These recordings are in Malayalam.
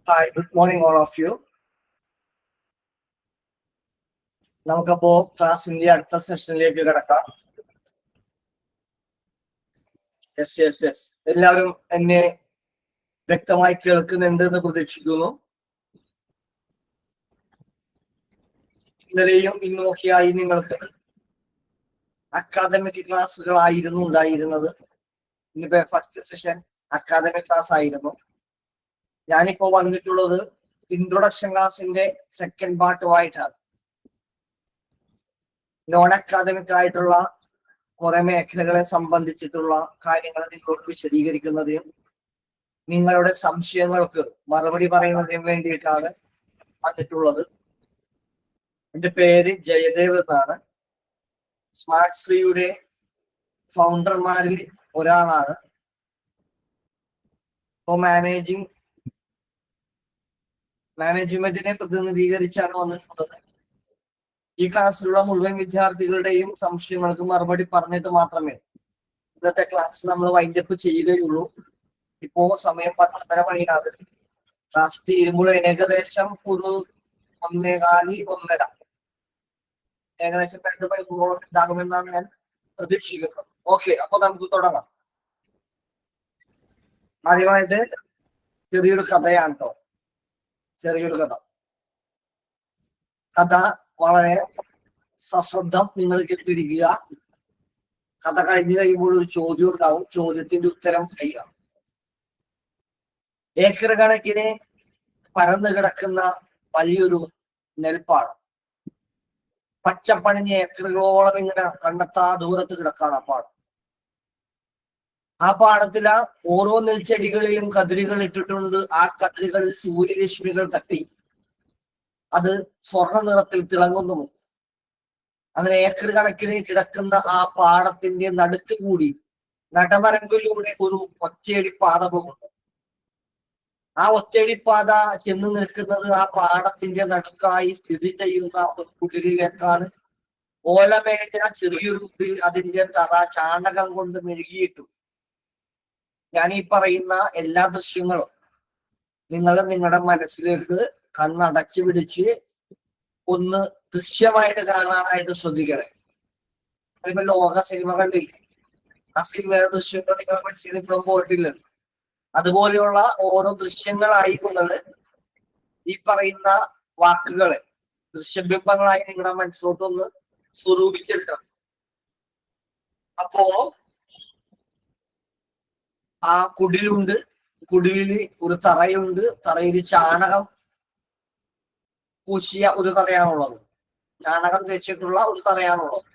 Hi, good morning, all of you. നമുക്കപ്പോ ക്ലാസ്സിന്റെ അടുത്ത സെഷനിലേക്ക് കിടക്കാം. യെസ് എല്ലാവരും എന്നെ വ്യക്തമായി കേൾക്കുന്നുണ്ട് എന്ന് പ്രതീക്ഷിക്കുന്നു. ഇന്നലെയും ഇന്നുമൊക്കെയായി നിങ്ങൾക്ക് അക്കാദമിക് ക്ലാസ്സുകളായിരുന്നു ഉണ്ടായിരുന്നത്. ഇന്നിപ്പോ ഫസ്റ്റ് സെഷൻ അക്കാദമിക് ക്ലാസ് ആയിരുന്നു. ഞാനിപ്പോ വന്നിട്ടുള്ളത് ഇൻട്രൊഡക്ഷൻ ക്ലാസിന്റെ സെക്കൻഡ് പാർട്ടുമായിട്ടാണ്. നോൺ അക്കാദമിക് ആയിട്ടുള്ള കുറെ മേഖലകളെ സംബന്ധിച്ചിട്ടുള്ള കാര്യങ്ങൾ നിങ്ങളോട് വിശദീകരിക്കുന്നതിനും നിങ്ങളുടെ സംശയങ്ങൾക്ക് മറുപടി പറയുന്നതിനും വേണ്ടിയിട്ടാണ് വന്നിട്ടുള്ളത്. എന്റെ പേര് ജയദേവ് എന്നാണ്. സ്മാർട്ട് ശ്രീയുടെ ഫൗണ്ടർമാരിൽ ഒരാളാണ്. ഇപ്പോൾ മാനേജ്മെന്റിനെ പ്രതിനിധീകരിച്ചാണ് വന്നിട്ടുള്ളത്. ഈ ക്ലാസ്സിലുള്ള മുഴുവൻ വിദ്യാർത്ഥികളുടെയും സംശയങ്ങൾക്ക് മറുപടി പറഞ്ഞിട്ട് മാത്രമേ ഇന്നത്തെ ക്ലാസ് നമ്മൾ വൈൻഡപ്പ് ചെയ്യുകയുള്ളൂ. ഇപ്പോ സമയം 12:30 മണിയാണ്. ക്ലാസ് തീരുമ്പോൾ ഏകദേശം ഒരു 1:15 ഏകദേശം 2 മണിക്കൂറോളം ഉണ്ടാകുമെന്നാണ് ഞാൻ പ്രതീക്ഷിക്കുന്നത്. ഓക്കെ, അപ്പൊ നമുക്ക് തുടങ്ങാം. ആദ്യമായിട്ട് ചെറിയൊരു കഥയാണ് കേട്ടോ. ചെറിയൊരു കഥ വളരെ സശ്രദ്ധം നിങ്ങൾ കേട്ടിരിക്കുക. കഥ കഴിഞ്ഞു കഴിയുമ്പോൾ ഒരു ചോദ്യം ഉണ്ടാവും. ചോദ്യത്തിന്റെ ഉത്തരം കഴിയുക. ഏക്കർ കണക്കിന് പരന്നു കിടക്കുന്ന വലിയൊരു നെൽപ്പാടം, പച്ചപ്പണിഞ്ഞ ഏക്കറുകളോളം ഇങ്ങനെ കണ്ടെത്താ ദൂരത്ത് കിടക്കാണ് ആ പാടം. ആ പാടത്തില് ഓരോ നെൽച്ചെടികളിലും കതിരുകൾ ഇട്ടിട്ടുണ്ട്. ആ കതിരുകളിൽ സൂര്യരശ്മികൾ തട്ടി അത് സ്വർണ്ണ നിറത്തിൽ തിളങ്ങുന്നുമുണ്ട്. അങ്ങനെ ഏക്കർ കണക്കിന് കിടക്കുന്ന ആ പാടത്തിന്റെ നടുക്ക് കൂടി നടവരമ്പിലൂടെ ഒരു ഒറ്റയടിപ്പാത പോകുന്നു. ആ ഒറ്റയടിപ്പാത ചെന്ന് നിൽക്കുന്നത് ആ പാടത്തിന്റെ നടുക്കായി സ്ഥിതി ചെയ്യുന്ന ഒരു കുടിലിലേക്കാണ്. ഓലമേഞ്ഞ ചെറിയൊരു കുടിൽ, അതിന്റെ തറ ചാണകം കൊണ്ട് മെഴുകിയിട്ടു. ഞാൻ ഈ പറയുന്ന എല്ലാ ദൃശ്യങ്ങളും നിങ്ങൾ നിങ്ങളുടെ മനസ്സിലേക്ക് കണ്ണടച്ചു പിടിച്ച് ഒന്ന് ദൃശ്യമായിട്ട് കാണാനായിട്ട് ശ്രദ്ധിക്കണേ. അതിപ്പോ ലോക സിനിമ കണ്ടില്ലേ? ആ സിനിമയുടെ ദൃശ്യങ്ങൾ നിങ്ങൾ മനസ്സിൽ ഇപ്പോഴും പോയിട്ടില്ലല്ലോ. അതുപോലെയുള്ള ഓരോ ദൃശ്യങ്ങളായി നിങ്ങൾ ഈ പറയുന്ന വാക്കുകളെ ദൃശ്യബിംബങ്ങളായി നിങ്ങളുടെ മനസ്സിലോട്ടൊന്ന് സ്വരൂപിച്ചെടുക്കണം. അപ്പോ ആ കുടിലുണ്ട്, കുടിലില് ഒരു തറയുണ്ട്. തറയിൽ ചാണകം പൂശിയ ഒരു തറയാണുള്ളത്. ചാണകം തേച്ചിട്ടുള്ള ഒരു തറയാണുള്ളത്.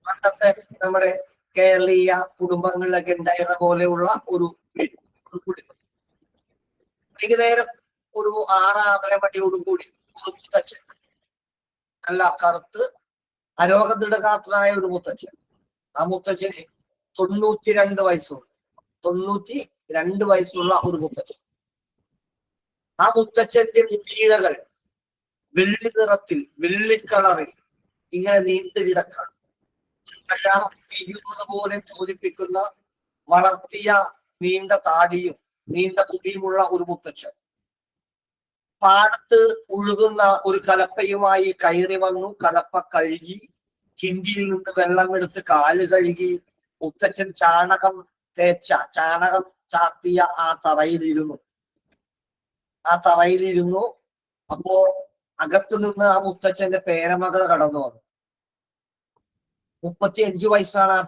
പണ്ടത്തെ നമ്മുടെ കേരളീയ കുടുംബങ്ങളിലൊക്കെ ഉണ്ടായിരുന്ന പോലെയുള്ള ഒരു കുടിൽ. വൈകുന്നേരം ഒരു 6-6:30 മണിയോടുകൂടി ഒരു മുത്തച്ഛൻ, നല്ല കറുത്ത് അരോഗദൃഢഗാത്രനായ ഒരു മുത്തച്ഛൻ. ആ മുത്തച്ഛന് 92 വയസ്സുണ്ട്. 92 വയസ്സുള്ള ഒരു മുത്തച്ഛൻ. ആ മുത്തച്ഛന്റെ മുടിയിഴകൾ വെള്ളി നിറത്തിൽ, വെള്ളിക്കളറിൽ ഇങ്ങനെ നീണ്ടു കിടക്കാണ്. പോലെ സൂചിപ്പിക്കുന്ന വളർത്തിയ നീണ്ട താടിയും നീണ്ട മുടിയുമുള്ള ഒരു മുത്തച്ഛൻ പാടത്ത് ഒഴുകുന്ന ഒരു കലപ്പയുമായി കയറി വന്നു. കലപ്പ കഴുകി കിണ്ടിയിൽ നിന്ന് വെള്ളമെടുത്ത് കാല് കഴുകി മുത്തച്ഛൻ ചാണകം ചാർത്തിയ ആ തറയിലിരുന്നു. അപ്പോ അകത്തു നിന്ന് ആ മുത്തച്ഛന്റെ പേരമകള് കടന്നു വന്നു. 35 വയസ്സാണ് ആ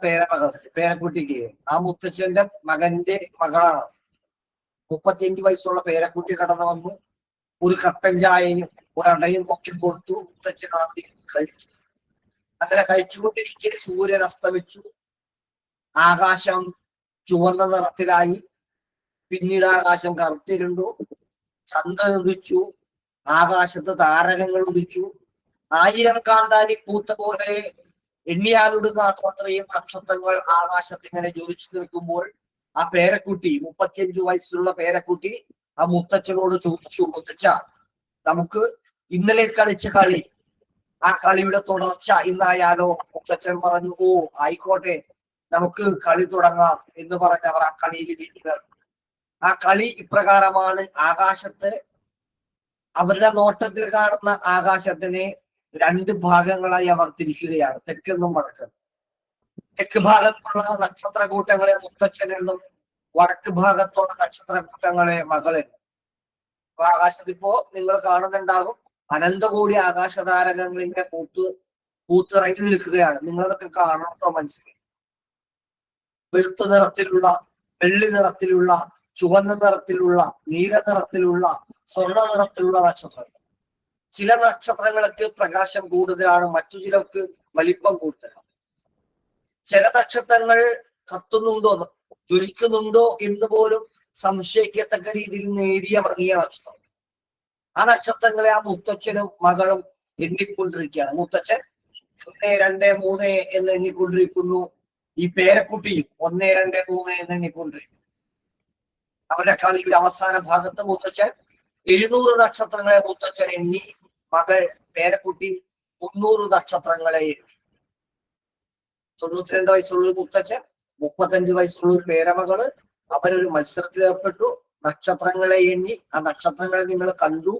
പേരക്കുട്ടിക്ക്. ആ മുത്തച്ഛന്റെ മകന്റെ മകളാണ്. 35 വയസ്സുള്ള പേരക്കുട്ടി കടന്നു വന്നു. ഒരു കട്ടൻ ചായയും ഒരടയും ഒക്കെ കൊടുത്തു. മുത്തച്ഛൻ ആദ്യം കഴിച്ചു. അങ്ങനെ കഴിച്ചുകൊണ്ടിരിക്കെ സൂര്യൻ അസ്തമിച്ചു. ആകാശം ചുവന്ന നിറത്തിലായി. പിന്നീട് ആകാശം കറുത്തിരുണ്ടു. ചന്ദ്രൻ ഉദിച്ചു. ആകാശത്ത് താരകങ്ങൾ ഉദിച്ചു. 1000 കാന്താരി പൂത്ത പോലെ എണ്ണിയാലൊടുങ്ങാത്ത അത്രയും നക്ഷത്രങ്ങൾ ആകാശത്ത് ഇങ്ങനെ ജ്വലിച്ചു നിൽക്കുമ്പോൾ ആ പേരക്കുട്ടി, 35 വയസ്സുള്ള പേരക്കുട്ടി, ആ മുത്തച്ഛനോട് ചോദിച്ചു, മുത്തച്ഛ, നമുക്ക് ഇന്നലെ കളിച്ച കളി, ആ കളിയുടെ തുടർച്ച ഇന്നായാലോ? മുത്തച്ഛൻ പറഞ്ഞു, ഓ ആയിക്കോട്ടെ, നമുക്ക് കളി തുടങ്ങാം എന്ന് പറഞ്ഞ് അവർ ആ കളിയിൽ വീണ്ടും. ആ കളി ഇപ്രകാരമാണ്. ആകാശത്ത് അവരുടെ നോട്ടത്തിൽ കാണുന്ന ആകാശത്തിനെ 2 ഭാഗങ്ങളായി അവർ തിരിക്കുകയാണ്, തെക്കെന്നും വടക്കും. തെക്ക് ഭാഗത്തുള്ള നക്ഷത്രക്കൂട്ടങ്ങളെ മുത്തച്ഛനെന്നും വടക്ക് ഭാഗത്തുള്ള നക്ഷത്രക്കൂട്ടങ്ങളെ മകളെന്നും. അപ്പൊ ആകാശത്തിപ്പോ നിങ്ങൾ കാണുന്നുണ്ടാകും, അനന്തകോടി ആകാശതാരകങ്ങൾ ഇങ്ങനെ പൂത്തിറങ്ങി നിൽക്കുകയാണ്. നിങ്ങളതൊക്കെ കാണട്ടോ മനസ്സിലായി. വെളുത്ത നിറത്തിലുള്ള, വെള്ളി നിറത്തിലുള്ള, ചുവന്ന നിറത്തിലുള്ള, നീല നിറത്തിലുള്ള, സ്വർണ്ണ നിറത്തിലുള്ള നക്ഷത്രങ്ങൾ. ചില നക്ഷത്രങ്ങൾക്ക് പ്രകാശം കൂടുതലാണ്, മറ്റു ചിലർക്ക് വലിപ്പം കൂടുതലാണ്. ചില നക്ഷത്രങ്ങൾ കത്തുന്നുണ്ടോ, ജ്വലിക്കുന്നുണ്ടോ എന്ന് പോലും സംശയിക്കത്തക്ക രീതിയിൽ നേരിയ മങ്ങിയ നക്ഷത്രം. ആ നക്ഷത്രങ്ങളെ ആ മുത്തച്ഛനും മകളും എണ്ണിക്കൊണ്ടിരിക്കുകയാണ്. മുത്തച്ഛൻ 1, 2, 3 എന്ന് എണ്ണിക്കൊണ്ടിരിക്കുന്നു. ഈ പേരക്കുട്ടിയും 1, 2, 3 എന്ന് എണ്ണിക്കൊണ്ടിരിക്കുന്നു. അവരുടെ കളിയുടെ അവസാന ഭാഗത്ത് മുത്തച്ഛൻ 700 നക്ഷത്രങ്ങളെ മുത്തച്ഛൻ എണ്ണി, മകൾ പേരക്കുട്ടി 300 നക്ഷത്രങ്ങളെ എണ്ണി. 92 വയസ്സുള്ള മുത്തച്ഛൻ, 35 വയസ്സുള്ള പേരമകള്, അവരൊരു മത്സരത്തിൽ ഏർപ്പെട്ടു. നക്ഷത്രങ്ങളെ എണ്ണി. ആ നക്ഷത്രങ്ങളെ നിങ്ങൾ കണ്ടു.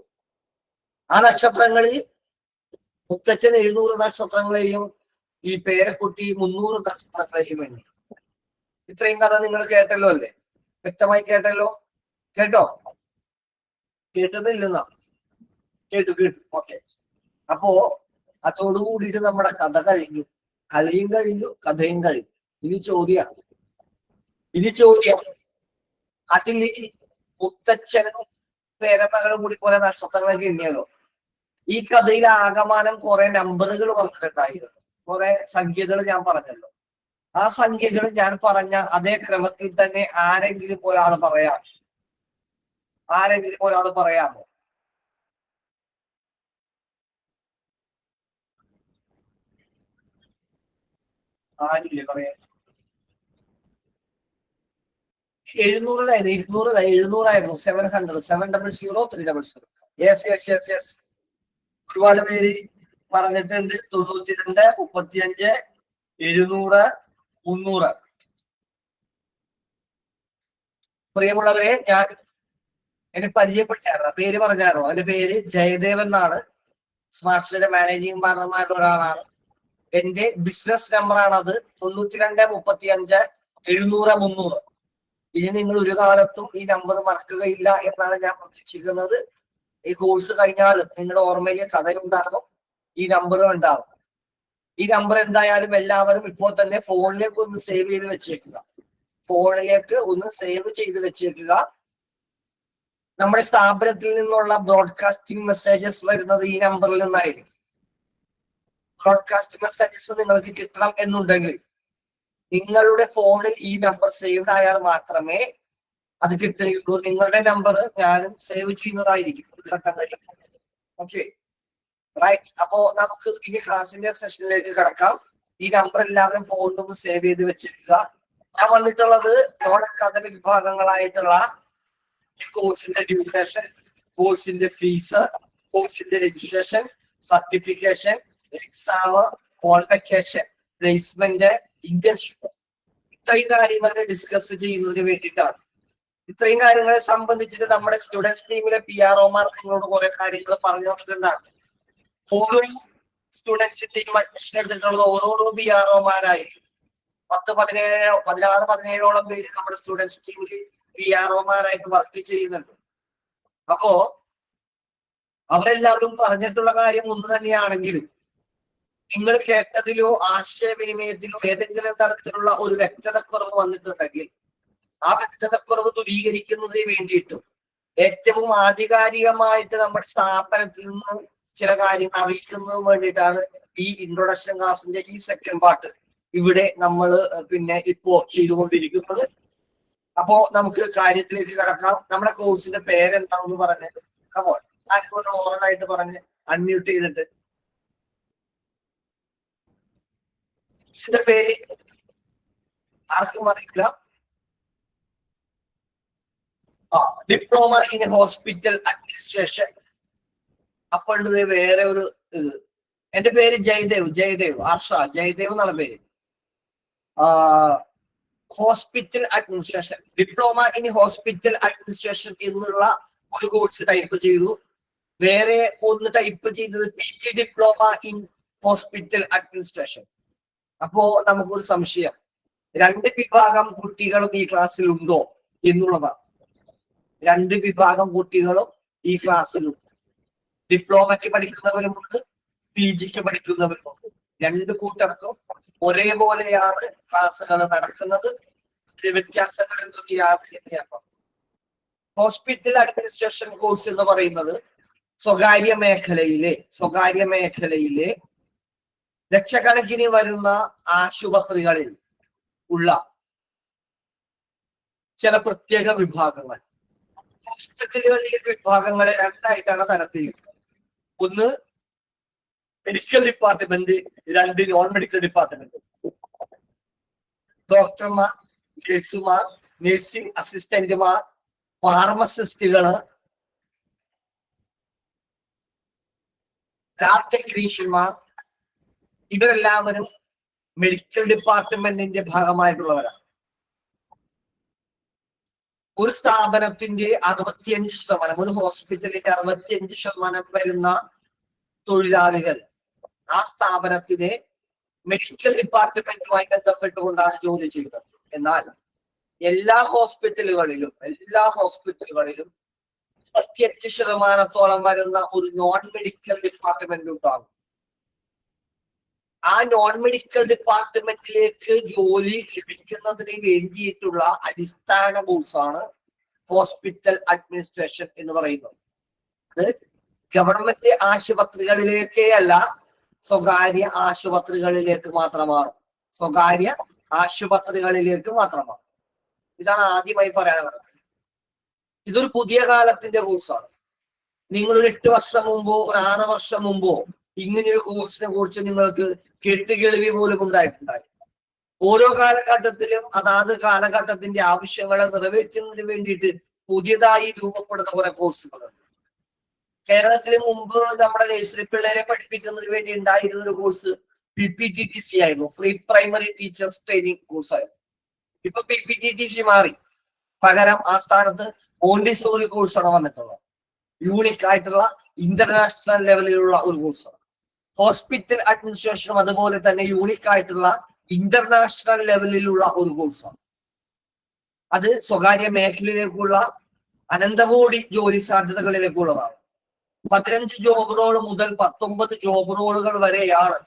ആ നക്ഷത്രങ്ങളിൽ മുത്തച്ഛൻ 700 നക്ഷത്രങ്ങളെയും ഈ പേരക്കുട്ടി 300 നക്ഷത്രങ്ങളെയും എണ്ണി. ഇത്രയും കഥ നിങ്ങൾ കേട്ടല്ലോ അല്ലേ? വ്യക്തമായി കേട്ടല്ലോ? കേട്ടോ? കേട്ടതില്ലെന്നാ? കേട്ടു. ഓക്കെ. അപ്പോ അതോടുകൂടിയിട്ട് നമ്മുടെ കഥ കഴിഞ്ഞു. കളിയും കഴിഞ്ഞു, കഥയും കഴിഞ്ഞു. ഇനി ചോദ്യം അതിൽ മുത്തച്ഛനും പേരമകളും കൂടി കുറെ നക്ഷത്രങ്ങളൊക്കെ എണ്ണിയല്ലോ. ഈ കഥയിൽ ആകമാനം കുറെ നമ്പറുകൾ വന്നിട്ടുണ്ടായിരുന്നു, കുറെ സംഖ്യകൾ ഞാൻ പറഞ്ഞല്ലോ. ആ സംഖ്യകൾ ഞാൻ പറഞ്ഞ അതേ ക്രമത്തിൽ തന്നെ ആരെങ്കിലും ഒരാൾ പറയാമോ? ആരില്ലേ പറയാൻ? 700 700 700 700 300. യെസ്. ഒരുപാട് പേര് പറഞ്ഞിട്ടുണ്ട്. 92, 35, 700, 300. പ്രിയമുള്ളവരെ, ഞാൻ എന്നെ പരിചയപ്പെട്ടായിരുന്നു, പേര് പറഞ്ഞായിരുന്നു. അതിന്റെ പേര് ജയദേവ് എന്നാണ്. സ്മാർട്ട് സ്റ്റഡിയുടെ മാനേജിംഗ് പാർട്ണർമാരുടെ ഒരാളാണ്. എന്റെ ബിസിനസ് നമ്പറാണത്. 92, 35, 700, 300. ഇനി നിങ്ങൾ ഒരു കാലത്തും ഈ നമ്പർ മറക്കുകയില്ല എന്നാണ് ഞാൻ പ്രതീക്ഷിക്കുന്നത്. ഈ കോഴ്സ് കഴിഞ്ഞാലും നിങ്ങളുടെ ഓർമ്മയിൽ കഥയുണ്ടാകും, ഈ നമ്പറും ഉണ്ടാകും. ഈ നമ്പർ എന്തായാലും എല്ലാവരും ഇപ്പോൾ തന്നെ ഫോണിലേക്ക് ഒന്ന് സേവ് ചെയ്ത് വെച്ചേക്കുക. നമ്മുടെ സ്ഥാപനത്തിൽ നിന്നുള്ള ബ്രോഡ്കാസ്റ്റിംഗ് മെസ്സേജസ് വരുന്നത് ഈ നമ്പറിൽ നിന്നായിരിക്കും. ബ്രോഡ്കാസ്റ്റിംഗ് മെസ്സേജസ് നിങ്ങൾക്ക് കിട്ടണം എന്നുണ്ടെങ്കിൽ നിങ്ങളുടെ ഫോണിൽ ഈ നമ്പർ സേവ് ആയാൽ മാത്രമേ അത് കിട്ടുകയുള്ളൂ. നിങ്ങളുടെ നമ്പർ ഞാനും സേവ് ചെയ്യുന്നതായിരിക്കും ഘട്ടം കഴിയും. Okay, right. അപ്പോ നമുക്ക് ഇനി ക്ലാസിന്റെ സെഷനിലേക്ക് കടക്കാം. ഈ നമ്പർ എല്ലാവരും ഫോണിൽ ഒന്ന് സേവ് ചെയ്ത് വെച്ചിരിക്കുക. ഞാൻ വന്നിട്ടുള്ളത് നോൺ അക്കാദമിക് വിഭാഗങ്ങളായിട്ടുള്ള കോഴ്സിന്റെ ഡ്യൂറേഷൻ, കോഴ്സിന്റെ ഫീസ്, കോഴ്സിന്റെ registration, certification, exam, convocation, placement, internship, ഇത്രയും കാര്യങ്ങൾ ഡിസ്കസ് ചെയ്യുന്നതിന് വേണ്ടിയിട്ടാണ്. ഇത്രയും കാര്യങ്ങളെ സംബന്ധിച്ചിട്ട് നമ്മുടെ സ്റ്റുഡൻസ് ടീമിലെ PROമാർ നിങ്ങളോട് കുറെ കാര്യങ്ങൾ പറഞ്ഞു തന്നിട്ടുണ്ടാകും. ഓരോ സ്റ്റുഡൻസിന്റെയും അഡ്മിഷൻ എടുത്തിട്ടുള്ളത് ഓരോരോ PROമാരായി 16-17ഓളം പേര് നമ്മുടെ സ്റ്റുഡൻസ് ടീമിൽ PROമാരായിട്ട് വർക്ക് ചെയ്യുന്നുണ്ട്. അപ്പോ അവരെല്ലാവരും പറഞ്ഞിട്ടുള്ള കാര്യം ഒന്ന് തന്നെയാണെങ്കിലും നിങ്ങൾ കേട്ടതിലോ ആശയവിനിമയത്തിലോ ഏതെങ്കിലും തരത്തിലുള്ള ഒരു വ്യക്തതക്കുറവ് വന്നിട്ടുണ്ടെങ്കിൽ ആ വ്യക്തതക്കുറവ് ദൂരീകരിക്കുന്നതിന് വേണ്ടിയിട്ടും ഏറ്റവും ആധികാരികമായിട്ട് നമ്മുടെ സ്ഥാപനത്തിൽ നിന്ന് ചില കാര്യങ്ങൾ അറിയിക്കുന്നതിന് വേണ്ടിയിട്ടാണ് ഈ ഇൻട്രൊഡക്ഷൻ ക്ലാസിന്റെ ഈ സെക്കൻഡ് പാർട്ട് ഇവിടെ നമ്മൾ ഇപ്പോ ചെയ്തുകൊണ്ടിരിക്കുന്നത്. അപ്പോ നമുക്ക് കാര്യത്തിലേക്ക് കടക്കാം. നമ്മുടെ കോഴ്സിന്റെ പേരെന്താണെന്ന് പറഞ്ഞ് കമോൺ ആർക്കും ഓറലായിട്ട് പറഞ്ഞ് അൺമ്യൂട്ട് ചെയ്തിട്ട്. കോഴ്സിന്റെ പേര് ആർക്കും അറിയില്ല. Diploma in hospital administration. അപ്പോൾ വേറെ ഒരു ഇത്. എന്റെ പേര് ജയദേവ് ആർഷ ജയദേവ് എന്നാണ് പേര്. Hospital administration, diploma in hospital administration എന്നുള്ള ഒരു കോഴ്സ് ടൈപ്പ് ചെയ്തു. വേറെ ഒന്ന് ടൈപ്പ് ചെയ്തത് PG diploma in hospital administration. അപ്പോ നമുക്കൊരു സംശയം, രണ്ട് വിഭാഗം കുട്ടികളും ഈ ക്ലാസ്സിൽ ഉണ്ടോ എന്നുള്ളതാണ്. രണ്ട് വിഭാഗം കുട്ടികളും ഈ ക്ലാസ്സിലുണ്ട്. ഡിപ്ലോമയ്ക്ക് പഠിക്കുന്നവരുമുണ്ട്, PGക്ക് പഠിക്കുന്നവരുമുണ്ട്. രണ്ട് കൂട്ടർക്കും ഒരേപോലെയാണ് ക്ലാസ്സുകൾ നടക്കുന്നത്. വ്യത്യാസങ്ങൾ എന്തൊക്കെയാണ്? ഹോസ്പിറ്റൽ അഡ്മിനിസ്ട്രേഷൻ കോഴ്സ് എന്ന് പറയുന്നത് സ്വകാര്യ മേഖലയിലെ ലക്ഷക്കണക്കിന് വരുന്ന ആശുപത്രികളിൽ ഉള്ള ചില പ്രത്യേക വിഭാഗങ്ങൾ. ഹോസ്പിറ്റലുകളിലെ വിഭാഗങ്ങളെ രണ്ടായിട്ടാണ് തരത്തിരിക്കുന്നത്. ഒന്ന് മെഡിക്കൽ ഡിപ്പാർട്ട്മെന്റ്, രണ്ട് നോൺ മെഡിക്കൽ ഡിപ്പാർട്ട്മെന്റ്. ഡോക്ടർമാർ, നഴ്സുമാർ, നഴ്സിംഗ് അസിസ്റ്റന്റുമാർ, ഫാർമസിസ്റ്റുകള്, ലാബ് ടെക്നീഷ്യന്മാർ, ഇവരെല്ലാവരും മെഡിക്കൽ ഡിപ്പാർട്ട്മെന്റിന്റെ ഭാഗമായിട്ടുള്ളവരാണ്. ഒരു സ്ഥാപനത്തിന്റെ 65%, ഒരു ഹോസ്പിറ്റലിന്റെ 65% വരുന്ന തൊഴിലാളികൾ ആ സ്ഥാപനത്തിലെ മെഡിക്കൽ ഡിപ്പാർട്ട്മെന്റുമായി ബന്ധപ്പെട്ടുകൊണ്ടാണ് ജോലി ചെയ്യുന്നത്. എന്നാൽ എല്ലാ ഹോസ്പിറ്റലുകളിലും 38% വരുന്ന ഒരു നോൺ മെഡിക്കൽ ഡിപ്പാർട്ട്മെന്റ് ഉണ്ടാകും. ആ നോൺ മെഡിക്കൽ ഡിപ്പാർട്ട്മെന്റിലേക്ക് ജോലി ലഭിക്കുന്നതിന് വേണ്ടിയിട്ടുള്ള അടിസ്ഥാന കോഴ്സാണ് ഹോസ്പിറ്റൽ അഡ്മിനിസ്ട്രേഷൻ എന്ന് പറയുന്നത്. അത് ഗവൺമെന്റ് ആശുപത്രികളിലേക്കേ അല്ല, സ്വകാര്യ ആശുപത്രികളിലേക്ക് മാത്രമാണ്. ഇതാണ് ആദ്യമായി പറയാനുള്ളത്. ഇതൊരു പുതിയ കാലത്തിന്റെ കോഴ്സാണ്. നിങ്ങൾ ഒരു 8 വർഷം മുമ്പോ ഒരു 6 വർഷം മുമ്പോ ഇങ്ങനെയൊരു കോഴ്സിനെ കുറിച്ച് നിങ്ങൾക്ക് കേട്ടുകേൾവി പോലും ഉണ്ടായിട്ടുണ്ടായി. ഓരോ കാലഘട്ടത്തിലും അതാത് കാലഘട്ടത്തിന്റെ ആവശ്യങ്ങളെ നിറവേറ്റുന്നതിന് വേണ്ടിയിട്ട് പുതിയതായി രൂപപ്പെടുന്ന കുറെ കോഴ്സുകളുണ്ട്. കേരളത്തിന് മുമ്പ് നമ്മുടെ നഴ്സറി പിള്ളേരെ പഠിപ്പിക്കുന്നതിന് വേണ്ടി ഉണ്ടായിരുന്ന ഒരു കോഴ്സ് PPTTC ആയിരുന്നു, പ്രീ പ്രൈമറി ടീച്ചേഴ്സ് ട്രെയിനിങ് കോഴ്സായിരുന്നു. ഇപ്പൊ PPTTC മാറി, പകരം ആ സ്ഥാനത്ത് മോണ്ടിസോറി കോഴ്സാണ് വന്നിട്ടുള്ളത്. യൂണിക് ആയിട്ടുള്ള ഇന്റർനാഷണൽ ലെവലിലുള്ള ഒരു കോഴ്സാണ്. ഹോസ്പിറ്റൽ അഡ്മിനിസ്ട്രേഷനും അതുപോലെ തന്നെ യൂണിക് ആയിട്ടുള്ള ഇന്റർനാഷണൽ ലെവലിലുള്ള ഒരു കോഴ്സാണ്. അത് സ്വകാര്യ മേഖലയിലേക്കുള്ള അനന്തകോടി ജോലി സാധ്യതകളിലേക്കുള്ളതാണ്. 15 ജോബ് റോൾ മുതൽ 19 ജോബ് റോളുകൾ വരെയാണ്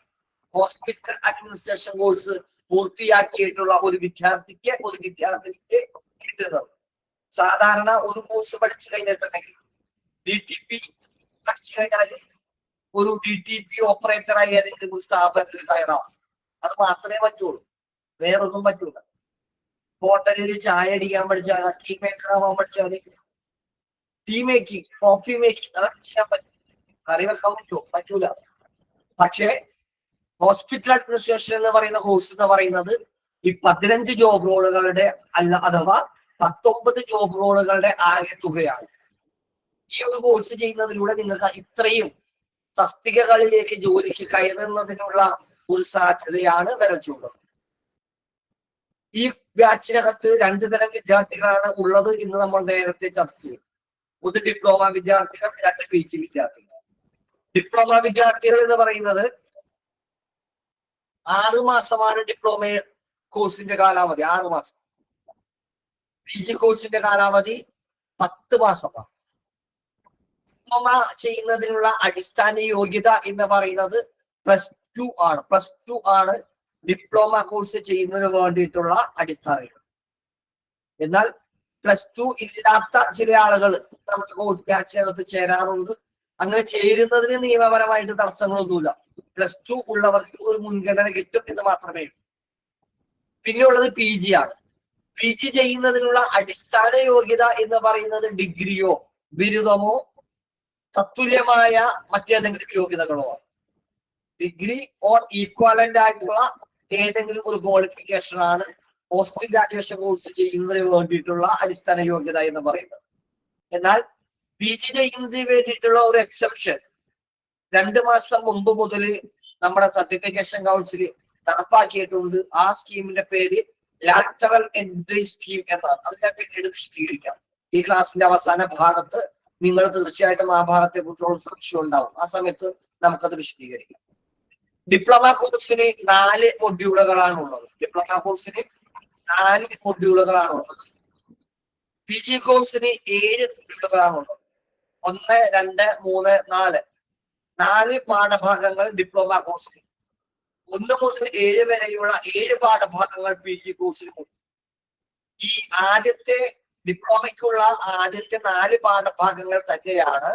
ഹോസ്പിറ്റൽ അഡ്മിനിസ്ട്രേഷൻ കോഴ്സ് പൂർത്തിയാക്കിയിട്ടുള്ള ഒരു വിദ്യാർത്ഥിക്ക് കിട്ടുന്നത്. സാധാരണ ഒരു കോഴ്സ് പഠിച്ചു കഴിഞ്ഞിട്ടുണ്ടെങ്കിൽ DTP പഠിച്ചു കഴിഞ്ഞാൽ ഒരു DTP ഓപ്പറേറ്ററായി ഏതെങ്കിലും ഒരു സ്ഥാപനത്തിൽ കയറാം. അത് മാത്രമേ പറ്റുള്ളൂ, വേറൊന്നും പറ്റൂല. ഹോട്ടലിൽ ചായ അടിക്കാൻ പഠിച്ചാൽ, ടീ മേക്കർ ആവാൻ പഠിച്ചാൽ, ടീ മേക്കിംഗ്, കോഫി മേക്കിംഗ് അതൊക്കെ ചെയ്യാൻ പറ്റും. കറി വെക്കാൻ പറ്റൂല. പക്ഷേ ഹോസ്പിറ്റൽ അഡ്മിനിസ്ട്രേഷൻ എന്ന് പറയുന്ന കോഴ്സ് എന്ന് പറയുന്നത് ഈ 15 ജോബ് റോളുകളുടെ അഥവാ 19 ജോബ് റോളുകളുടെ ആകെ തുകയാണ്. ഈ ഒരു കോഴ്സ് ചെയ്യുന്നതിലൂടെ നിങ്ങൾക്ക് ഇത്രയും തസ്തികകളിലേക്ക് ജോലിക്ക് കയറുന്നതിനുള്ള ഒരു സാധ്യതയാണ് വരച്ചുള്ളത്. ഈ ബാച്ചിനകത്ത് 2 തരം വിദ്യാർത്ഥികളാണ് ഉള്ളത് എന്ന് നമ്മൾ നേരത്തെ ചർച്ച ചെയ്തു. ഒന്ന് ഡിപ്ലോമ വിദ്യാർത്ഥികൾ, 2 PG വിദ്യാർത്ഥികൾ. ഡിപ്ലോമ വിദ്യാർത്ഥികൾ എന്ന് പറയുന്നത് 6 മാസമാണ് ഡിപ്ലോമ കോഴ്സിന്റെ കാലാവധി, 6 മാസം. PG കോഴ്സിന്റെ കാലാവധി 10 മാസമാണ്. ഡിപ്ലോമ ചെയ്യുന്നതിനുള്ള അടിസ്ഥാന യോഗ്യത എന്ന് പറയുന്നത് +2 ആണ്. +2 ആണ് ഡിപ്ലോമ കോഴ്സ് ചെയ്യുന്നതിന് വേണ്ടിയിട്ടുള്ള അടിസ്ഥാന യോഗ്യത. എന്നാൽ +2 ഇല്ലാത്ത ചില ആളുകൾ നമ്മുടെ കോഴ്സ് ബാച്ചിനകത്ത് ചേരാറുണ്ട്. അങ്ങനെ ചേരുന്നതിന് നിയമപരമായിട്ട് തടസ്സങ്ങളൊന്നുമില്ല. +2 ഉള്ളവർക്ക് ഒരു മുൻഗണന കിട്ടും എന്ന് മാത്രമേ ഉള്ളൂ. പിന്നെ ഉള്ളത് PG ആണ്. PG ചെയ്യുന്നതിനുള്ള അടിസ്ഥാന യോഗ്യത എന്ന് പറയുന്നത് ഡിഗ്രിയോ ബിരുദമോ തത്തുല്യമായ മറ്റേതെങ്കിലും യോഗ്യതകളോ ആണ്. ഡിഗ്രി ഓർ ഈക്വാലന്റ് ആയിട്ടുള്ള ഏതെങ്കിലും ഒരു ക്വാളിഫിക്കേഷൻ ആണ് പോസ്റ്റ് ഗ്രാജുവേഷൻ കോഴ്സ് ചെയ്യുന്നതിന് വേണ്ടിയിട്ടുള്ള അടിസ്ഥാന യോഗ്യത എന്ന് പറയുന്നത്. എന്നാൽ PG ചെയ്യുന്നതിന് വേണ്ടിയിട്ടുള്ള ഒരു എക്സെപ്ഷൻ 2 മാസം മുമ്പ് മുതൽ നമ്മുടെ സർട്ടിഫിക്കേഷൻ കൗൺസിൽ നടപ്പാക്കിയിട്ടുണ്ട്. ആ സ്കീമിന്റെ പേര് ലാറ്ററൽ എൻട്രി സ്കീം എന്നാണ്. അത് ഞാൻ പിന്നീട് വിശദീകരിക്കാം. ഈ ക്ലാസിന്റെ അവസാന ഭാഗത്ത് നിങ്ങൾ തീർച്ചയായിട്ടും ആ ഭാഗത്തെ കുറിച്ചുള്ള സംശയം ഉണ്ടാവും. ആ സമയത്ത് നമുക്കത് വിശദീകരിക്കാം. ഡിപ്ലോമ കോഴ്സിന് 4 മൊഡ്യൂളുകളാണ് ഉള്ളത്. ഡിപ്ലോമ കോഴ്സിന് 4 മൊഡ്യൂളുകളാണ് ഉള്ളത്. പി ജി കോഴ്സിന് 7 മൊഡ്യൂളുകളാണ് ഉള്ളത്. 1, 2, 3, 4 4 പാഠഭാഗങ്ങൾ ഡിപ്ലോമ കോഴ്സിന്. 1 മുതൽ 7 വരെയുള്ള 7 പാഠഭാഗങ്ങൾ പി ജി കോഴ്സിന്. ഈ ആദ്യത്തെ ഡിപ്ലോമയ്ക്കുള്ള ആദ്യത്തെ 4 പാഠഭാഗങ്ങൾ തന്നെയാണ്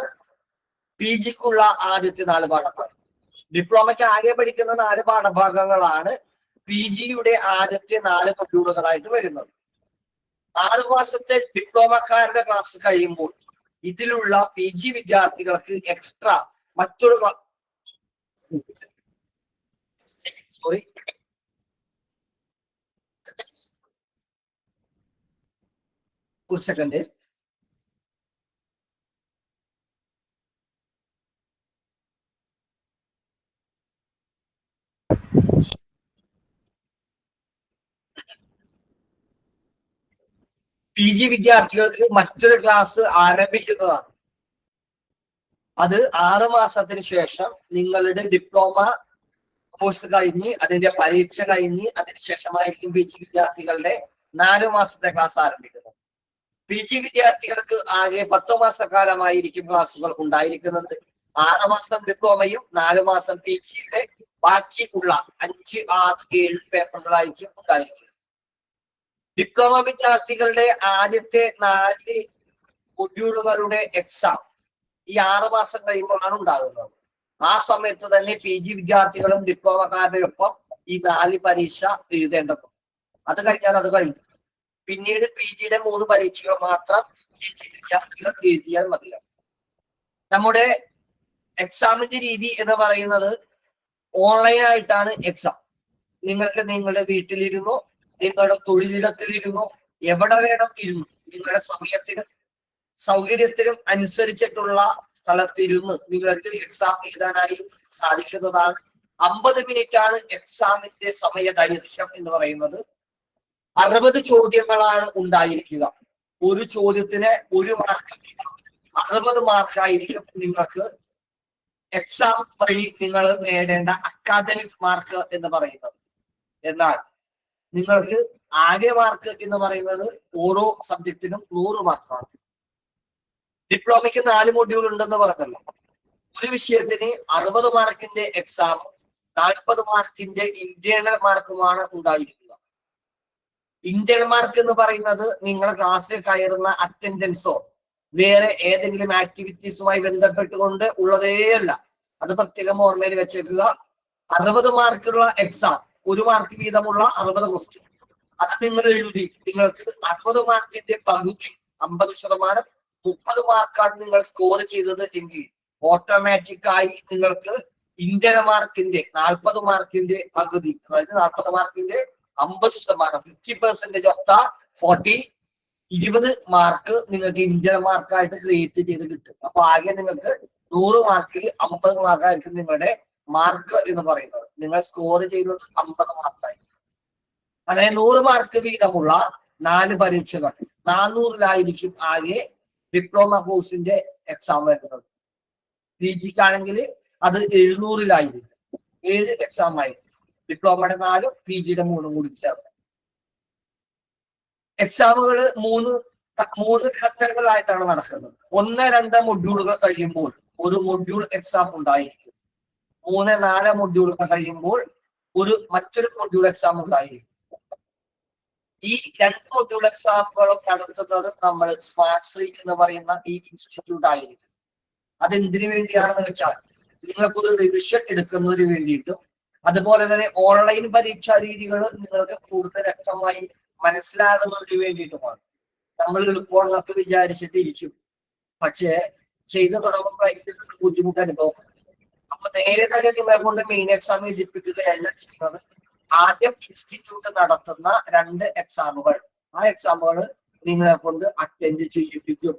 പി ജിക്കുള്ള ആദ്യത്തെ 4 പാഠഭാഗങ്ങൾ. ഡിപ്ലോമയ്ക്ക് ആകെ പഠിക്കുന്ന 4 പാഠഭാഗങ്ങളാണ് പി ജിയുടെ ആദ്യത്തെ 4 മൊഡ്യൂളുകളായിട്ട് വരുന്നത്. 6 മാസത്തെ ഡിപ്ലോമക്കാരുടെ ക്ലാസ് കഴിയുമ്പോൾ ഇതിലുള്ള പി ജി വിദ്യാർത്ഥികൾക്ക് എക്സ്ട്രാ മറ്റൊരു ഒരു സെക്കൻഡ്. പി ജി വിദ്യാർത്ഥികൾക്ക് മറ്റൊരു ക്ലാസ് ആരംഭിക്കുന്നതാണ്. അത് 6 മാസത്തിന് ശേഷം നിങ്ങളുടെ ഡിപ്ലോമ കോഴ്സ് കഴിഞ്ഞ് അതിന്റെ പരീക്ഷ കഴിഞ്ഞ് അതിനുശേഷമായിരിക്കും പി ജി വിദ്യാർത്ഥികളുടെ 4 മാസത്തെ ക്ലാസ് ആരംഭിക്കുന്നത്. പി ജി വിദ്യാർത്ഥികൾക്ക് ആകെ 10 മാസക്കാലമായിരിക്കും ക്ലാസ്സുകൾ ഉണ്ടായിരിക്കുന്നത്. 6 മാസം ഡിപ്ലോമയും 4 മാസം പി ജിയുടെ ബാക്കിയുള്ള 5, 6, 7 പേപ്പറുകളായിരിക്കും ഉണ്ടായിരിക്കുന്നത്. ഡിപ്ലോമ വിദ്യാർത്ഥികളുടെ ആദ്യത്തെ 4 മൊഡ്യൂളുകളുടെ എക്സാം ഈ 6 മാസം കഴിയുമ്പോഴാണ് ഉണ്ടാകുന്നത്. ആ സമയത്ത് തന്നെ പി ജി വിദ്യാർത്ഥികളും ഡിപ്ലോമക്കാരുടെ ഒപ്പം ഈ 4 പരീക്ഷ എഴുതേണ്ടതുണ്ട്. അത് കഴിഞ്ഞാൽ അത് കഴിഞ്ഞു. പിന്നീട് പി ജിയുടെ 3 പരീക്ഷകൾ മാത്രം പി ജി വിദ്യാർത്ഥികൾ എഴുതിയാൽ മതിയാകും. നമ്മുടെ എക്സാമിന്റെ രീതി എന്ന് പറയുന്നത് ഓൺലൈനായിട്ടാണ് എക്സാം. നിങ്ങൾക്ക് നിങ്ങളുടെ വീട്ടിലിരുന്നോ നിങ്ങളുടെ തൊഴിലിടത്തിലിരുന്നോ എവിടെ വേണം ഇരുന്നു നിങ്ങളുടെ സമയത്തിനും സൗകര്യത്തിനും അനുസരിച്ചിട്ടുള്ള സ്ഥലത്തിരുന്ന് നിങ്ങൾക്ക് എക്സാം എഴുതാനായി സാധിക്കുന്നതാണ്. 50 മിനിറ്റ് ആണ് എക്സാമിന്റെ സമയ ദൈർഘ്യം എന്ന് പറയുന്നത്. 60 ചോദ്യങ്ങളാണ് ഉണ്ടായിരിക്കുക. ഒരു ചോദ്യത്തിന് 1 മാർക്ക്, 60 മാർക്കായിരിക്കും നിങ്ങൾക്ക് എക്സാം വഴി നിങ്ങൾ നേടേണ്ട അക്കാദമിക് മാർക്ക് എന്ന് പറയുന്നത്. എന്നാൽ നിങ്ങൾക്ക് ആകെ മാർക്ക് എന്ന് പറയുന്നത് ഓരോ സബ്ജക്റ്റിനും 100 മാർക്കാണ്. ഡിപ്ലോമയ്ക്ക് 4 മൊഡ്യൂൾ ഉണ്ടെന്ന് പറഞ്ഞല്ലോ. ഒരു വിഷയത്തിന് 60 മാർക്കിന്റെ എക്സാമും 40 മാർക്കിന്റെ ഇന്റേണൽ മാർക്കുമാണ് ഉണ്ടായിരിക്കുക. ഇന്റേണൽ മാർക്ക് എന്ന് പറയുന്നത് നിങ്ങൾ ക്ലാസ്സിൽ കയറുന്ന അറ്റൻഡൻസോ വേറെ ഏതെങ്കിലും ആക്ടിവിറ്റീസുമായി ബന്ധപ്പെട്ടുകൊണ്ട് ഉള്ളതേയല്ല. അത് പ്രത്യേകം ഓർമ്മയിൽ വെച്ചേക്കുക. 60 മാർക്കുള്ള എക്സാം, 1 മാർക്ക് വീതമുള്ള 60 ക്വസ്റ്റ്യൻ, അത് നിങ്ങൾ എഴുതി നിങ്ങൾക്ക് 60 മാർക്കിന്റെ പകുതി 50%, 30 മാർക്കാണ് നിങ്ങൾ സ്കോർ ചെയ്തത് എങ്കിൽ ഓട്ടോമാറ്റിക് ആയി നിങ്ങൾക്ക് ഇന്റർ മാർക്കിന്റെ 40 മാർക്കിന്റെ പകുതി, അതായത് 40 മാർക്കിന്റെ 50%, 50% ഓഫ് ദ 40, 20 മാർക്ക് നിങ്ങൾക്ക് ഇന്റർ മാർക്കായിട്ട് ക്രിയേറ്റ് ചെയ്ത് കിട്ടും. അപ്പൊ ആകെ നിങ്ങൾക്ക് 100 മാർക്കിൽ 50 മാർക്കായിരിക്കും നിങ്ങളുടെ മാർക്ക് എന്ന് പറയുന്നത്. നിങ്ങൾ സ്കോർ ചെയ്യുന്നത് 50 മാർക്കായി. അങ്ങനെ 100 മാർക്ക് വീതമുള്ള 4 പരീക്ഷകൾ 400-ലായിരിക്കും ആകെ ഡിപ്ലോമ കോഴ്സിന്റെ എക്സാം വരുന്നത്. പി ജിക്കാണെങ്കിൽ അത് 700-ലായിരിക്കും. 7 എക്സാം ആയിരിക്കും. ഡിപ്ലോമയുടെ 4, പി ജിയുടെ 3 കൂടി ചേർന്ന്. എക്സാമുകൾ 3 ഘട്ടങ്ങളായിട്ടാണ് നടക്കുന്നത്. 1, 2 മൊഡ്യൂളുകൾ കഴിയുമ്പോൾ ഒരു മൊഡ്യൂൾ എക്സാം ഉണ്ടായിരിക്കും. 3, 4 മൊഡ്യൂളുകൾ കഴിയുമ്പോൾ മറ്റൊരു മൊഡ്യൂൾ എക്സാം ഉണ്ടായിരിക്കും. ഈ 2 മൊഡ്യൂൾ എക്സാമുകളും നടത്തുന്നത് നമ്മൾ സ്മാർട്ട് ശ്രീ എന്ന് പറയുന്ന ഈ ഇൻസ്റ്റിറ്റ്യൂട്ട് ആയിരിക്കും. അതെന്തിനു വേണ്ടിയാണെന്ന് വെച്ചാൽ നിങ്ങൾക്കൊരു റിവിഷൻ എടുക്കുന്നതിന് വേണ്ടിയിട്ടും അതുപോലെ തന്നെ ഓൺലൈൻ പരീക്ഷാ രീതികൾ നിങ്ങൾക്ക് കൂടുതൽ വ്യക്തമായി മനസ്സിലാകുന്നതിന് വേണ്ടിയിട്ടുമാണ്. നമ്മൾ എളുപ്പമെന്നൊക്കെ വിചാരിച്ചിട്ടിരിക്കും, പക്ഷേ ചെയ്തു തുടങ്ങുമ്പോൾ ബുദ്ധിമുട്ട് അനുഭവം. അപ്പൊ നേരെ തന്നെ നിങ്ങളെ കൊണ്ട് മെയിൻ എക്സാം എഴുതിപ്പിക്കുകയല്ല ചെയ്യുന്നത്. ആദ്യം ഇൻസ്റ്റിറ്റ്യൂട്ട് നടത്തുന്ന 2 എക്സാമുകൾ, ആ എക്സാമുകൾ നിങ്ങളെ കൊണ്ട് അറ്റൻഡ് ചെയ്യിപ്പിക്കും.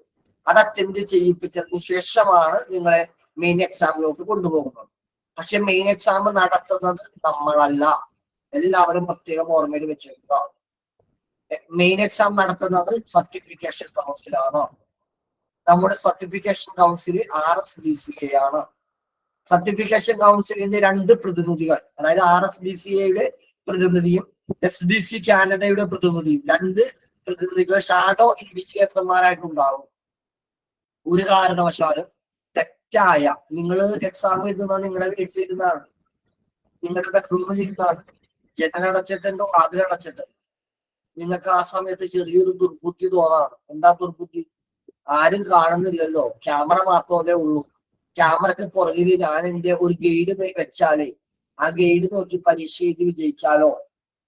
അത് അറ്റൻഡ് ചെയ്യിപ്പിച്ചതിന് ശേഷമാണ് നിങ്ങളെ മെയിൻ എക്സാമിലോട്ട് കൊണ്ടുപോകുന്നത്. പക്ഷെ മെയിൻ എക്സാം നടത്തുന്നത് നമ്മളല്ല. എല്ലാവരും പ്രത്യേകം ഓർമ്മയിൽ വെച്ചേക്കുക. മെയിൻ എക്സാം നടത്തുന്നത് സർട്ടിഫിക്കേഷൻ കൗൺസിലാണ്. നമ്മുടെ സർട്ടിഫിക്കേഷൻ കൗൺസിൽ RSDCA ആണ്. സർട്ടിഫിക്കേഷൻ കൗൺസിലിന്റെ 2 പ്രതിനിധികൾ, അതായത് RSDCAയുടെ പ്രതിനിധിയും SDC കാനഡയുടെ പ്രതിനിധിയും, 2 പ്രതിനിധികൾ ഷാഡോ ഇൻവെസ്റ്റിഗേറ്റർമാരായിട്ടുണ്ടാവും. ഒരു കാരണവശാലും തെറ്റായ, നിങ്ങൾ എക്സാം എഴുതുന്ന നിങ്ങളുടെ വീട്ടിലിരുന്നാണ്, നിങ്ങളുടെ ബെഡ്റൂമിൽ ഇരുന്നാണ്, ജനലടച്ചിട്ടുണ്ടോ അതിലടച്ചിട്ടുണ്ട്, നിങ്ങൾക്ക് ആ സമയത്ത് ചെറിയൊരു ദുർബുദ്ധി തോന്നാണ്. എന്താ ദുർബുദ്ധി? ആരും കാണുന്നില്ലല്ലോ, ക്യാമറ മാത്രമേ ഉള്ളൂ. ക്യാമറയ്ക്ക് പുറകിൽ ഞാൻ എന്റെ ഒരു ഗൈഡ് വെച്ചാലേ ആ ഗൈഡ് നോക്കി പരീക്ഷ എഴുതി വിജയിക്കാലോ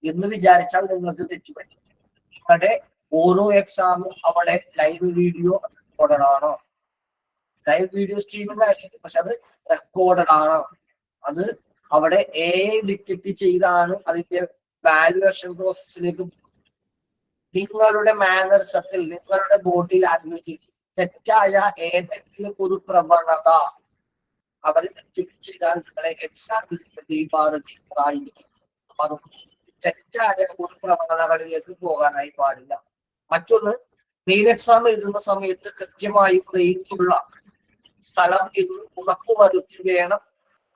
എന്ന് വിചാരിച്ചാൽ നിങ്ങൾക്ക് തെറ്റുപറ്റും. നിങ്ങളുടെ ഓരോ എക്സാമും അവിടെ ലൈവ് വീഡിയോ റെക്കോർഡഡ് ആണ്. ലൈവ് വീഡിയോ സ്ട്രീമിംഗ് ആയിരിക്കും, പക്ഷെ അത് റെക്കോർഡഡ് ആണ്. അത് അവിടെ ഡിറ്റക്ട് ചെയ്താണ് അതിന്റെ വാല്യുവേഷൻ പ്രോസസ്സിലേക്ക്. നിങ്ങളുടെ മാനർസത്തിൽ, നിങ്ങളുടെ ബോഡി ലാംഗ്വേജിൽ തെറ്റായ ഏതെങ്കിലും ഒരു പ്രവണത അവർ ചെയ്താൽ നിങ്ങളെ എക്സാമിൽ തെറ്റായ ഒരു പ്രവണതകളിലേക്ക് പോകാനായി പാടില്ല. മറ്റൊന്ന്, മെയിൻ എക്സാം എഴുതുന്ന സമയത്ത് കൃത്യമായും റേഞ്ചുള്ള സ്ഥലം ഉറപ്പുവരുത്തി വേണം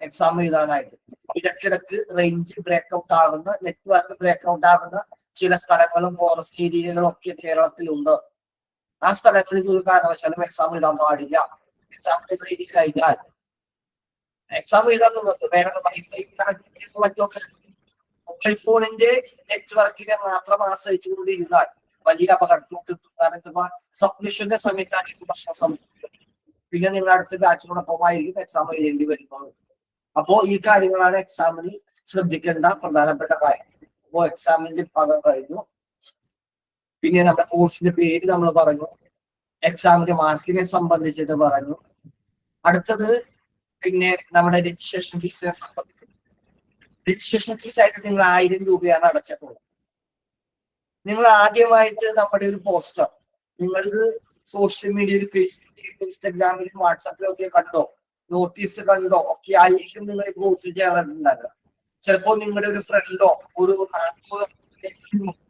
എക്സാം എഴുതാനായിട്ട്. ഇടയ്ക്കിടക്ക് റേഞ്ച് ബ്രേക്ക്ഔട്ട് ആകുന്ന, നെറ്റ്വർക്ക് ബ്രേക്ക്ഔട്ട് ആകുന്ന ചില സ്ഥലങ്ങളും ഫോറസ്റ്റ് ഏരിയകളും ഒക്കെ കേരളത്തിലുണ്ട്. ആ സ്ഥലങ്ങളിൽ ഒരു കാരണവശാലും എക്സാം എഴുതാൻ പാടില്ല. എക്സാം എഴുതി കഴിഞ്ഞാൽ എക്സാം എഴുതാൻ നിങ്ങൾക്ക് വേണം വൈഫൈ കണക്ട് മറ്റൊക്കെ. മൊബൈൽ ഫോണിന്റെ നെറ്റ്വർക്കിനെ മാത്രം ആശ്രയിച്ചുകൊണ്ടിരുന്നാൽ വലിയ അപകടത്തിലോട്ട്. കാരണം സബ്മിഷന്റെ സമയത്തായിരിക്കും പ്രശ്നം സംഭവിക്കുന്നത്. പിന്നെ നിങ്ങൾ അടുത്ത ബാച്ചിനോടൊപ്പമായിരിക്കും എക്സാം എഴുതേണ്ടി വരുന്നത്. അപ്പോ ഈ കാര്യങ്ങളാണ് എക്സാമിന് ശ്രദ്ധിക്കേണ്ട പ്രധാനപ്പെട്ട കാര്യം. അപ്പോ എക്സാമിന്റെ ഭാഗം കഴിഞ്ഞു. പിന്നെ നമ്മുടെ കോഴ്സിന്റെ പേര് നമ്മൾ പറഞ്ഞു, എക്സാമിന്റെ മാർക്കിനെ സംബന്ധിച്ചിട്ട് പറഞ്ഞു. അടുത്തത് പിന്നെ നമ്മുടെ രജിസ്ട്രേഷൻ ഫീസിനെ സംബന്ധിച്ച്. രജിസ്ട്രേഷൻ ഫീസ് ആയിട്ട് നിങ്ങൾ 1000 രൂപയാണ് അടച്ചിട്ടുള്ളത്. നിങ്ങൾ ആദ്യമായിട്ട് നമ്മുടെ ഒരു പോസ്റ്റർ നിങ്ങൾക്ക് സോഷ്യൽ മീഡിയയിൽ, ഫേസ്ബുക്കിൽ, ഇൻസ്റ്റാഗ്രാമിലും വാട്സാപ്പിലും ഒക്കെ കണ്ടോ, നോട്ടീസ് കണ്ടോ ഒക്കെ ആയിരിക്കും നിങ്ങൾ ഈ കോഴ്സിൽ ചേർന്നിട്ടുണ്ടാകുക. ചിലപ്പോൾ നിങ്ങളുടെ ഒരു ഫ്രണ്ടോ ഒരു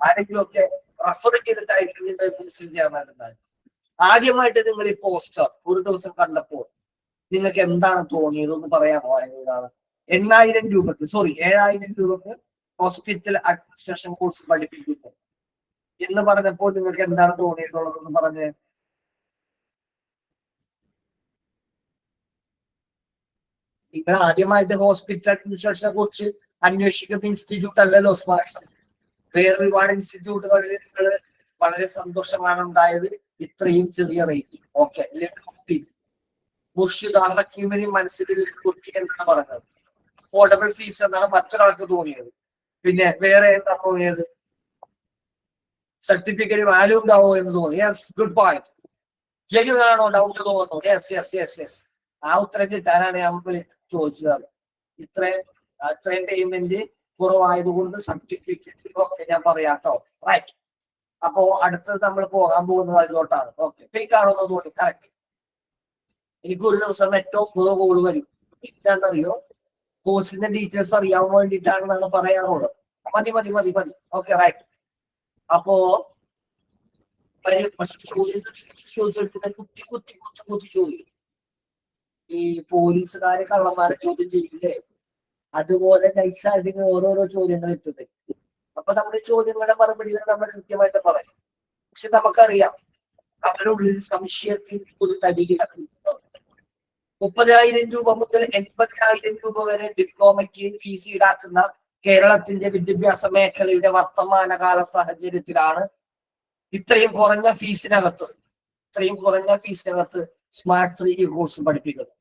ആരെങ്കിലും ഒക്കെ റെഫർ ചെയ്തിട്ടായിരിക്കും നിങ്ങൾ കോഴ്സിൽ ചേർന്നിട്ടുണ്ടാകുക. ആദ്യമായിട്ട് നിങ്ങൾ ഈ പോസ്റ്റർ ഒരു ദിവസം കണ്ടപ്പോൾ നിങ്ങൾക്ക് എന്താണ് തോന്നിയത് എന്ന് പറയാമോ? എന്താണ് 8,000 രൂപക്ക് 7,000 രൂപക്ക് ഹോസ്പിറ്റൽ അഡ്മിനിസ്ട്രേഷൻ കോഴ്സ് പഠിപ്പിക്കുന്നു എന്ന് പറഞ്ഞപ്പോൾ നിങ്ങൾക്ക് എന്താണ് തോന്നിയിട്ടുള്ളതെന്ന് പറഞ്ഞ്. നിങ്ങൾ ആദ്യമായിട്ട് ഹോസ്പിറ്റൽ അഡ്മിനിസ്ട്രേഷനെ കുറിച്ച് അന്വേഷിക്കുന്ന ഇൻസ്റ്റിറ്റ്യൂട്ട് അല്ലല്ലോ സ്മാർട്സ്. വേറെ ഒരുപാട് ഇൻസ്റ്റിറ്റ്യൂട്ടുകളിൽ നിങ്ങൾ വളരെ സന്തോഷമാണ് ഉണ്ടായത് ഇത്രയും ചെറിയ റേറ്റ്. ഓക്കെ, മുർഷിദ് ഹക്കീമിന് മനസ്സിൽ കുട്ടി എന്നാണ് പറഞ്ഞത്. അഫോർഡബിൾ ഫീസ് എന്നാണ് മറ്റൊരാൾക്ക് തോന്നിയത്. പിന്നെ വേറെ എന്താ തോന്നിയത്? സർട്ടിഫിക്കറ്റ് വാല്യൂ ഉണ്ടാവോ എന്ന് തോന്നി. Yes, good point. ജെന്യൂൻ ആണോ ഡൗട്ട് തോന്നുന്നു? Yes yes yes yes. ആ ഉത്തരം കിട്ടാനാണ് ഞാൻ ചോദിച്ചത്. ഇത്രയും പേയ്മെന്റ് കുറവായതുകൊണ്ട് സർട്ടിഫിക്കറ്റ് ഒക്കെ ഞാൻ പറയാം കേട്ടോ. റൈറ്റ്. അപ്പോ അടുത്തത് നമ്മൾ പോകാൻ പോകുന്നത് അതിലോട്ടാണ്. ഓക്കെ, ഫേക്ക് ആണോ എന്ന് തോന്നി. കറക്റ്റ്. എനിക്ക് ഒരു ദിവസം ഏറ്റവും കോൾ വരും. എന്താണെന്നറിയോ? കോഴ്സിന്റെ ഡീറ്റെയിൽസ് അറിയാൻ വേണ്ടിയിട്ടാണ് നമ്മൾ പറയാറുള്ളത്. മതി മതി മതി മതി. Okay, right. അപ്പോ കുത്തി ചോദിക്കും. ഈ പോലീസുകാരെ കള്ളന്മാരെ ചോദ്യം ചെയ്യില്ലേ, അതുപോലെ നൈസായിട്ട് ഓരോരോ ചോദ്യങ്ങൾ എത്തുന്നത്. അപ്പൊ നമ്മുടെ ചോദ്യങ്ങളുടെ മറുപടികൾ നമ്മൾ കൃത്യമായിട്ട് പറയും. പക്ഷെ നമുക്കറിയാം അവരുടെ ഉള്ളിൽ സംശയത്തിൽ ഒരു തടി കിടക്കുന്നു. 30,000 രൂപ മുതൽ 80,000 രൂപ വരെ ഡിപ്ലോമയ്ക്ക് ഫീസ് ഈടാക്കുന്ന കേരളത്തിന്റെ വിദ്യാഭ്യാസ മേഖലയുടെ വർത്തമാനകാല സാഹചര്യത്തിലാണ് ഇത്രയും കുറഞ്ഞ ഫീസിനകത്ത് സ്മാർട്ട് 3 കോഴ്സ് പഠിപ്പിക്കുന്നത്.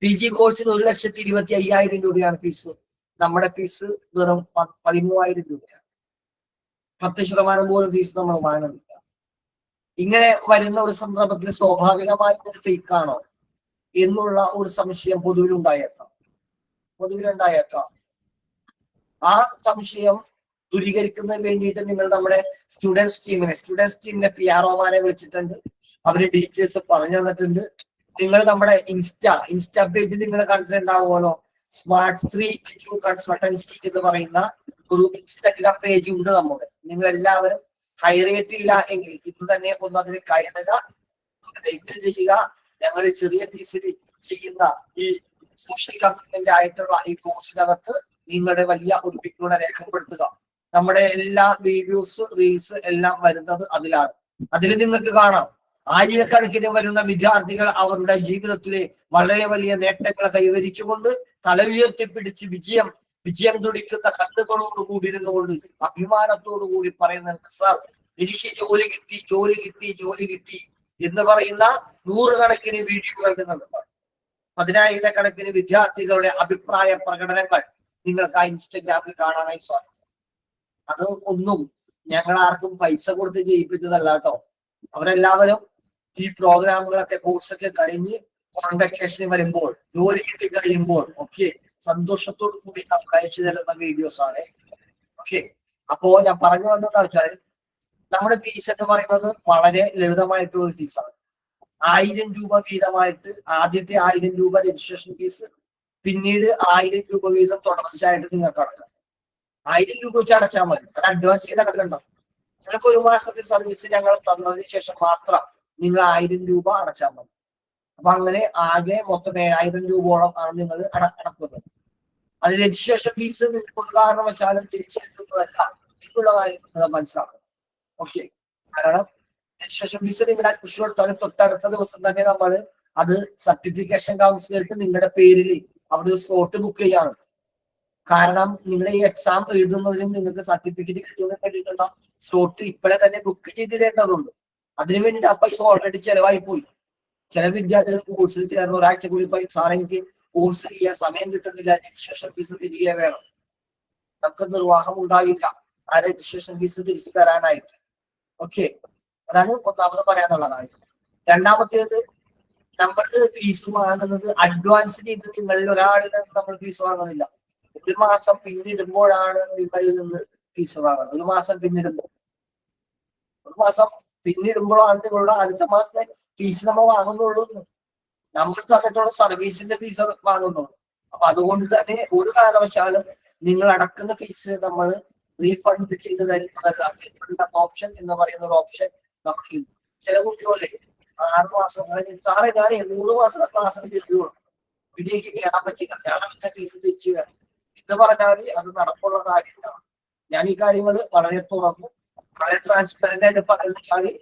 PG കോഴ്സിന് 1,25,000 രൂപയാണ് ഫീസ്. നമ്മുടെ ഫീസ് വെറും 13,000 രൂപയാണ്. 10% പോലും ഫീസ് നമ്മൾ വാങ്ങുന്നില്ല. ഇങ്ങനെ വരുന്ന ഒരു സന്ദർഭത്തിൽ സ്വാഭാവികമായ ഒരു ഫേക്ക് ആണോ എന്നുള്ള ഒരു സംശയം പൊതുവിലുണ്ടായേക്കാം. ആ സംശയം ദൂരീകരിക്കുന്നതിന് വേണ്ടിയിട്ട് നിങ്ങൾ നമ്മുടെ സ്റ്റുഡൻസ് ടീമിനെ PROമാരെ വിളിച്ചിട്ടുണ്ട്. അവര് ഡീറ്റെയിൽസ് പറഞ്ഞു തന്നിട്ടുണ്ട്. നിങ്ങൾ നമ്മുടെ ഇൻസ്റ്റാ പേജ് നിങ്ങൾ കണ്ടിട്ടുണ്ടാവുമല്ലോ. സ്മാർട്ട് 3 കൺസൾട്ടൻസി എന്ന് പറയുന്ന ഒരു ഇൻസ്റ്റാഗ്രാം പേജ് ഉണ്ട് നമ്മുടെ. നിങ്ങൾ എല്ലാവരും ഹൈറേറ്റ് ഇല്ല എങ്കിൽ ഇന്ന് തന്നെ ഒന്ന് അതിന് കയറുക. ലൈക്ക് ചെയ്യുക. ഞങ്ങൾ ചെറിയ ഫീസിൽ ചെയ്യുന്ന ഈ സോഷ്യൽ കമ്മിറ്റ്മെന്റ് ആയിട്ടുള്ള ഈ കോഴ്സിനകത്ത് നിങ്ങളുടെ വലിയ ഒരു പിന്തുണ രേഖപ്പെടുത്തുക. നമ്മുടെ എല്ലാ വീഡിയോസ് റീൽസ് എല്ലാം വരുന്നത് അതിലാണ്. അതിൽ നിങ്ങൾക്ക് കാണാം ആയിരക്കണക്കിന് വരുന്ന വിദ്യാർത്ഥികൾ അവരുടെ ജീവിതത്തിലെ വളരെ വലിയ നേട്ടങ്ങൾ കൈവരിച്ചുകൊണ്ട് തല ഉയർത്തിപ്പിടിച്ച് വിജയം തുടിക്കുന്ന കണ്ണുകളോട് കൂടി ഇരുന്നുകൊണ്ട് അഭിമാനത്തോടു കൂടി പറയുന്നുണ്ട്, സാർ എനിക്ക് ജോലി കിട്ടി എന്ന് പറയുന്ന നൂറുകണക്കിന് വീഡിയോകൾ നിങ്ങൾക്ക് 10,000-കണക്കിന് വിദ്യാർത്ഥികളുടെ അഭിപ്രായ പ്രകടനങ്ങൾ നിങ്ങൾക്ക് ആ ഇൻസ്റ്റഗ്രാമിൽ കാണാനായി സാധിക്കും. അത് ഒന്നും ഞങ്ങൾ ആർക്കും പൈസ കൊടുത്ത് ചെയ്യിപ്പിച്ചതല്ല കേട്ടോ. അവരെല്ലാവരും ഈ പ്രോഗ്രാമുകളൊക്കെ കോഴ്സൊക്കെ കഴിഞ്ഞ് കോൺവെക്കേഷന് വരുമ്പോൾ ജോലി കിട്ടി കഴിയുമ്പോൾ ഒക്കെ സന്തോഷത്തോടു കൂടി നമുക്ക് അയച്ചു തരുന്ന വീഡിയോസ് ആണ്. ഓക്കെ, അപ്പോ ഞാൻ പറഞ്ഞു വന്നതെന്ന് വെച്ചാൽ നമ്മുടെ ഫീസ് എന്ന് പറയുന്നത് വളരെ ലളിതമായിട്ടുള്ള ഒരു ഫീസാണ്. 1000 രൂപ വീതമായിട്ട് ആദ്യത്തെ 1000 രൂപ രജിസ്ട്രേഷൻ ഫീസ്, പിന്നീട് 1000 രൂപ വീതം തുടർച്ചയായിട്ട് നിങ്ങൾക്ക് അടക്കാം. 1000 രൂപ വെച്ച് അടച്ചാൽ മതി, അത് അഡ്വാൻസ് ചെയ്ത് അടക്കണ്ട. നിങ്ങൾക്ക് ഒരു മാസത്തെ സർവീസ് ഞങ്ങൾ തന്നതിന് ശേഷം മാത്രം നിങ്ങൾ 1000 രൂപ അടച്ചാൽ മതി. അപ്പൊ അങ്ങനെ ആകെ മൊത്തം 7000 രൂപയോളം ആണ് നിങ്ങൾ അടക്കുന്നത്. അത് രജിസ്ട്രേഷൻ ഫീസ് നിങ്ങൾക്ക് ഒരു കാരണവശാലും തിരിച്ചെടുക്കുന്നതല്ല എന്നുള്ള കാര്യം നിങ്ങൾ മനസ്സിലാക്കണം. ഓക്കെ, കാരണം രജിസ്ട്രേഷൻ ഫീസ് നിങ്ങളുടെ അഡ്മിഷൻ കൊടുത്താലും തൊട്ടടുത്ത ദിവസം തന്നെ നമ്മൾ അത് സർട്ടിഫിക്കേഷൻ കൗൺസിലിട്ട് നിങ്ങളുടെ പേരിൽ അവിടെ ഒരു സ്ലോട്ട് ബുക്ക് ചെയ്യാണ്. കാരണം നിങ്ങൾ ഈ എക്സാം എഴുതുന്നതിനും നിങ്ങൾക്ക് സർട്ടിഫിക്കറ്റ് കിട്ടുന്നതിന് വേണ്ടിയിട്ടുള്ള സ്ലോട്ട് ഇപ്പോഴേ തന്നെ ബുക്ക് ചെയ്തിടേണ്ടതുണ്ട്. അതിനു വേണ്ടിയിട്ട് ആ പൈസ ഓൾറെഡി ചെലവായി പോയി. ചില വിദ്യാർത്ഥികൾ കോഴ്സിൽ ചേർന്ന് ഒരാഴ്ച കൂടി പോയി, സാറേ എനിക്ക് കോഴ്സ് ചെയ്യാൻ സമയം കിട്ടുന്നില്ല, രജിസ്ട്രേഷൻ ഫീസ് തിരികെ വേണം. നമുക്ക് നിർവാഹം ഉണ്ടായില്ല ആ രജിസ്ട്രേഷൻ ഫീസ് തിരിച്ചു തരാനായിട്ട്. ഓക്കെ, അതാണ് ഒന്നാമത് പറയാനുള്ള കാര്യം. രണ്ടാമത്തേത്, നമ്മൾ ഫീസ് വാങ്ങുന്നത് അഡ്വാൻസ് ചെയ്ത് നിങ്ങളിൽ ഒരാളിൽ നിന്ന് നമ്മൾ ഫീസ് വാങ്ങുന്നില്ല. ഒരു മാസം പിന്നിടുമ്പോഴാണ് നിങ്ങളിൽ നിന്ന് ഫീസ് വാങ്ങുന്നത്. ഒരു മാസം പിന്നിടുമ്പോഴാണ് നിങ്ങളുടെ അടുത്ത മാസത്തെ ഫീസ് നമ്മൾ വാങ്ങുന്നുള്ളൂ. നമ്മൾ തന്നിട്ടുള്ള സർവീസിന്റെ ഫീസ് വാങ്ങുന്നുള്ളൂ. അപ്പൊ അതുകൊണ്ട് തന്നെ ഒരു കാരണവശാലും നിങ്ങൾ അടക്കുന്ന ഫീസ് നമ്മൾ റീഫണ്ട് ചെയ്ത് തരുന്നതല്ല. ഓപ്ഷൻ എന്ന് പറയുന്ന ഒരു ഓപ്ഷൻ നമുക്ക് ചില കുട്ടികളെ 6 മാസം സാറേ ഞാൻ 100 മാസത്തെ ക്ലാസ്സിന് ചെയ്തോളൂ, വീട്ടിലേക്ക് കയറാൻ പറ്റില്ല, ഞാൻ അടച്ച ഫീസ് തിരിച്ചു വേണം എന്ന് പറഞ്ഞാൽ അത് നടപ്പുള്ള കാര്യമില്ല. ഞാൻ ഈ കാര്യങ്ങൾ വളരെ തുറന്നു വളരെ ട്രാൻസ്പെറന്റ് ആയിട്ട് പറയുന്നത്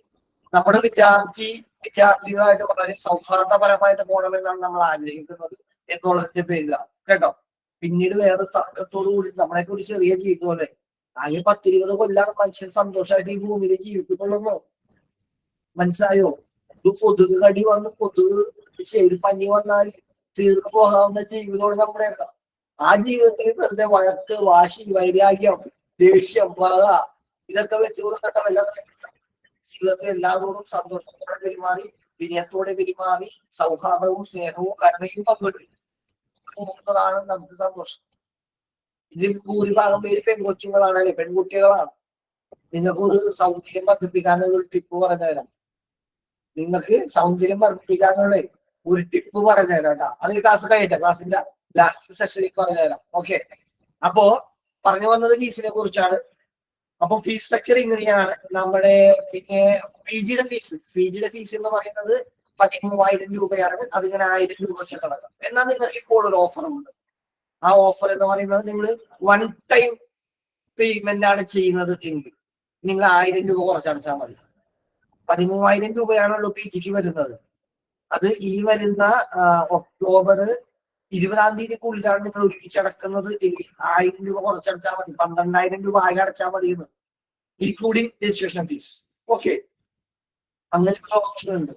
നമ്മുടെ വിദ്യാർത്ഥികളായിട്ട് വളരെ സൗഹാർദ്ദപരമായിട്ട് പോകണമെന്നാണ് നമ്മൾ ആഗ്രഹിക്കുന്നത് എന്നുള്ളതിന്റെ പേരിലാണ് കേട്ടോ. പിന്നീട് വേറെ തർക്കത്തോടു കൂടി നമ്മളെ ഒരു ചെറിയ ജീവിതമല്ലേ, ആകെ 10-20 കൊല്ലാണ് മനുഷ്യൻ സന്തോഷമായിട്ട് ഈ ഭൂമിയിൽ ജീവിക്കുന്നുള്ളൂ. മനസ്സിലായോ? ഒരു കൊതുക് കടി വന്ന് കൊതുക് ഒരു പനി വന്നാൽ തീർന്നു പോകാവുന്ന ജീവിതമാണ് നമ്മുടെ. ആ ജീവിതത്തിൽ വെറുതെ വഴക്ക്, വാശി, വൈരാഗ്യം, ദേഷ്യം, പക ഇതൊക്കെ വെച്ച് കൊടുക്കട്ടമല്ല. ജീവിതത്തിൽ എല്ലാവരോടും സന്തോഷത്തോടെ പെരുമാറി, വിനയത്തോടെ പെരുമാറി, സൗഹാർദ്ദവും സ്നേഹവും കരുണയും പങ്കിടുന്നതാണ് നമുക്ക് സന്തോഷം. ഇതിൽ ഭൂരിഭാഗം പേര് പെൺകൊച്ചുങ്ങളാണല്ലേ, പെൺകുട്ടികളാണ്. നിങ്ങൾക്ക് ഒരു സൗന്ദര്യം വർദ്ധിപ്പിക്കാനുള്ള ഒരു ടിപ്പ് പറഞ്ഞുതരാം. നിങ്ങൾക്ക് സൗന്ദര്യം വർദ്ധിപ്പിക്കാനുള്ള ഒരു ടിപ്പ് പറഞ്ഞുതരാം കേട്ടോ. അത് ക്ലാസ് കഴിയട്ടെ, ക്ലാസ്സിന്റെ ലാസ്റ്റ് സെഷനിൽ പറഞ്ഞുതരാം. ഓക്കെ, അപ്പോ പറഞ്ഞു വന്നത് ഫീസിനെ കുറിച്ചാണ്. അപ്പൊ ഫീസ് സ്ട്രക്ചർ ഇങ്ങനെയാണ്. നമ്മുടെ പിന്നെ പി ജിയുടെ ഫീസ് എന്ന് പറയുന്നത് 13,000 രൂപയാണ്. അതിങ്ങനെ 1000 രൂപ വെച്ചിട്ട് നടക്കാം. എന്നാൽ നിങ്ങൾക്ക് ഇപ്പോൾ ഒരു ഓഫർ ഉണ്ട്. ആ ഓഫർ എന്ന് പറയുന്നത് നിങ്ങൾ 1 ടൈം പേയ്മെന്റ് ആണ് ചെയ്യുന്നത് എങ്കിൽ നിങ്ങൾ 1000 രൂപ കുറച്ചടച്ചാൽ മതി. 13,000 രൂപയാണല്ലോ പി ജിക്ക് വരുന്നത്. അത് ഈ വരുന്ന ഒക്ടോബർ 20-ാം തീയതിക്കുള്ളിലാണ് നിങ്ങൾ ഒരുമിച്ചടക്കുന്നത് എങ്കിൽ 1000 രൂപ കുറച്ചടച്ചാൽ മതി. 12,000 രൂപ ആകെ അടച്ചാൽ മതി എന്ന്, ഇൻക്ലൂഡിങ് രജിസ്ട്രേഷൻ ഫീസ്. ഓക്കെ, അങ്ങനെ ഒരു ഓപ്ഷൻ ഉണ്ട്.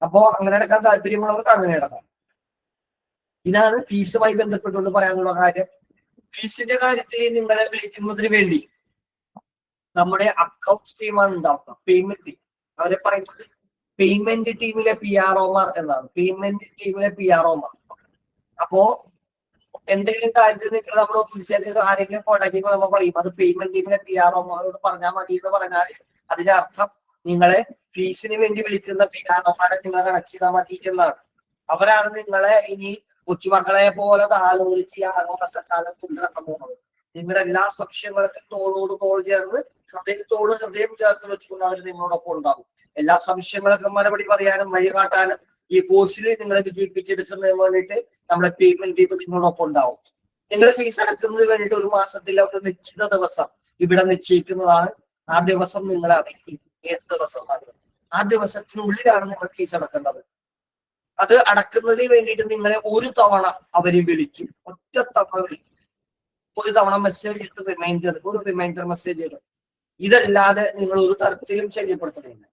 അപ്പോ അങ്ങനെ അടക്കാൻ താല്പര്യമുള്ളവർക്ക് അങ്ങനെ അടക്കാം. ഇതാണ് ഫീസുമായി ബന്ധപ്പെട്ടുകൊണ്ട് പറയാനുള്ള കാര്യം. ഫീസിന്റെ കാര്യത്തിൽ നിങ്ങളെ വിളിക്കുന്നതിന് വേണ്ടി നമ്മുടെ അക്കൗണ്ട്സ് ടീമാണ് ഉണ്ടാവുക, പേയ്മെന്റ് ടീം. അവരെ പറയുന്നത് പേയ്മെന്റ് ടീമിലെ PROമാർ എന്നാണ്. പേയ്മെന്റ് ടീമിലെ PROമാർ. അപ്പോ എന്തെങ്കിലും കാര്യത്തിൽ നിങ്ങൾ നമ്മുടെ ഓഫീസിലേക്ക് ആരെങ്കിലും കോൺടാക്ട് ചെയ്യുമ്പോൾ നമ്മൾ പറയും അത് പേയ്മെന്റ് ടീമിലെ PROമാരോട് പറഞ്ഞാൽ മതി എന്ന് പറഞ്ഞാൽ അതിന്റെ അർത്ഥം നിങ്ങളെ ഫീസിന് വേണ്ടി വിളിക്കുന്ന PROമാരെ നിങ്ങൾ കണക്ട് ചെയ്താൽ മതി എന്നാണ്. അവരാണ് നിങ്ങളെ ഇനി കൊച്ചുമക്കളെ പോലെ താലോലിച്ച് 6 മാസക്കാലം കൊണ്ടുനടക്കാൻ പോകുന്നത്. നിങ്ങളുടെ എല്ലാ സംശയങ്ങളൊക്കെ തോളോട് തോൾ ചേർന്ന് ഹൃദയത്തോട് ഹൃദയം ചേർത്ത് വെച്ചുകൊണ്ട് അവർ നിങ്ങളോടൊപ്പം ഉണ്ടാകും. എല്ലാ സംശയങ്ങളൊക്കെ മറുപടി പറയാനും വഴികാട്ടാനും ഈ കോഴ്സിൽ നിങ്ങളെ വിജയിപ്പിച്ചെടുക്കുന്നതിന് വേണ്ടിയിട്ട് നമ്മുടെ പേയ്മെന്റ് ടീം നിങ്ങളോടൊപ്പം ഉണ്ടാവും. നിങ്ങളുടെ ഫീസ് അടക്കുന്നതിന് വേണ്ടിയിട്ട് ഒരു മാസത്തിലെ ഒരു നിശ്ചിത ദിവസം ഇവിടെ നിശ്ചയിക്കുന്നതാണ്. ആ ദിവസം നിങ്ങളെ അറിയിക്കും ഏത് ദിവസമാണ്. ആ ദിവസത്തിനുള്ളിലാണ് നിങ്ങൾ ഫീസ് അടക്കേണ്ടത്. അത് അടക്കുന്നതിന് വേണ്ടിയിട്ട് നിങ്ങളെ ഒരു തവണ അവര് വിളിക്കും, ഒറ്റ തവണ വിളിക്കും. ഒരു തവണ മെസ്സേജ് ഇട്ട് ഒരു റിമൈൻഡർ മെസ്സേജ് ഇടും. ഇതല്ലാതെ നിങ്ങൾ ഒരു തരത്തിലും ശല്യപ്പെടുത്തുന്നില്ല.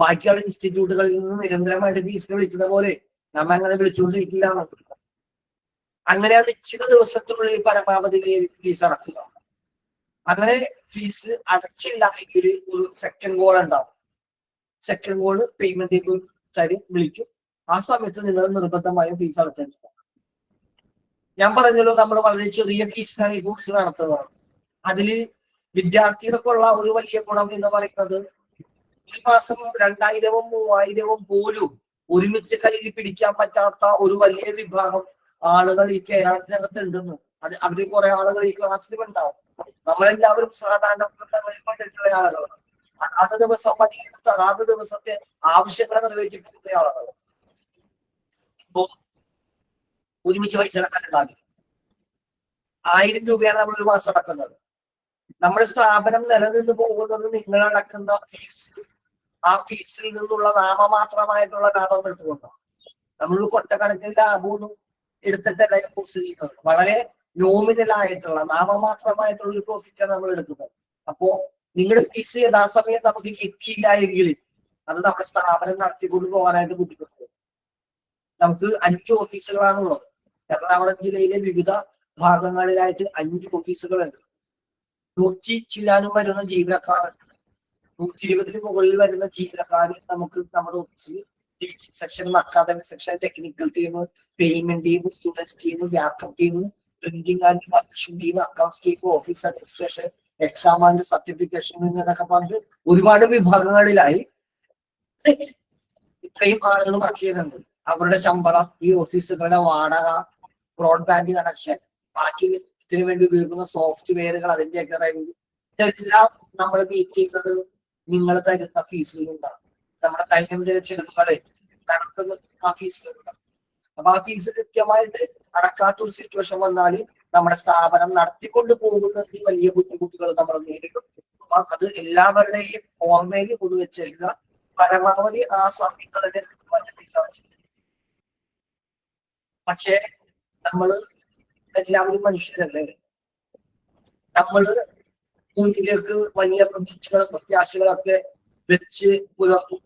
ബാക്കിയുള്ള ഇൻസ്റ്റിറ്റ്യൂട്ടുകളിൽ നിന്ന് നിരന്തരമായിട്ട് ഫീസിനെ വിളിക്കുന്ന പോലെ നമ്മ അങ്ങനെ വിളിച്ചുകൊണ്ടിരിക്കില്ല. അങ്ങനെ നിശ്ചിത ദിവസത്തിനുള്ളിൽ പരമാവധി ഫീസ് അടക്കുക. അങ്ങനെ ഫീസ് അടച്ചില്ല എങ്കിൽ ഒരു സെക്കൻഡ് കോൾ ഉണ്ടാവും. സെക്കൻഡ് കോള് പേയ്മെന്റ് തരും, വിളിക്കും. ആ സമയത്ത് നിങ്ങൾ നിർബന്ധമായും ഫീസ് അടച്ചിട്ടുണ്ട്. ഞാൻ പറഞ്ഞല്ലോ, നമ്മൾ വളരെ ചെറിയ ഫീസിനാണ് ഈ കോഴ്സ് നടത്തുന്നത്. അതില് വിദ്യാർത്ഥികൾക്കുള്ള ഒരു വലിയ ഗുണം എന്ന് പറയുന്നത് ഒരു മാസം 2000-ഉം 3000-ഉം പോലും ഒരുമിച്ച് കയ്യിൽ പിടിക്കാൻ പറ്റാത്ത ഒരു വലിയ വിഭാഗം ആളുകൾ ഈ കേരളത്തിനകത്ത് ഉണ്ടെന്ന്. അവര് കുറെ ആളുകൾ ഈ ക്ലാസ്സിൽ ഉണ്ടാവും. നമ്മളെല്ലാവരും സാധാരണ ആളുകളാണ്. അതാത് ദിവസം പണിയെടുത്ത് അതാത് ദിവസത്തെ ആവശ്യങ്ങളെ നിറവേറ്റിക്കുന്ന ആളുകൾ. ഇപ്പോ ഒരുമിച്ച് പൈസ അടക്കാനുണ്ടാവില്ല. 1000 രൂപയാണ് നമ്മൾ ഒരു മാസം അടക്കുന്നത്. നമ്മുടെ സ്ഥാപനം നിലനിന്ന് പോകുന്നത് നിങ്ങൾ അടക്കുന്ന ഫീസ്, ആ ഫീസിൽ നിന്നുള്ള നാമമാത്രമായിട്ടുള്ള ലാഭം എടുത്തുകൊണ്ടാണ്. നമ്മൾ കൊട്ടക്കണക്കിന് ലാഭമൊന്നും എടുത്തിട്ടല്ല കോഴ്സ് ചെയ്യുന്നത്. വളരെ നോമിനലായിട്ടുള്ള നാമമാത്രമായിട്ടുള്ള ഒരു പ്രോഫിറ്റാണ് നമ്മൾ എടുക്കുന്നത്. അപ്പോ നിങ്ങളുടെ ഫീസ് യഥാസമയം നമുക്ക് കിട്ടിയില്ല എങ്കിൽ അത് നമ്മുടെ സ്ഥാപനം നടത്തിക്കൊണ്ട് പോകാനായിട്ട് ബുദ്ധിമുട്ടുണ്ട്. നമുക്ക് 5 ഓഫീസുകളാണുള്ളത്. എറണാകുളം ജില്ലയിലെ വിവിധ ഭാഗങ്ങളിലായിട്ട് 5 ഓഫീസുകളുണ്ട്. 100 ചില്ലാനും വരുന്ന ജീവനക്കാരുണ്ട്. 120-ന് മുകളിൽ വരുന്ന ജീവനക്കാർ നമുക്ക് നമ്മുടെ ഓഫീസിൽ teaching section, academic section, technical team, payment team, students team, backup team, printing and publishing team, accounts team, office administration, exam and certification എന്നൊക്കെ പറഞ്ഞ് ഒരുപാട് വിഭാഗങ്ങളിലായി ഇത്രയും ആളുകൾ വർക്ക് ചെയ്യുന്നുണ്ട്. അവരുടെ ശമ്പളം, ഈ ഓഫീസുകളുടെ വാടക, ബ്രോഡ്ബാൻഡ് കണക്ഷൻ, ബാക്കി ഇതിനു വേണ്ടി ഉപയോഗിക്കുന്ന സോഫ്റ്റ്വെയറുകൾ, അതിന്റെയൊക്കെ റെന്റ്, ഇതെല്ലാം നമ്മൾ മീറ്റ് ചെയ്യുന്നത് നിങ്ങൾ തരുന്ന ഫീസിൽ നിന്നാണ്. നമ്മുടെ ദൈനംദിന ചെലവുകളെ നടത്തുന്ന ആ ഫീസിൽ നിന്നാണ്. അപ്പൊ ആ ഫീസ് കൃത്യമായിട്ട് അടക്കാത്ത ഒരു സിറ്റുവേഷൻ വന്നാൽ നമ്മുടെ സ്ഥാപനം നടത്തിക്കൊണ്ട് പോകുന്നതിൽ വലിയ ബുദ്ധിമുട്ടുകൾ നമ്മൾ നേരിടും. അപ്പൊ അത് എല്ലാവരുടെയും ഓർമ്മയിൽ കൊണ്ടുവച്ചേക്കുക. പരമാവധി ആ സമയത്ത് ഫീസ് അടച്ചില്ല. പക്ഷേ നമ്മള് എല്ലാവരും മനുഷ്യരല്ലേ. നമ്മള് മുന്നിലേക്ക് വലിയ പ്രതീക്ഷകളും പ്രത്യാശകളൊക്കെ വെച്ച് പുലർത്തും.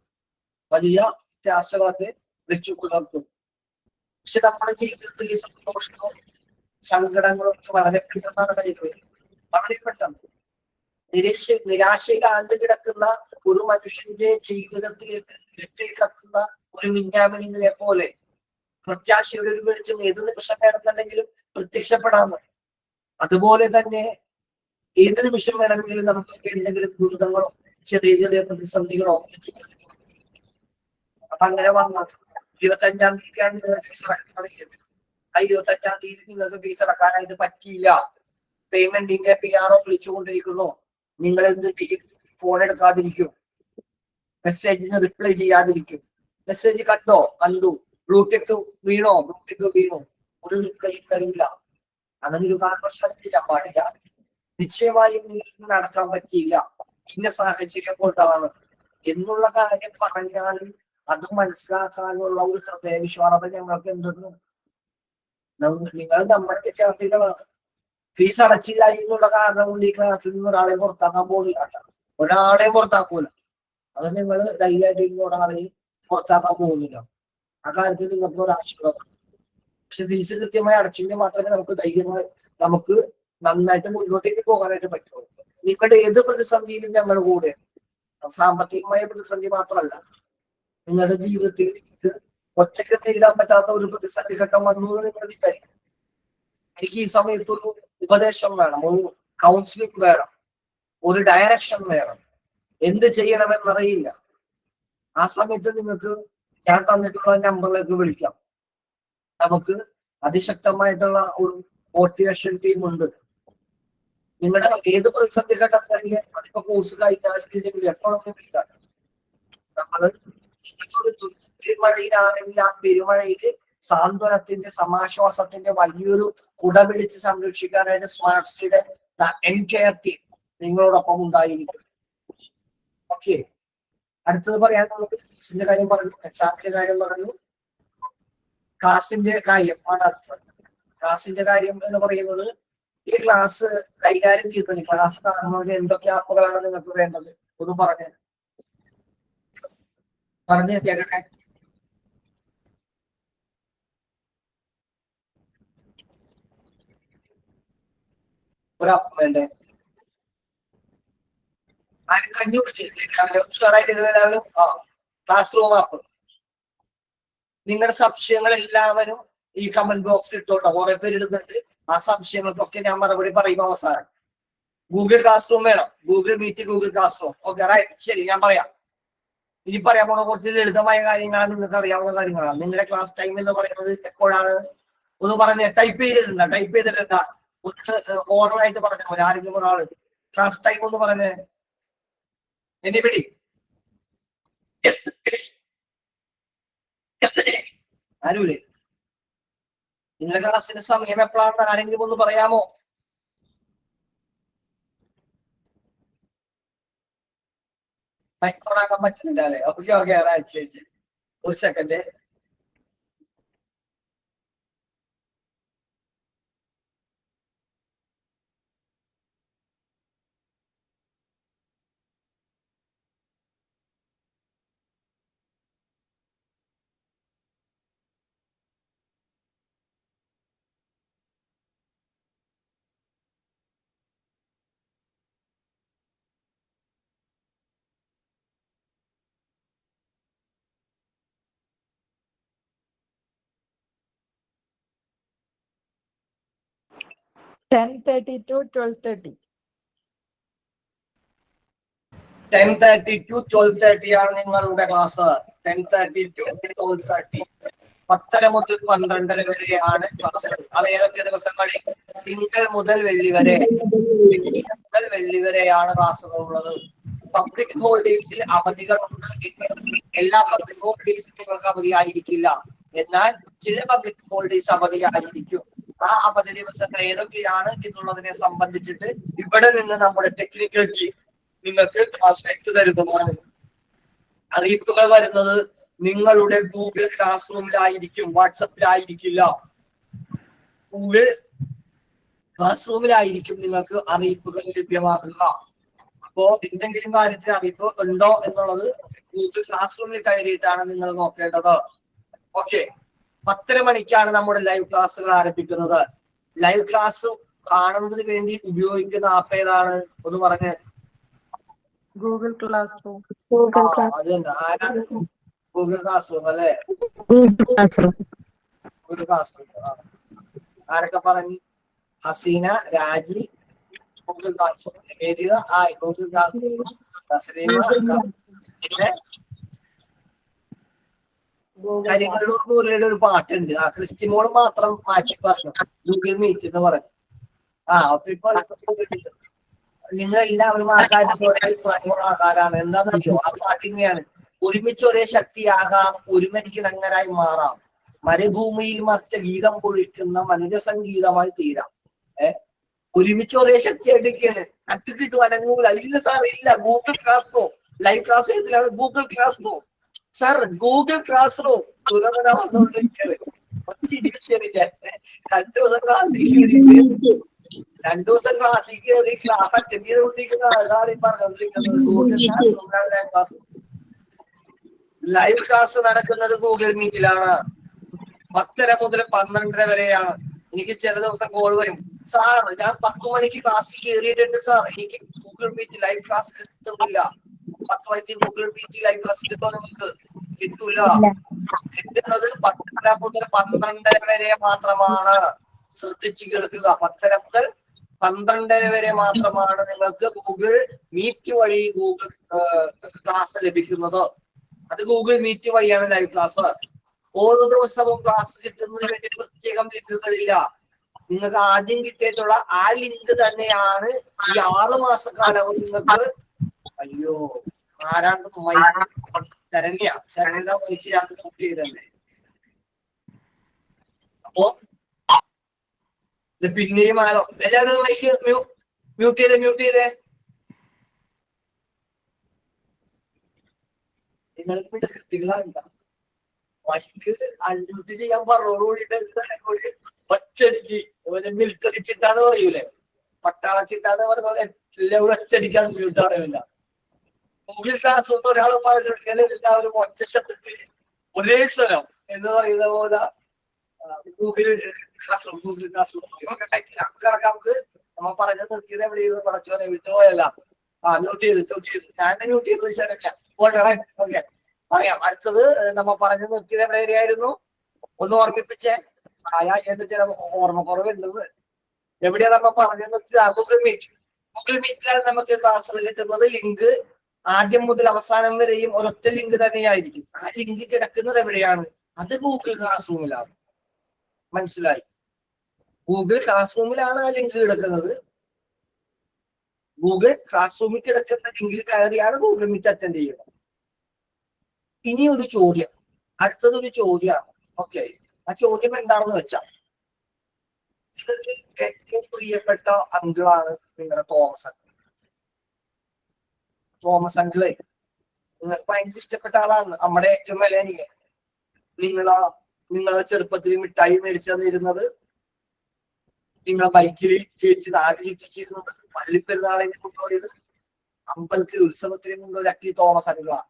വലിയ പ്രത്യാശകളൊക്കെ വെച്ച് പുലർത്തും. പക്ഷെ നമ്മുടെ ജീവിതത്തിൽ ഈ സന്തോഷവും സങ്കടങ്ങളും ഒക്കെ വളരെ പെട്ടെന്നാണ് കഴിയുന്നത്. വളരെ പെട്ടെന്ന് നിരാശയിൽ ആണ്ട് കിടക്കുന്ന ഒരു മനുഷ്യന്റെ ജീവിതത്തിലേക്ക് കെട്ടിൽ കത്തുന്ന ഒരു മിന്നാമിനിയെ പോലെ പ്രത്യാശയുടെ ഒരു വെളിച്ചം ഏത് നിമിഷം വേണമെന്നുണ്ടെങ്കിലും പ്രത്യക്ഷപ്പെടാമെന്ന്. അതുപോലെ തന്നെ ഏത് നിമിഷം വേണമെങ്കിലും നമുക്ക് എന്തെങ്കിലും ദുരിതങ്ങളോ ചെറിയ ചെറിയ പ്രതിസന്ധികളോ അപ്പൊ അങ്ങനെ വന്നു 25-ാം തീയതിയാണ് നിങ്ങൾ ഫീസ് അടക്കുന്നത്. ആ 25-ാം തീയതി നിങ്ങൾക്ക് ഫീസ് അടക്കാനായിട്ട് പറ്റിയില്ല. പേയ്മെന്റിന്റെ PRO വിളിച്ചുകൊണ്ടിരിക്കുന്നു. നിങ്ങൾ എന്ത് ചെയ്യും? ഫോൺ എടുക്കാതിരിക്കും, മെസ്സേജിന് റിപ്ലൈ ചെയ്യാതിരിക്കും. മെസ്സേജ് കണ്ടു, ബ്ലൂടിക്ക് വീണോ, ഒരു റിപ്ലൈ തരില്ല. അങ്ങനെ ഒരു കാരണവശാലും ചെയ്യാൻ പാടില്ല. നിശ്ചയമായും നിങ്ങൾക്ക് നടക്കാൻ പറ്റിയില്ല, ഇന്ന സാഹചര്യം കൊണ്ടാണ് എന്നുള്ള കാര്യം പറഞ്ഞാലും അത് മനസ്സിലാക്കാനുള്ള ഒരു ഹൃദയവിശ്വാസം ഞങ്ങൾക്ക് എന്തെന്ന്. നിങ്ങൾ നമ്മുടെ വിദ്യാർത്ഥികളാണ്. ഫീസ് അടച്ചില്ല എന്നുള്ള കാരണം കൊണ്ട് ഈ ക്ലാസ്സിൽ നിന്ന് ഒരാളെ പുറത്താക്കാൻ പോകില്ല. ഒരാളെ പുറത്താക്കൂല. അത് നിങ്ങൾ ധൈര്യമായിട്ട് ഒരാളെ പുറത്താക്കാൻ പോകുന്നില്ല. ആ കാര്യത്തിൽ നിങ്ങൾക്ക് ഒരു ആശങ്കയാണ്. പക്ഷെ ഫീസ് കൃത്യമായി അടച്ചെങ്കിൽ മാത്രമേ നമുക്ക് നന്നായിട്ട് മുന്നോട്ടേക്ക് പോകാനായിട്ട് പറ്റുള്ളൂ. നിങ്ങളുടെ ഏത് പ്രതിസന്ധിയിലും ഞങ്ങൾ കൂടെ. സാമ്പത്തികമായ പ്രതിസന്ധി മാത്രമല്ല, നിങ്ങളുടെ ജീവിതത്തിൽ ഒറ്റയ്ക്ക് നേരിടാൻ പറ്റാത്ത ഒരു പ്രതിസന്ധി ഘട്ടം വന്നു എന്ന് നിങ്ങൾ വിചാരിക്കും. എനിക്ക് ഈ സമയത്ത് ഒരു ഉപദേശം വേണം, ഒരു കൗൺസിലിംഗ് വേണം, ഒരു ഡയറക്ഷൻ വേണം. എന്ത് ചെയ്യണമെന്നറിയില്ല. ആ സമയത്ത് നിങ്ങൾക്ക് ഞാൻ തന്നിട്ടുള്ള നമ്പറിലേക്ക് വിളിക്കാം. നമുക്ക് അതിശക്തമായിട്ടുള്ള ഒരു മോട്ടിവേഷൻ ടീം ഉണ്ട്. നിങ്ങളുടെ ഏത് പ്രതിസന്ധി ഘട്ടത്തിൽ അതിപ്പോ കോഴ്സ് കഴിഞ്ഞാൽ എപ്പോഴൊന്നും ഇല്ല. നമ്മള് പെരുമഴയിലാണെങ്കിൽ ആ പെരുമഴയില് സാന്ത്വനത്തിന്റെ സമാശ്വാസത്തിന്റെ വലിയൊരു കുട പിടിച്ച് സംരക്ഷിക്കാനായിട്ട് സ്മാർട്ട് സിറ്റിയുടെ എൻകെയർ ടീം നിങ്ങളോടൊപ്പം ഉണ്ടായിരിക്കും. ഓക്കെ, അടുത്തത് പറയാൻ നമുക്ക് ഫീസിന്റെ കാര്യം പറഞ്ഞു, എക്സാമിന്റെ കാര്യം പറഞ്ഞു, ക്ലാസിന്റെ കാര്യം ആണ് അടുത്തത്. ക്ലാസിന്റെ കാര്യം എന്ന് പറയുന്നത് ഈ ക്ലാസ് കൈകാര്യം ചെയ്യുന്നത് ക്ലാസ് കാണുന്നതിന് എന്തൊക്കെ ആപ്പുകളാണ് നിങ്ങൾക്ക് വേണ്ടത് ഒന്ന് പറഞ്ഞു കേൾക്കട്ടെ. ഒരു ആപ്പ് വേണ്ടേ? Class room app. നിങ്ങളുടെ സംശയങ്ങൾ എല്ലാവരും ഈ കമന്റ് ബോക്സിൽ ഇട്ടോട്ടോ. കുറെ പേര് ഇടുന്നുണ്ട്. ആ സംശയങ്ങൾക്കൊക്കെ ഞാൻ മറുപടി പറയും അവസാനം. ഗൂഗിൾ ക്ലാസ് റൂം വേണം, Google meet, Google classroom. Okay, right, ശരി, ഞാൻ പറയാം. ഇനി പറയാൻ പോണ കുറച്ച് ലളിതമായ കാര്യങ്ങളാണ്, നിങ്ങൾക്ക് അറിയാവുന്ന കാര്യങ്ങളാണ്. നിങ്ങളുടെ ക്ലാസ് ടൈം എന്ന് പറയുന്നത് എപ്പോഴാണ് ഒന്ന് പറഞ്ഞേ. ടൈപ്പ് ചെയ്തിട്ടുണ്ട ഒന്ന് ഓർഡർ ആയിട്ട് പറഞ്ഞാൽ മതി. ആരെങ്കിലും ഒരാള് ക്ലാസ് ടൈം ഒന്ന് പറഞ്ഞേ. എനിബഡി? ആരുമില്ലേ? നിങ്ങളുടെ ക്ലാസ്സിന്റെ സമയം എപ്പോഴാണ് ആരെങ്കിലും ഒന്ന് പറയാമോ? മൈക്രോണാക്കാൻ പറ്റുന്നില്ല അല്ലേ? ഓക്കെ ഓക്കെ, ശരി, ഒരു സെക്കൻഡ്. (10:30 to 12:30) 10:30 to 12:30 ആണ് നിങ്ങളുടെ ക്ലാസ്. 10:30 to 12:30. 10:30 മുതൽ 12:30 വരെയാണ് ക്ലാസ്. അത് ഏതൊക്കെ ദിവസങ്ങളിൽ? തിങ്കൾ മുതൽ വെള്ളി വരെയാണ് ക്ലാസ്സുകൾ ഉള്ളത്. പബ്ലിക് ഹോളിഡേയ്സിൽ അവധികളുണ്ട്. എല്ലാ പബ്ലിക് ഹോളിഡേയ്സിൽ നിങ്ങൾക്ക് അവധി ആയിരിക്കില്ല. എന്നാൽ ചില പബ്ലിക് ഹോളിഡേയ്സ് അവധിയായിരിക്കും. ആ അവധി ദിവസങ്ങൾ ഏതൊക്കെയാണ് എന്നുള്ളതിനെ സംബന്ധിച്ചിട്ട് ഇവിടെ നിന്ന് നമ്മുടെ ടെക്നിക്കൽ ടീം നിങ്ങൾക്ക് ക്ലാസ് എടുത്തു തരുന്നതാണ്. അറിയിപ്പുകൾ വരുന്നത് നിങ്ങളുടെ ഗൂഗിൾ ക്ലാസ് റൂമിലായിരിക്കും, വാട്സപ്പിലായിരിക്കില്ല. ഗൂഗിൾ ക്ലാസ് റൂമിലായിരിക്കും നിങ്ങൾക്ക് അറിയിപ്പുകൾ ലഭ്യമാക്കുക. അപ്പോ എന്തെങ്കിലും കാര്യത്തിൽ അറിയിപ്പ് ഉണ്ടോ എന്നുള്ളത് ഗൂഗിൾ ക്ലാസ് റൂമിൽ കയറിയിട്ടാണ് നിങ്ങൾ നോക്കേണ്ടത്. ഓക്കെ, 10:30 മണിക്കാണ് നമ്മുടെ ലൈവ് ക്ലാസ്സുകൾ ആരംഭിക്കുന്നത്. ലൈവ് ക്ലാസ് കാണുന്നതിന് വേണ്ടി ഉപയോഗിക്കുന്ന ആപ്പ് ഏതാണ് ഒന്ന് പറഞ്ഞേ. Google classroom. അതന്നെ, ആരാണ്? ഗൂഗിൾ ക്ലാസ് റൂം അല്ലേ? Google classroom. ആരൊക്കെ പറഞ്ഞു? Haseena, Raji, Google classroom. Google classroom. Karimalloor ഒരു പാട്ടുണ്ട്. ആ ക്രിസ്റ്റിമോള് മാത്രം മാറ്റി പറഞ്ഞു ഗൂഗിൾ മീറ്റ് എന്ന് പറഞ്ഞു. അപ്പൊ ഇപ്പൊ നിങ്ങൾ എല്ലാവരും ആൾക്കാരാണ്. എന്താണെന്നറിയോ? ആ പാട്ടിങ്ങനെയാണ്. ഒരുമിച്ച് ഒരേ ശക്തിയാകാം, ഒരുമരിക്കിണങ്ങരായി മാറാം, മരുഭൂമിയിൽ മറ്റ ഗീതം പൊഴിക്കുന്ന മനുഷ്യ സംഗീതമായി തീരാം. ഒരുമിച്ച് ഒരേ ശക്തിയായിട്ടൊക്കെയാണ്. കട്ട് കിട്ടും, അനങ്ങൂല. ഇല്ല സാർ, ഇല്ല. Google classroom live class ഏതിലാണ്? Google classroom sir, Google classroom. തുറന്ന വന്നുകൊണ്ടിരിക്കുകയാണ്. 2 ദിവസം ക്ലാസ്സിൽ കയറി ക്ലാസ് അറ്റൻഡ് ചെയ്തുകൊണ്ടിരിക്കുന്ന അതാണ് ഈ പറഞ്ഞുകൊണ്ടിരിക്കുന്നത്. ഗൂഗിൾ ക്ലാസ് റൂമിലാണ് ലൈവ് ക്ലാസ്. ലൈവ് ക്ലാസ് നടക്കുന്നത് ഗൂഗിൾ മീറ്റിലാണ്. 10:30 മുതൽ 12:30 വരെയാണ്. എനിക്ക് ചില ദിവസം കോൾ വരും, സാർ ഞാൻ 10 മണിക്ക് ക്ലാസ്സിൽ കയറിയിട്ടുണ്ട് സാർ, എനിക്ക് ഗൂഗിൾ മീറ്റ് ലൈവ് ക്ലാസ് കിട്ടുന്നില്ല. 10 മണിക്ക് ഗൂഗിൾ മീറ്റ് ലൈവ് ക്ലാസ് കിട്ടുമോ? നിങ്ങൾക്ക് കിട്ടൂല. കിട്ടുന്നത് 10:30 മുതൽ 12:30 വരെ മാത്രമാണ്. ശ്രദ്ധിച്ചു കേൾക്കുക. 10:30 മുതൽ 12:30 വരെ മാത്രമാണ് നിങ്ങൾക്ക് ഗൂഗിൾ മീറ്റ് വഴി ഗൂഗിൾ ക്ലാസ് ലഭിക്കുന്നത്. അത് ഗൂഗിൾ മീറ്റ് വഴിയാണ് ലൈവ് ക്ലാസ്. ഓരോ ദിവസവും ക്ലാസ് കിട്ടുന്നതിന് വേണ്ടി പ്രത്യേകം ലിങ്കുകളില്ല. നിങ്ങൾക്ക് ആദ്യം കിട്ടിയിട്ടുള്ള ആ ലിങ്ക് തന്നെയാണ് ഈ 6 മാസക്കാലവും നിങ്ങൾക്ക്. അയ്യോ, ആരാണ്ട് ശരണ്യ മൈക്ക് ഞാൻ മ്യൂട്ട് ചെയ്തല്ലേ. അപ്പോ ഇത് പിന്നെയും ആരോ എല്ലാവരും മൈക്ക് മ്യൂട്ട് ചെയ്തേ. നിങ്ങൾക്ക് പിന്നെ കൃത്യങ്ങളാണ് മൈക്ക് അൺമ്യൂട്ട് ചെയ്യാൻ പറഞ്ഞോടുകൂടിയിട്ട് ഒറ്റടിക്ക് മിലിറ്ററി ചിട്ടാന്ന് പറയൂലേ, പട്ടാള ചിട്ടാന്ന് പറഞ്ഞ പോലെ എല്ലാവരും ഒറ്റടിക്കാണ് മ്യൂട്ട് അറിയില്ല. ഗൂഗിൾ ക്ലാസ് കൊണ്ട് ഒരാൾ പറഞ്ഞെടുക്കാൻ എല്ലാവരും ഒറ്റ ശബ്ദത്തിൽ ഒരേ സ്ഥലം എന്ന് പറയുന്ന പോലെ ഗൂഗിൾ ക്ലാസ് റൂം നമുക്ക് നമ്മൾ പറഞ്ഞത് നിർത്തിയത് എവിടെ ചെയ്ത് പടച്ചോനെ വിട്ടുപോയല്ല. മ്യൂട്ട് ചെയ്ത് ഞാൻ മ്യൂട്ട് ചെയ്ത് ശരണ്യ ഓക്കെ പറയാം. അടുത്തത് നമ്മൾ പറഞ്ഞു നിർത്തിയത് എവിടെ വരെയായിരുന്നു ഒന്ന് ഓർമ്മിപ്പിച്ചേ. എന്റെ ചില ഓർമ്മക്കുറവുണ്ടെന്ന്. എവിടെയാ നമ്മൾ പറഞ്ഞു നിർത്തിയത്? ഗൂഗിൾ മീറ്റിലാണ് നമുക്ക് ക്ലാസ്സുകൾ കിട്ടുന്നത്. ലിങ്ക് ആദ്യം മുതൽ അവസാനം വരെയും ഒരൊറ്റ ലിങ്ക് തന്നെയായിരിക്കും. ആ ലിങ്ക് കിടക്കുന്നത് എവിടെയാണ്? അത് ഗൂഗിൾ ക്ലാസ് റൂമിലാണ്. മനസ്സിലായി? ഗൂഗിൾ ക്ലാസ് റൂമിലാണ് ആ ലിങ്ക് കിടക്കുന്നത്. ഗൂഗിൾ ക്ലാസ് റൂമിൽ കിടക്കുന്ന ലിങ്കിൽ കയറിയാണ് ഗൂഗിൾ മീറ്റ് അറ്റൻഡ് ചെയ്യുന്നത്. ഇനി ഒരു ചോദ്യം, അടുത്തതൊരു ചോദ്യമാണ്. ഓക്കെ, ആ ചോദ്യം എന്താണെന്ന് വെച്ചാൽ, നിങ്ങൾക്ക് ഏറ്റവും പ്രിയപ്പെട്ട അങ്കിളാണ് നിങ്ങളുടെ തോമസ് അങ്കിള്. നിങ്ങൾക്ക് ഭയങ്കര ഇഷ്ടപ്പെട്ട ആളാണ്. നമ്മുടെ ഏറ്റവും വിലനിയെ നിങ്ങളെ ചെറുപ്പത്തിൽ മിഠായി മേടിച്ചു തന്നിരുന്നത്, നിങ്ങളെ ബൈക്കിൽ കയറ്റി നാട്ടിൽ എത്തിച്ചിരുന്നത്, പള്ളിപ്പെരുന്നാളിനെ കൊണ്ടുപോയത്, അമ്പലത്തിൽ ഉത്സവത്തിന് കൊണ്ടുപോയി തോമസ് അങ്കിളാണ്.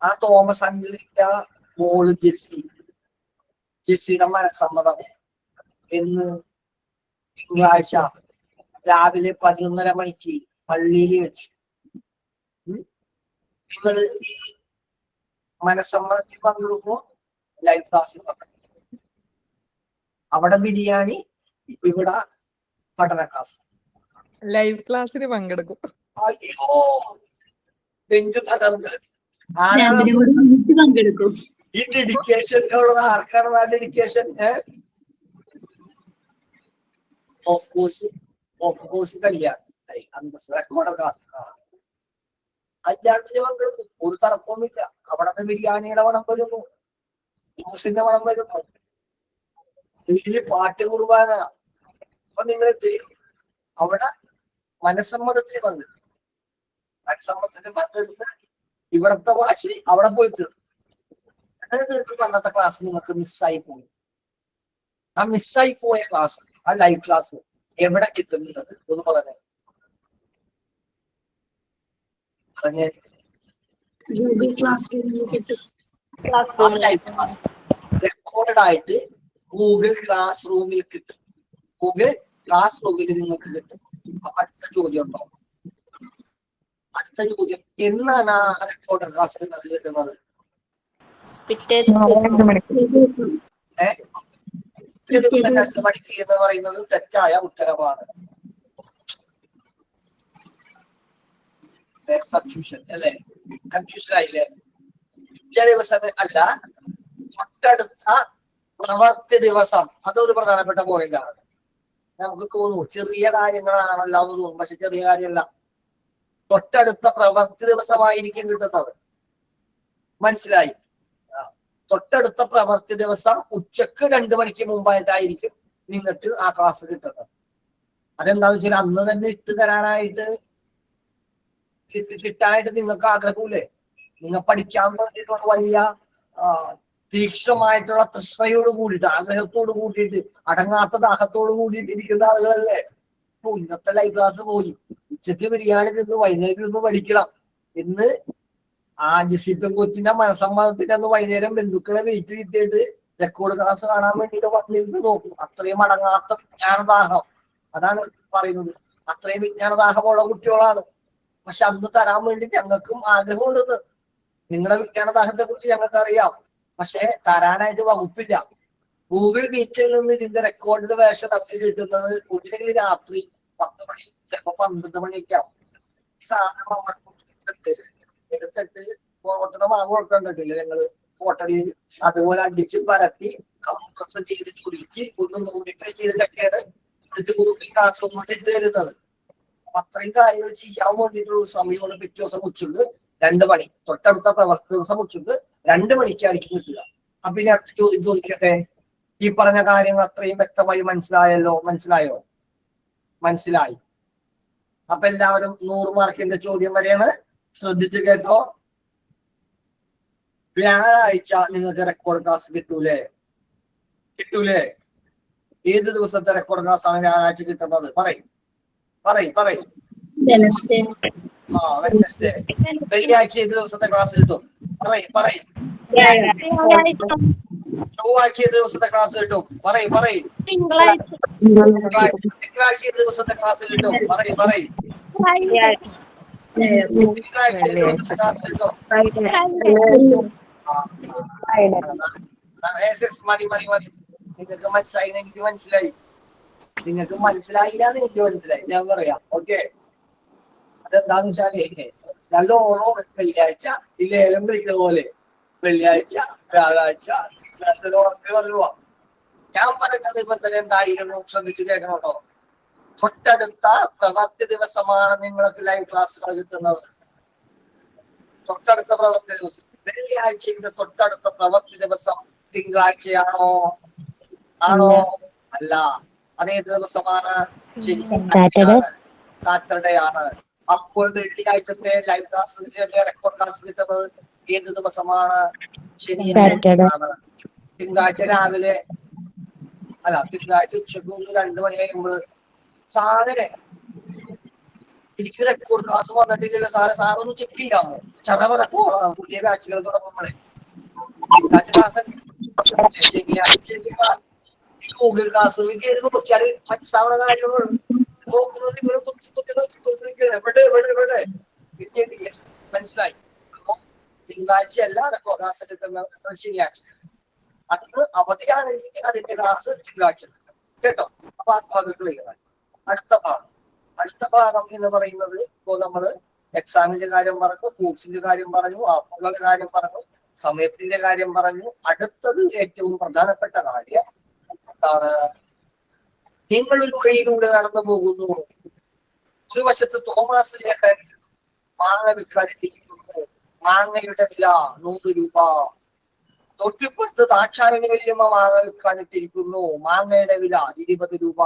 ആ തോമസ് അങ്കിളിന്റെ മോള് ജെസ്സിയുടെ മനസ്സമ്മതം എന്ന് തിങ്കളാഴ്ച രാവിലെ 11:30 മണിക്ക് പള്ളിയിൽ വെച്ച് നിങ്ങള് മനസ്സമ്മതത്തിൽ പങ്കെടുക്കുമ്പോ ലൈവ് ക്ലാസ്സിൽ പങ്കെടുക്കും. അവിടെ ബിരിയാണി, ഇവിടെ പഠന ക്ലാസ്. ലൈവ് ക്ലാസ്സിന് പങ്കെടുക്കും. അയ്യോ, ബെഞ്ച് തകർന്ന് പങ്കെടുക്കും. ഈ ഡെഡിക്കേഷനുള്ളത് ആർക്കാണ്? ആ ഡെഡിക്കേഷൻ ഓഫ് കോഴ്സ് കല്യാണം റെക്കോർഡ് ക്ലാസ് കല്യാണത്തിന് പങ്കെടുക്കും. ഒരു തർക്കവുമില്ല. അവിടെ ബിരിയാണിയുടെ മണം വരുന്നു, ജ്യൂസിന്റെ മണം വരുന്നു, വലിയ പാട്ട് കുർബാന. അപ്പൊ നിങ്ങൾ അവിടെ മനസ്സമ്മതത്തിന് പങ്കെടുത്ത് ഇവിടത്തെ വാശി അവിടെ പോയി തീർക്കും. അന്നത്തെ ക്ലാസ് നിങ്ങൾക്ക് മിസ്സായി പോയി. ആ മിസ്സായി പോയ ക്ലാസ്, ആ ലൈവ് ക്ലാസ് എവിടെ കിട്ടുന്നത് ഒന്ന് പറഞ്ഞേ. ഗൂഗിൾ ക്ലാസ് റൂമിൽ കിട്ടും. റെക്കോർഡഡ് ആയിട്ട് ഗൂഗിൾ ക്ലാസ് റൂമിൽ കിട്ടും. ഗൂഗിൾ ക്ലാസ് റൂമിൽ നിങ്ങൾക്ക് കിട്ടും. അടുത്ത ചോദ്യം ഉണ്ടോ? അടുത്ത ചോദ്യം, എന്നാണ് ആ റെക്കോർഡഡ് ക്ലാസ് നിങ്ങൾക്ക് കിട്ടുന്നത്? മണിക്ക് എന്ന് പറയുന്നത് തെറ്റായ ഉത്തരവാണ്. കൺഫ്യൂഷൻ അല്ലേ? കൺഫ്യൂഷൻ ആയില്ലേ? പിറ്റേ ദിവസം അല്ല, തൊട്ടടുത്ത പ്രവർത്തി ദിവസം. അതൊരു പ്രധാനപ്പെട്ട പോയിന്റാണ്. നമുക്ക് തോന്നും ചെറിയ കാര്യങ്ങളാണല്ലോ എന്ന് തോന്നും, പക്ഷെ ചെറിയ കാര്യമല്ല. തൊട്ടടുത്ത പ്രവർത്തി ദിവസമായിരിക്കും കിട്ടുന്നത്. മനസ്സിലായി? തൊട്ടടുത്ത പ്രവർത്തി ദിവസം ഉച്ചക്ക് 2 മണിക്ക് മുമ്പായിട്ടായിരിക്കും നിങ്ങൾക്ക് ആ ക്ലാസ് കിട്ടുന്നത്. അതെന്താന്ന് വെച്ചാൽ അന്ന് തന്നെ ഇട്ട് തരാനായിട്ട് കിട്ടാനായിട്ട് നിങ്ങൾക്ക് ആഗ്രഹമില്ലേ? നിങ്ങൾ പഠിക്കാൻ വേണ്ടിയിട്ടുള്ള വലിയ തീക്ഷ്ണമായിട്ടുള്ള തൃഷ്ണയോട് കൂടിയിട്ട്, ആഗ്രഹത്തോട് കൂടിയിട്ട്, അടങ്ങാത്ത ദാഹത്തോട് കൂടിയിട്ട് ഇരിക്കുന്ന ആളുകളല്ലേ? ഇന്നത്തെ ലൈവ് ക്ലാസ് പോയി, ഉച്ചക്ക് ബിരിയാണി തിന്ന് വൈകുന്നേരം ഇരുന്ന് പഠിക്കണം എന്ന് ആ ജെസ്സിപ്പൻ കൊച്ചിന്റെ മനസ്സമ്മതത്തിന് അന്ന് വൈകുന്നേരം ബന്ധുക്കളെ വീട്ടിലിരുത്തിയിട്ട് റെക്കോർഡ് ക്ലാസ് കാണാൻ വേണ്ടിയിട്ട് വന്നിരുന്ന് നോക്കും. അത്രയും അടങ്ങാത്ത വിജ്ഞാനദാഹം. അതാണ് പറയുന്നത്. അത്രയും വിജ്ഞാനദാഹമുള്ള കുട്ടികളാണ്. പക്ഷെ അന്ന് തരാൻ വേണ്ടി ഞങ്ങൾക്കും ആഗ്രഹമുണ്ടെന്ന്. നിങ്ങളുടെ വിജ്ഞാനദാഹത്തെ കുറിച്ച് ഞങ്ങൾക്ക് അറിയാം, പക്ഷെ തരാനായിട്ട് വകുപ്പില്ല. ഗൂഗിൾ മീറ്റിൽ നിന്ന് ഇതിന്റെ റെക്കോർഡ് വേർഷൻ നമുക്ക് കിട്ടുന്നത് ഒന്നില്ലെങ്കിൽ രാത്രി 10 മണി, ചിലപ്പോ 12 മണിയൊക്കെ ആവും. ഈ സാധനം എടുത്തിട്ട് പൊറോട്ടയുടെ മാവ് കൊടുക്കാൻ കണ്ടില്ലേ ഞങ്ങള്? കോട്ടണിൽ അതുപോലെ അടിച്ച് പരത്തി കംപ്രസ് ചെയ്ത് ചുരുക്കി ഒന്ന് മോഡിഫൈ ചെയ്തിട്ടൊക്കെയാണ് ഇത് ഗ്രൂപ്പിൽ ക്ലാസ് റൂമിൽ ഇട്ട് തരുന്നത്. അപ്പൊ അത്രയും കാര്യങ്ങൾ ചെയ്യാൻ വേണ്ടിയിട്ടുള്ള സമയമാണ് പിറ്റേ ദിവസം ഉച്ചക്ക് 2 മണി, തൊട്ടടുത്ത പ്രവർത്തി ദിവസം ഉച്ചക്ക് 2 മണിക്കായിരിക്കും കിട്ടുക. അപ്പൊ ഇനി അടുത്ത ചോദ്യം ചോദിക്കട്ടെ. ഈ പറഞ്ഞ കാര്യങ്ങൾ അത്രയും വ്യക്തമായി മനസ്സിലായല്ലോ? മനസ്സിലായി. അപ്പൊ എല്ലാവരും 100 മാർക്കിന്റെ ചോദ്യം വരെയാണ്. ശ്രദ്ധിച്ചു കേട്ടോ. വ്യാഴാഴ്ച നിങ്ങൾക്ക് റെക്കോർഡ് ക്ലാസ് കിട്ടൂലേ? ഏത് ദിവസത്തെ റെക്കോർഡ് ക്ലാസ് ആണ് വ്യാഴാഴ്ച കിട്ടുന്നത്? പറയും. വെനസ്ഡേ. വെനസ്ഡേ. വെള്ളിയാഴ്ച ഏത് ദിവസത്തെ ക്ലാസ് കിട്ടും? പറയും. ചൊവ്വാഴ്ച ഏത് ദിവസത്തെ ക്ലാസ് കിട്ടും? പറയും. തിങ്കളാഴ്ച. തിങ്കളാഴ്ച ഏത് ദിവസത്തെ ക്ലാസ് കിട്ടും? പറയും. തിങ്കളാഴ്ച ഏത് ദിവസത്തെ ക്ലാസ് കിട്ടും? മതി. നിങ്ങൾക്ക് മനസ്സിലായി, എനിക്ക് മനസ്സിലായി. നിങ്ങൾക്ക് മനസ്സിലായില്ല എന്ന് എനിക്ക് മനസ്സിലായി. ഞാൻ പറയാം. ഓക്കെ, അതെന്താന്ന് വെച്ചാലേ നല്ലോണം വെള്ളിയാഴ്ച ഈ ലേലം വിളിക്കുന്ന പോലെ വെള്ളിയാഴ്ച വ്യാഴാഴ്ച പറയുക. ഞാൻ പറയുന്നത് ഇപ്പൊ തന്നെ എന്തായിരുന്നു ശ്രദ്ധിച്ച് കേൾക്കണം കേട്ടോ. തൊട്ടടുത്ത പ്രവൃത്തി ദിവസമാണ് നിങ്ങൾക്ക് ലൈവ് ക്ലാസ്സുകൾ കിട്ടുന്നത്. തൊട്ടടുത്ത പ്രവൃത്തി ദിവസം വെള്ളിയാഴ്ചയുടെ തൊട്ടടുത്ത പ്രവൃത്തി ദിവസം തിങ്കളാഴ്ചയാണോ? അല്ല. അതേത് ദിവസമാണ്? സാറ്റർഡേ ആണ്. അപ്പോൾ വെള്ളിയാഴ്ചത്തെ ലൈവ് ക്ലാസ് റെക്കോർഡ് ക്ലാസ് കിട്ടുന്നത് ഏത് ദിവസമാണ്? ശനിയാഴ്ചയാണ്. തിങ്കളാഴ്ച രാവിലെ തിങ്കളാഴ്ച ഉച്ചക്ക് 2 മണി കഴിയുമ്പോൾ സാറിനെ എനിക്ക് റെക്കോർഡ് ക്ലാസ് വന്നിട്ടില്ലല്ലോ സാറൊന്ന് ചെക്ക് ചെയ്യാമോ? ചടവറക്കോ പുതിയ ബാച്ചുകൾ തുടങ്ങുമ്പോഴേ തിങ്കളാഴ്ച ക്ലാസ് ശനിയാഴ്ച ക്ലാസ് ഗൂഗിൾ ക്ലാസ് നോക്കിയാൽ മനസ്സിലാവുന്ന കാര്യങ്ങൾ മനസ്സിലായി. അപ്പൊ തിങ്കളാഴ്ച അല്ല റെക്കോർഡ് ക്ലാസ് കിട്ടുന്ന ശനിയാഴ്ച. അന്ന് അവധിയാണെങ്കിൽ അതിന്റെ ക്ലാസ് തിങ്കളാഴ്ച കേട്ടോ. അപ്പൊ ആ ഭാഗം ക്ലിയർ. അടുത്ത ഭാഗം എന്ന് പറയുന്നത് ഇപ്പോൾ നമ്മള് എക്സാമിന്റെ കാര്യം പറഞ്ഞു, ഫ്രൂട്ട്സിന്റെ കാര്യം പറഞ്ഞു, ആപ്പുകളുടെ കാര്യം പറഞ്ഞു, സമയത്തിന്റെ കാര്യം പറഞ്ഞു. അടുത്തത് ഏറ്റവും പ്രധാനപ്പെട്ട കാര്യം എന്താണ്? നിങ്ങൾ ഒരു വഴിയിലൂടെ കടന്നു പോകുന്നു. ഒരു വശത്ത് തോമസ് ചേട്ടൻ മാങ്ങ വിൽക്കാനിരിക്കുന്നു. മാങ്ങയുടെ വില 100 രൂപ. തൊട്ടിപ്പുറത്ത് ദാക്ഷായണി വല്യമ്മ മാങ്ങ വിൽക്കാനിട്ടിരിക്കുന്നു. മാങ്ങയുടെ വില 20 രൂപ.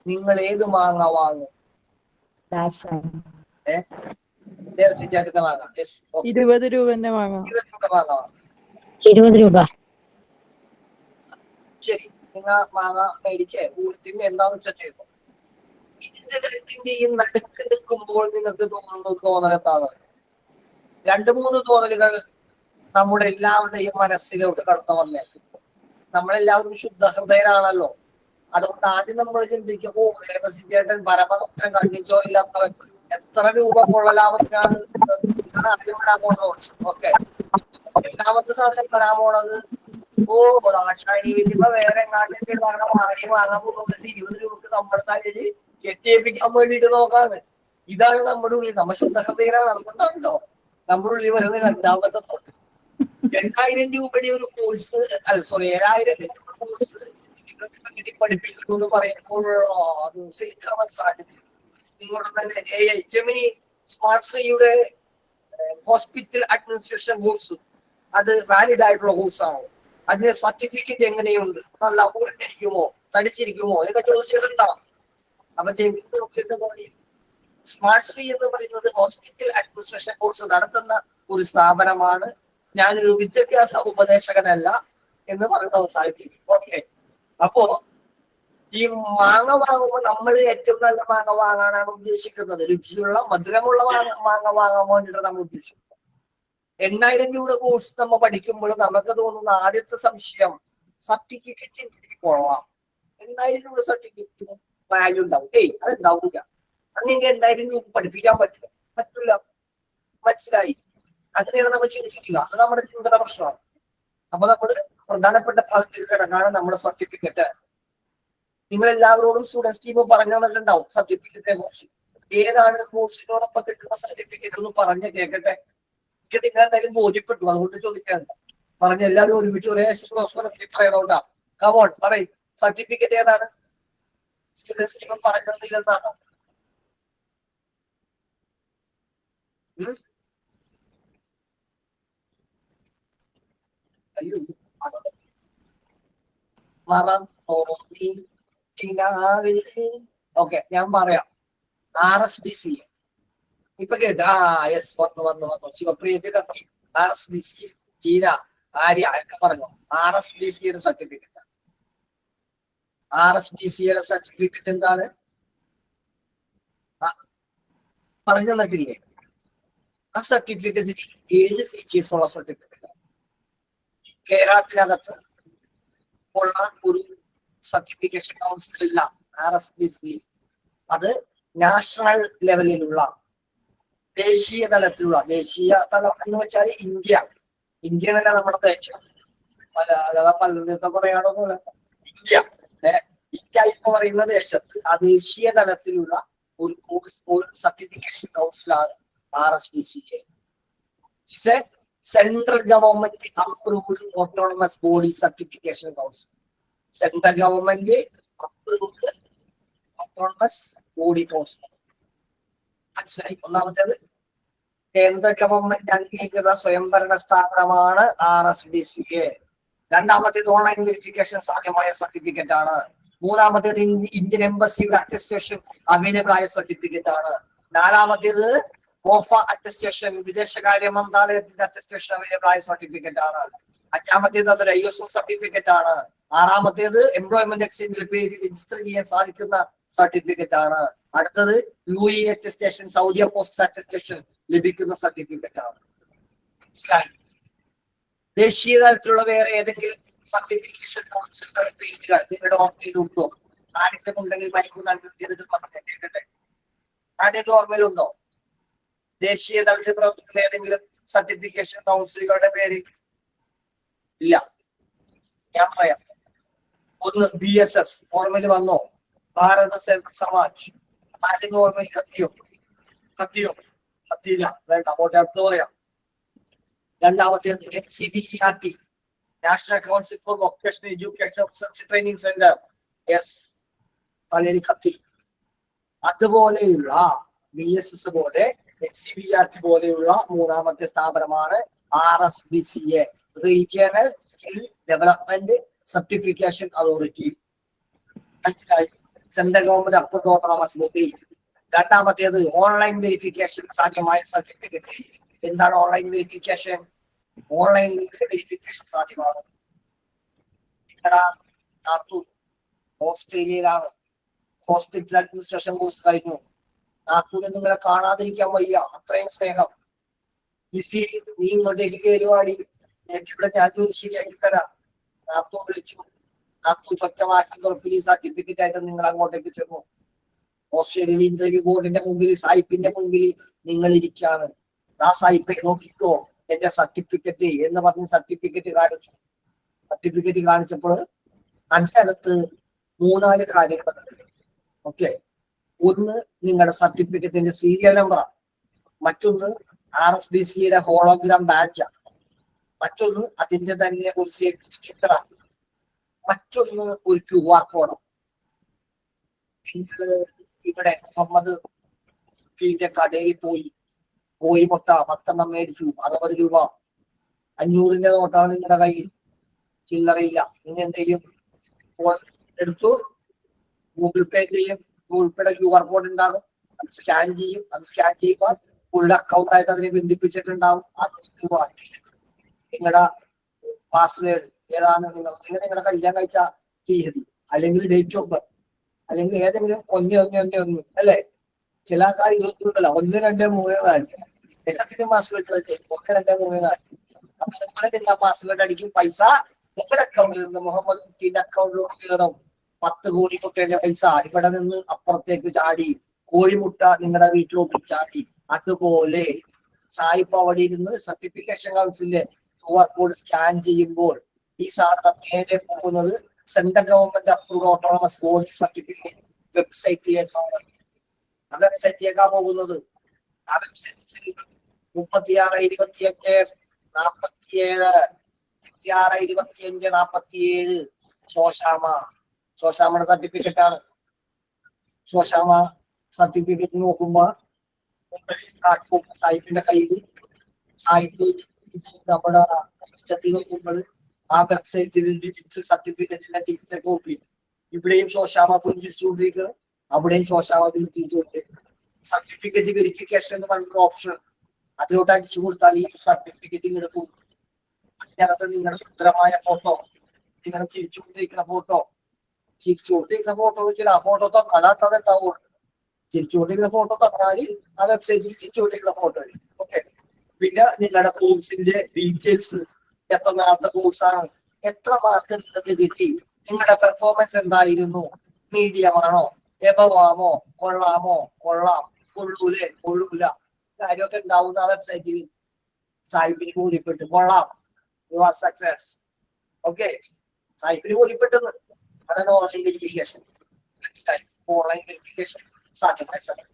നിങ്ങൾ ഏത് മാങ്ങ വാങ്ങും? 20 രൂപന്റെ വാങ്ങാം. 20 രൂപ. ശരി, നിങ്ങൾ മാങ്ങ മേടിക്കേ ഊഴത്തിന് എന്താന്ന് വെച്ചാൽ ചെയ്തു. ഇതിന്റെ രണ്ടിന്റെയും നടുക്ക് നിൽക്കുമ്പോൾ നിങ്ങൾക്ക് തോന്നലെത്താണ്. 2-3 തോന്നലുകൾ നമ്മുടെ എല്ലാവരുടെയും മനസ്സിലോട്ട് കടന്നു വന്നേ. നമ്മളെല്ലാവരും ശുദ്ധ ഹൃദയരാണല്ലോ. അതുകൊണ്ട് ആദ്യം നമ്മൾ ചിന്തിക്കും, ചേട്ടൻ പരമപുത്രൻ കണ്ണിച്ചോറില്ലാത്തവൻ എത്ര രൂപ കൊള്ള ലാഭത്തിനാണ് ഓക്കെ. രണ്ടാമത്തെ സാധനം തരാൻ പോണത് ദാക്ഷായണി വല്യമ്മ വേറെ എങ്ങാണ്ടിട്ട് വാങ്ങി വാങ്ങാൻ പോകുന്നത് 20 രൂപക്ക് നമ്മുടെ തലയിൽ കെട്ടിയേപ്പിക്കാൻ വേണ്ടിയിട്ട് നോക്കാണ്. ഇതാണ് നമ്മുടെ ഉള്ളിൽ. നമ്മ ശുദ്ധ ഹൃദയരാണ്. അതുകൊണ്ടാണല്ലോ നമ്മുടെ ഉള്ളിൽ വരുന്നത് രണ്ടാമത്തെ തൊട്ട്. 2000 രൂപയുടെ ഒരു കോഴ്സ് 7000 രൂപ കോഴ്സ് പഠിപ്പിക്കുന്നു എന്ന് പറയുമ്പോൾ അത് ഫേക്കാവാൻ സാധ്യത. നിങ്ങളുടെ തന്നെ ജെമിനി സ്മാർട്ട് ശ്രീയുടെ ഹോസ്പിറ്റൽ അഡ്മിനിസ്ട്രേഷൻ കോഴ്സ് അത് വാലിഡ് ആയിട്ടുള്ള കോഴ്സാണ്. അതിന്റെ സർട്ടിഫിക്കറ്റ് എങ്ങനെയുണ്ട്? നല്ല ഊരിട്ടിരിക്കുമോ, തടിച്ചിരിക്കുമോ എന്നൊക്കെ ചോദിച്ചിട്ടുണ്ടാവും. അപ്പൊ സ്മാർട്ട് ശ്രീ എന്ന് പറയുന്നത് ഹോസ്പിറ്റൽ അഡ്മിനിസ്ട്രേഷൻ കോഴ്സ് നടത്തുന്ന ഒരു സ്ഥാപനമാണ്. ഞാനൊരു വിദ്യാഭ്യാസ ഉപദേശകനല്ല എന്ന് പറഞ്ഞ് അവസാനിപ്പിക്കും. ഓക്കെ. അപ്പോ ഈ മാങ്ങ വാങ്ങുമ്പോൾ നമ്മൾ ഏറ്റവും നല്ല മാങ്ങ വാങ്ങാനാണ് ഉദ്ദേശിക്കുന്നത്. രുചിയുള്ള മധുരമുള്ള മാങ്ങ വാങ്ങാൻ വേണ്ടിയിട്ട് നമ്മൾ ഉദ്ദേശിക്കുന്നത്. 8000 രൂപയുടെ കോഴ്സ് നമ്മൾ പഠിക്കുമ്പോൾ നമുക്ക് തോന്നുന്ന ആദ്യത്തെ സംശയം സർട്ടിഫിക്കറ്റ് കൊള്ളാം. 8000 രൂപ സർട്ടിഫിക്കറ്റിന് വാല്യൂ ഉണ്ടാവും. അതുണ്ടാവില്ല. അങ്ങനെ 8000 രൂപ പഠിപ്പിക്കാൻ പറ്റില്ല. മനസ്സിലായി? അങ്ങനെയാണ് നമ്മൾ ചിന്തിക്കുക. അത് നമ്മുടെ ചിന്തയുടെ പ്രശ്നമാണ്. അപ്പൊ നമ്മൾ പ്രധാനപ്പെട്ട ഭാഗത്തിൽ കിടക്കാണ് നമ്മുടെ സർട്ടിഫിക്കറ്റ്. നിങ്ങൾ എല്ലാവരോടും സ്റ്റുഡൻസ് ടീം പറഞ്ഞു തന്നിട്ടുണ്ടാവും സർട്ടിഫിക്കറ്റിനെ കുറിച്ച്. ഏതാണ് കോഴ്സിനോടൊപ്പം കിട്ടുന്ന സർട്ടിഫിക്കറ്റ് എന്ന് പറഞ്ഞ് കേൾക്കട്ടെ. എനിക്ക് നിങ്ങൾ എന്തായാലും ബോധ്യപ്പെട്ടു, അതുകൊണ്ട് ചോദിക്കാൻ പറഞ്ഞ എല്ലാവരും ഒരുമിച്ച് ഒരേ പറയണോണ്ടാ. കമോൺ പറയും, സർട്ടിഫിക്കറ്റ് ഏതാണ്? സ്റ്റുഡൻസ് പറഞ്ഞില്ലെന്നാണോ? അയ്യോ ഓക്കെ, ഞാൻ പറയാം. RSDC ഇപ്പൊ കേട്ട്. യെസ്, വന്നു ശിവപ്രിയക്ക് കത്തി. RSDC ചീന ആര്യ ഒക്കെ പറഞ്ഞു. RSDCയുടെ സർട്ടിഫിക്കറ്റ്, RSDCയുടെ സർട്ടിഫിക്കറ്റ് എന്താണ് പറഞ്ഞു തന്നിട്ടില്ലേ? ആ സർട്ടിഫിക്കറ്റിന് 7 ഫീച്ചേഴ്സ് ഉള്ള സർട്ടിഫിക്കറ്റ് കേരളത്തിനകത്ത് ഉള്ള ഒരു സർട്ടിഫിക്കേഷൻ കൗൺസിലില്ല RSDC. അത് നാഷണൽ ലെവലിലുള്ള, ദേശീയ തലത്തിലുള്ള, ദേശീയ തലം എന്ന് വെച്ചാൽ ഇന്ത്യയാണല്ല നമ്മുടെ ദേശം. അല്ലാതെ പലരുടെ പറയാണോന്നില്ല. ഇന്ത്യ എന്ന് പറയുന്ന ദേശത്ത് ആ ദേശീയ തലത്തിലുള്ള ഒരു സർട്ടിഫിക്കേഷൻ കൗൺസിലാണ് RSDC. Central government approved autonomous body certification council. Central government approved autonomous body council. മനസ്സിലായി? ഒന്നാമത്തേത് കേന്ദ്ര ഗവൺമെന്റ് അംഗീകൃത സ്വയംഭരണ സ്ഥാപനമാണ് RSDC. രണ്ടാമത്തേത് ഓൺലൈൻ വെരിഫിക്കേഷൻ സാധ്യമായ സർട്ടിഫിക്കറ്റ് ആണ്. മൂന്നാമത്തേത് ഇന്ത്യൻ എംബസിയുടെ അറ്റസ്റ്റേഷൻ അവൈലബിൾ ആയ സർട്ടിഫിക്കറ്റ് ആണ്. നാലാമത്തേത് ഓഫ അറ്റസ്റ്റേഷൻ, വിദേശകാര്യ മന്ത്രാലയത്തിന്റെ അറ്റസ്റ്റേഷൻ അവൈലബിൾ ആയ സർട്ടിഫിക്കറ്റ് ആണ്. അഞ്ചാമത്തേത് അതൊരു ISO സർട്ടിഫിക്കറ്റ് ആണ്. ആറാമത്തേത് എംപ്ലോയ്മെന്റ് എക്സ്ചേഞ്ചിൽ പേര് രജിസ്റ്റർ ചെയ്യാൻ സാധിക്കുന്ന സർട്ടിഫിക്കറ്റ് ആണ്. അടുത്തത് UAE attestation, Saudi postal attestation ലഭിക്കുന്ന സർട്ടിഫിക്കറ്റ് ആണ്. മനസ്സിലായി? ദേശീയ തലത്തിലുള്ള വേറെ ഏതെങ്കിലും സർട്ടിഫിക്കേഷൻ കൗൺസിലുകൾ പേരുകൾ നിങ്ങളുടെ ഓർമ്മയിലുണ്ടോ? ആരെങ്കിലും ഉണ്ടെങ്കിൽ മൈക്ക് പറഞ്ഞിട്ടെ. ആരെങ്കിലും ഓർമ്മയിലുണ്ടോ ദേശീയ തലത്തിൽ പ്രവർത്തിക്കുന്ന ഏതെങ്കിലും സർട്ടിഫിക്കേഷൻ കൗൺസിലുകളുടെ പേര്? ഇല്ല. ഞാൻ പറയാം. ഒന്ന് BSS ഓർമ്മയിൽ വന്നോ? ഭാരത സേവക് സമാജ്. ആരെങ്കിലും ഓർമ്മയിൽ കത്തിയില്ല. വേണ്ട, അങ്ങോട്ട് അടുത്ത് പറയാം. രണ്ടാമത്തേത് NCERT, national council four vocational education research training centre. Yes, തലയിൽ കത്തി. അതുപോലെയുള്ള BSS പോലെ NCERT പോലെയുള്ള മൂന്നാമത്തെ സ്ഥാപനമാണ് RSDC, regional skill development certification authority. മനസ്സിലായി? Central government approved autonomous body. രണ്ടാമത്തേത് ഓൺലൈൻ വെരിഫിക്കേഷൻ സാധ്യമായ സർട്ടിഫിക്കറ്റ്. എന്താണ് ഓൺലൈൻ വെരിഫിക്കേഷൻ? ഓൺലൈൻ വെരിഫിക്കേഷൻ സാധ്യമാണ്. ഓസ്ട്രേലിയയിലാണ്, ഹോസ്പിറ്റൽ അഡ്മിനിസ്ട്രേഷൻ കോഴ്സ് കഴിഞ്ഞു. നാഗ്പൂരിൽ നിങ്ങളെ കാണാതിരിക്കാൻ വയ്യ, അത്രയും സ്നേഹം. ലിസി, നീ ഇങ്ങോട്ടേക്ക് കയറുവാടി, എനിക്കിവിടെ ഞാൻ ജോലി ശരിയാക്കി തരാം. നാഗ്പൂർ വിളിച്ചു. നാഗ്പൂർ ഒറ്റമാറ്റം കുഴപ്പമില്ല, സർട്ടിഫിക്കറ്റ് ആയിട്ട് നിങ്ങൾ അങ്ങോട്ടേക്ക് ചെന്നു. ഓസ്ട്രേലിയൻ ഇന്റർവ്യൂ ബോർഡിന്റെ മുമ്പിൽ, സായിപ്പിന്റെ മുമ്പിൽ നിങ്ങൾ ഇരിക്കാണ്. ആ സായിപ്പെ നോക്കിക്കോ എന്റെ സർട്ടിഫിക്കറ്റ് എന്ന് പറഞ്ഞ് സർട്ടിഫിക്കറ്റ് കാണിച്ചു. സർട്ടിഫിക്കറ്റ് കാണിച്ചപ്പോൾ അതിനകത്ത് 3-4 കാര്യങ്ങൾ. ഓക്കെ, ഒന്ന് നിങ്ങളുടെ സർട്ടിഫിക്കറ്റിന്റെ സീരിയൽ നമ്പറാണ്. മറ്റൊന്ന് RSDCയുടെ ഹോളോഗ്രാം ബാഡ്ജാണ്. മറ്റൊന്ന് അതിന്റെ തന്നെ ഒരു സേഫ്റ്റി സ്റ്റിക്കറാണ്. മറ്റൊന്ന് ഒരു QR കോഡാണ്. നിങ്ങൾ ഇവിടെ മുഹമ്മദ് കടയിൽ പോയി കോഴിമുട്ട 10 മേടിച്ചു, 60 രൂപ. 500ന്റെ നോട്ടാണ് നിങ്ങളുടെ കയ്യിൽ, ചില്ലറയില്ല. നിങ്ങൾ എന്ത് ചെയ്യും? ഫോൺ എടുത്തു ഗൂഗിൾ പേ ചെയ്യും. ഗൂഗിൾ പേയുടെ QR കോഡ് ഉണ്ടാകും, അത് സ്കാൻ ചെയ്യും. അത് സ്കാൻ ചെയ്യുമ്പോൾ ഫുൾ അക്കൗണ്ട് ആയിട്ട് അതിനെ ബന്ധിപ്പിച്ചിട്ടുണ്ടാവും. നിങ്ങളുടെ പാസ്വേഡ് ഏതാണ്, നിങ്ങളുടെ കല്യാണം കഴിച്ച തീയതി, അല്ലെങ്കിൽ ഡേറ്റ് ഓഫ് ബർത്ത്, അല്ലെങ്കിൽ ഏതെങ്കിലും 1 അല്ലെ? ചില കാര്യങ്ങളുണ്ടല്ലോ 1, 2, 3, 4 എല്ലാത്തിനും പാസ്വേഡ് 1, 2, 3, 4. അപ്പൊ അതുപോലെ നിങ്ങൾ പാസ്വേഡ് അടിക്കും. പൈസ നിങ്ങളുടെ അക്കൗണ്ടിൽ നിന്ന് മുഹമ്മദ് കുട്ടീന്റെ അക്കൗണ്ടിലോട്ട് കയറും. 10 കോടി മുട്ടേന്റെ പൈസ ഇവിടെ നിന്ന് അപ്പുറത്തേക്ക് ചാടി, കോഴിമുട്ട നിങ്ങളുടെ വീട്ടിലോട്ട് ചാടി. അതുപോലെ സായിപ്പ് അവിടെ ഇരുന്ന് സർട്ടിഫിക്കേഷൻ കൗൺസിലിന്റെ QR കോഡ് സ്കാൻ ചെയ്യുമ്പോൾ ഈ സാധനം നേരെ പോകുന്നത് central government approved autonomous body certificate വെബ്സൈറ്റിലേക്കാണ്. ആ വെബ്സൈറ്റിലേക്കാണ് പോകുന്നത്. ആ വെബ്സൈറ്റിൽ 36, 25, 47, 26, 45 ശോശാമയുടെ സർട്ടിഫിക്കറ്റ് ആണ്. ശോശാമ സർട്ടിഫിക്കറ്റ് നോക്കുമ്പോ സാഹിബിന്റെ കയ്യിൽ സാഹിബ് നമ്മുടെ സിസ്റ്റത്തിൽ നോക്കുമ്പോൾ ആ വെബ്സൈറ്റിൽ ഡിജിറ്റൽ സർട്ടിഫിക്കറ്റിന്റെ ഡിജിറ്റൽ കോപ്പി. ഇവിടെയും ശോശാമ തിരിച്ചുകൊണ്ടിരിക്കുന്നത്, അവിടെയും ശോശാമ തിരിച്ചുകൊണ്ടിരിക്കുന്നത്. സർട്ടിഫിക്കറ്റ് വെരിഫിക്കേഷൻ എന്ന് പറഞ്ഞൊരു ഓപ്ഷൻ അതിലോട്ട് അടിച്ചു കൊടുത്താൽ ഈ സർട്ടിഫിക്കറ്റ് ഇങ്ങോട്ട് പോകും. അതിനകത്ത് നിങ്ങളുടെ സുന്ദരമായ ഫോട്ടോ, നിങ്ങളുടെ ചിരിച്ചുകൊണ്ടിരിക്കുന്ന ഫോട്ടോ വെച്ചാൽ ആ ഫോട്ടോ തന്നാലാട്ടത് ഉണ്ടാവുള്ളൂ. ചിരിച്ചുകൊണ്ടിരിക്കുന്ന ഫോട്ടോ തന്നാൽ ആ വെബ്സൈറ്റിൽ ചിരിച്ചുകൊണ്ടിരിക്കുന്ന ഫോട്ടോ. ഓക്കെ. പിന്നെ നിങ്ങളുടെ കോഴ്സിന്റെ ഡീറ്റെയിൽസ്, എത്ര നാളത്തെ കോഴ്സാണ്, എത്ര മാർക്ക് നിങ്ങൾക്ക് കിട്ടി, നിങ്ങളുടെ പെർഫോമൻസ് എന്തായിരുന്നു, മീഡിയം ആണോ, എബവാമോ, കൊള്ളാം, കൊള്ളൂല, കാര്യമൊക്കെ ഉണ്ടാവുന്ന ആ വെബ്സൈറ്റിൽ സാഹിബിന് ബോധ്യപ്പെട്ടു, കൊള്ളാം, യു ആർ സക്സസ്. ഓക്കെ. സാഹിബിന് ബോധ്യപ്പെട്ടെന്ന് അതാണ് ഓൺലൈൻ വെരിഫിക്കേഷൻ. ഓൺലൈൻ വെരിഫിക്കേഷൻ സാധ്യമായ സമയം.